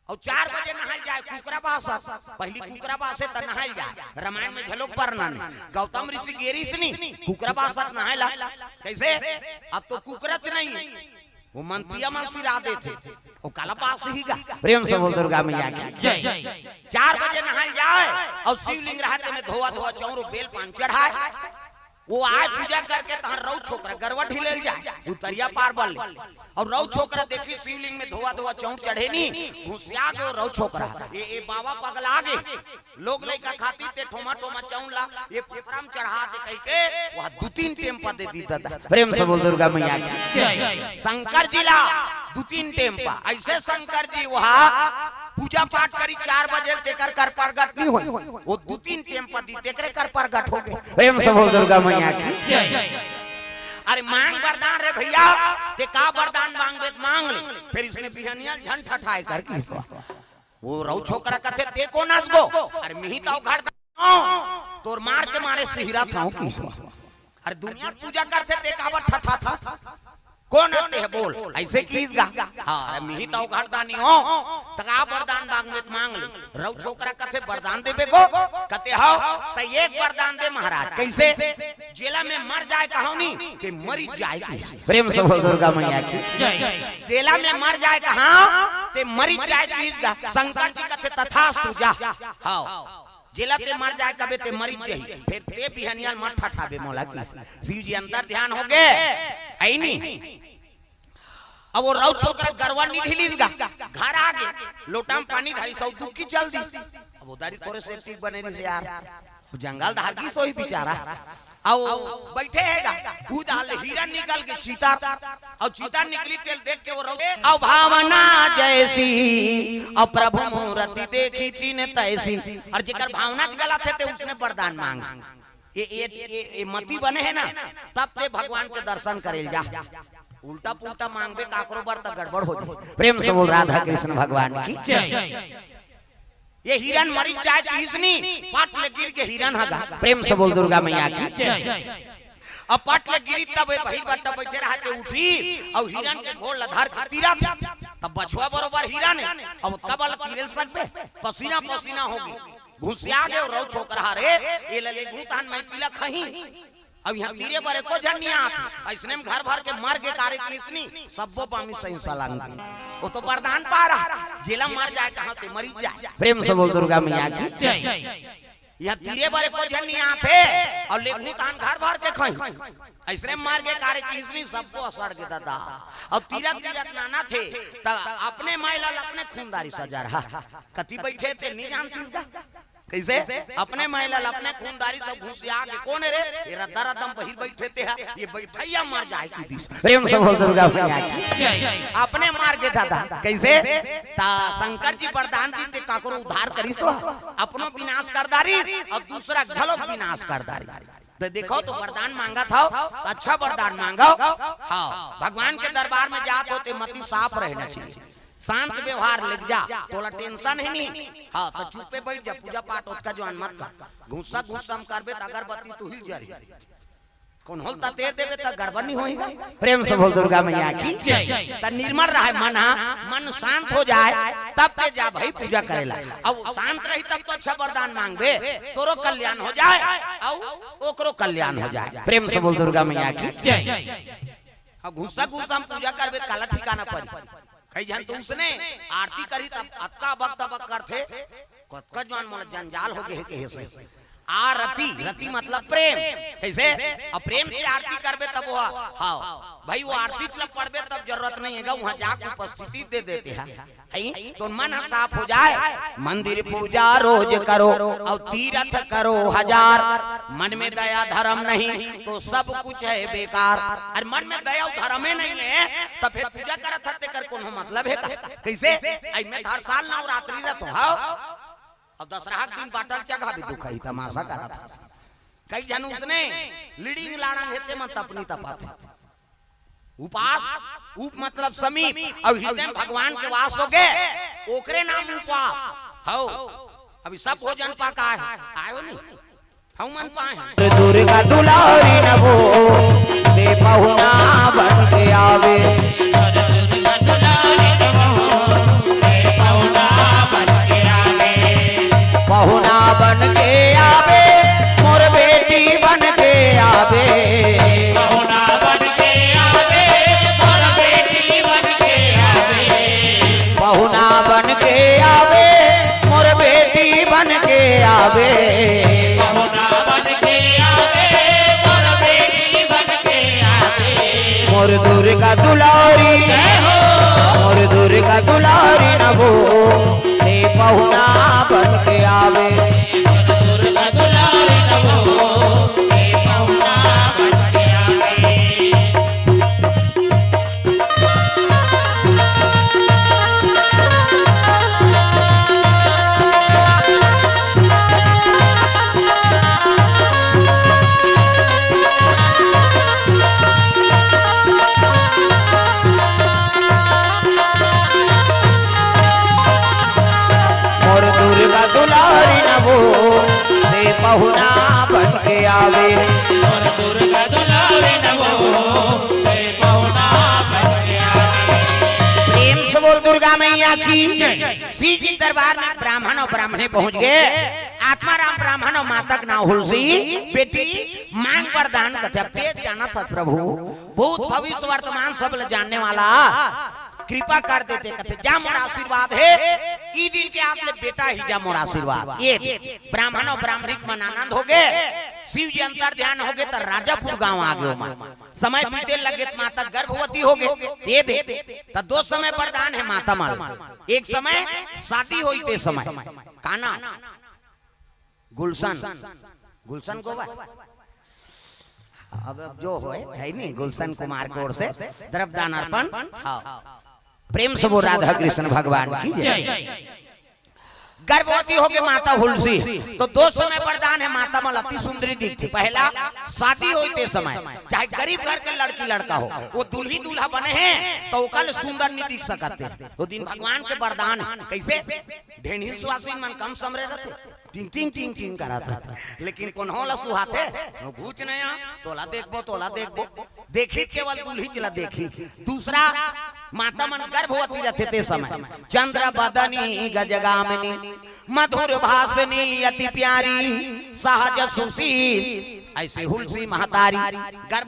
और 4 बजे नहाल जाए कुकरा बासा पहली कुकरा बासे त नहाल जाए रामायण में झलोक वर्णन गौतम ऋषि गेरी से नहीं कुकरा बासा नहायला कैसे अब तो कुकरच नहीं वो मंतिया में सिरादे थे वो काला पास ही गा प्रेम से बोल दुर्गा मैया की जय 4 बजे नहाल जाए और शिवलिंग रहते में धोआ धोआ चौर बेल पान चढ़ाए वो आज पूजा करके तहां रौ छोकरा गरवा ढिलेल जाए उतरिया पार बल और रौ छोकरा देखी शिवलिंग में धोआ धोआ चौर चढ़े नी घुसिया के रौ छोकरा ये बाबा पगला गे लोग लइका खाती ते ठोमा ठोमा चौला ये पोखराम चढ़ा दे कह के वह 2-3 टेम्पा दे दी दादा प्रेम से बोल दुर्गा मैया की जय शंकर जिला 2-3 टेम्पा ऐसे शंकर जी वहां पूजा पाठ करी 4 बजे तेकर कर प्रगट नहीं होई वो 2-3 टेम्पा दी तेकरे कर प्रगट हो गए प्रेम से बोल दुर्गा मैया की जय अरे मांग वरदान रे भैया ते का वरदान मांगबे मांग ले फिर इसने बिहनिया झन ठठाए कर की वो रौ छोकरा कथे ते को नाच गो अरे मिही ताऊ घर तोर मार के मारे सिहरा थाऊ की अरे दुनिया पूजा करते थे काबर ठठा था कौन आते है बोल ऐसे कीसगा हां मिही तो घरदानी हो तका वरदान मांग ले रौ छोकरा कथे वरदान देबे को कते हो त एक वरदान दे महाराज कैसे जेला में मर जाए कहानी ते मरी जाए कैसे प्रेम से बोल दुर्गा मैया की जेला में मर जाए कहां ते मरी जाए कीसगा शंकर जी कथे तथा सुजा हां जेला ते मर जाए कबे ते मरी जाई फिर ते बिहनियाल मत ठठाबे मौला की शिव जी अंदर ध्यान हो गए आई नहीं अब वो रौद छोकरा गरवा नहीं ढीलीगा घर आ गए लोटा में पानी धारी सौ दुखी चल दी अब उदारी थोड़े सेफ्टी बने नहीं से यार जंगल धार की सोई बेचारा आओ बैठे हैगा उदाल हीरा निकल के चीता और चीता निकली तेल देख के वो रौद अब भावना जैसी और प्रभु मूर्ति देखी तीन तैसी और जेकर भावना गलत है ते उसने वरदान मांगा ये मती बने है ना तब ते भगवान के दर्शन करेल जा उल्टा पुल्टा मांगबे काकरो बर त गड़बड़ हो जाए प्रेम से बोल राधा कृष्ण भगवान की ये हिरन मरी जाए किसनी पाट ले गिर के हिरन हगा प्रेम से बोल दुर्गा मैया की अब पाट ले गिरी तब वही बट्टा बैठे रहते उठी और हिरन के घोड़ लधार तीरा तब बछुआ बरोबर हिरन है अब तब तीरे सकबे पसीना पसीना होगी घुसिया गए रौ छोकरा रे ये ले घूतान में पीला खही अब यहाँ तीरे बरे को झनिया ऐसने में घर भर के मर के कार्य किसनी सबो पामी सही सलांगी वो तो वरदान पा रहा जिला मर जाए कहां ते मरी जाए प्रेम से बोल दुर्गा मैया की यहाँ तीरे बरे को झनिया थे और लेखनी कान घर भर के खई ऐसने मार के कार्य किसनी सबको असर के दादा और तीरक तीरक नाना थे त अपने माइलाल अपने खूनदारी सजा रहा कति बैठे थे नहीं जानती कैसे अपने महिलाल अपने खूनदारी सब घुसिया के कौन रे ये रद्दा रदम बहिर बैठे थे ये बैठैया मर जाए की दिस प्रेम से बोल दुर्गा मैया की अपने मार के दादा कैसे ता शंकर जी वरदान दीते काकरो उद्धार करी सो अपनो विनाश कर दारी और दूसरा घलो विनाश कर दारी तो देखो तो वरदान मांगा था तो अच्छा वरदान मांगो हाँ भगवान के दरबार में जात होते मती साफ रहना चाहिए शांत व्यवहार लिख जा तोला टेंशन है नहीं हाँ तो चुप पे बैठ जा पूजा पाठ उसका जो मत कर घुसा घुसा हम करबे त अगरबत्ती तू हिल जरी कौन होलता तेर देबे त गड़बड़ नहीं होएगा प्रेम से बोल दुर्गा मैया की त निर्मल रहे मन मन शांत हो जाए तब ते जा भाई पूजा करेला अब शांत रही तब तो अच्छा वरदान मांगबे तोरो कल्याण हो जाए और ओकरो कल्याण हो जाए प्रेम से बोल दुर्गा मैया की अब घुसा घुसा हम पूजा करबे काला ठिकाना पर कई जन तो उसने आरती करी तब अक्का बक तबक करथे कतका जवान मन जंजाल हो गए के से आरती रति मतलब प्रेम कैसे अब प्रेम से आरती करबे तब वो हां भाई वो आरती तब पढ़बे तब जरूरत नहीं है वहां जाके उपस्थिति दे देते हैं तो मन साफ हो जाए मंदिर पूजा रोज करो और तीर्थ करो 1000 मन में दया धर्म नहीं तो सब कुछ है बेकार और मन में दया धर्म ही नहीं है तो फिर पूजा करत हते कर कोनो मतलब है कैसे आई मैं हर साल नवरात्रि रत हो अब दशहरा दिन बाटल जगह भी दुखाई तमाशा करा था कई जन उसने लीडिंग लाड़ंग हेते मन तपनी तपात उपास उप मतलब समीप और हृदय में भगवान के वास हो गए ओकरे नाम उपास हो अभी सब भोजन पाका है आयो नहीं हम मन पाए दुर्गा दुलारी नभो दे पहुना बन के आवे पहुना बन के आवे मोर बेटी बन के आवे पहुना बन के आवे मोर बेटी बन के आवे पहुना बन के आवे मोर बेटी बन के आवे पहुना बन के आवे मोर बेटी बन के आवे मोर दुर्गा दुलारी मोर दुर्गा दुलारी नभो दे पहुना बन के आवे दुर्गा दुलारी नभो दे पहुना बन के आवे मोर दुर्गा दुलारी नभो दे पहुना बन के आवे मोर दुर्गा सी जी दरबार में ब्राह्मण और ब्राह्मणी पहुंच गए। आत्माराम ब्राह्मण और मातक ना हुलसी बेटी मांग वरदान कथे तेज जाना था प्रभु, भूत भविष्य वर्तमान सब जानने वाला कृपा कर देते कथे जा मोर आशीर्वाद है ई दिन के आप ले बेटा ही जा मोर आशीर्वाद। ये ब्राह्मण और ब्राह्मणी मन आनंद हो गए। शिव जी अंतर ध्यान हो गए तो राजापुर गांव आ गए। समय बीते लगे माता गर्भवती हो गए दे तो दो समय वरदान है माता माल। एक समय शादी हुई ते समय काना गुलशन गुलशन गोवा अब जो है नहीं गुलशन कुमार की ओर से द्रव्यदान अर्पण प्रेम से वो राधा कृष्ण भगवान की जय। गर्भवती हो गई माता हुलसी तो दो समय वरदान है माता मल अति सुंदरी दिखती। पहला शादी होते समय चाहे गरीब घर के लड़की लड़का हो वो दुल्ही दूल्हा बने हैं तो कल सुंदर नहीं दिख सकते। तो दिन भगवान के वरदान कैसे ढेणी सुहासिन मन कम समरे रहते टिंग टिंग टिंग टिंग करत रहते लेकिन कौन होला सुहाते वो पूछ नया तोला देखबो देखी केवल दुल्ही जिला देखी। दूसरा माता मन गर्भवती रहते ते समय चंद्र बदनी गजगामिनी मधुर भाषिनी अति प्यारी सहज सुशील ऐसे हुलसी महतारी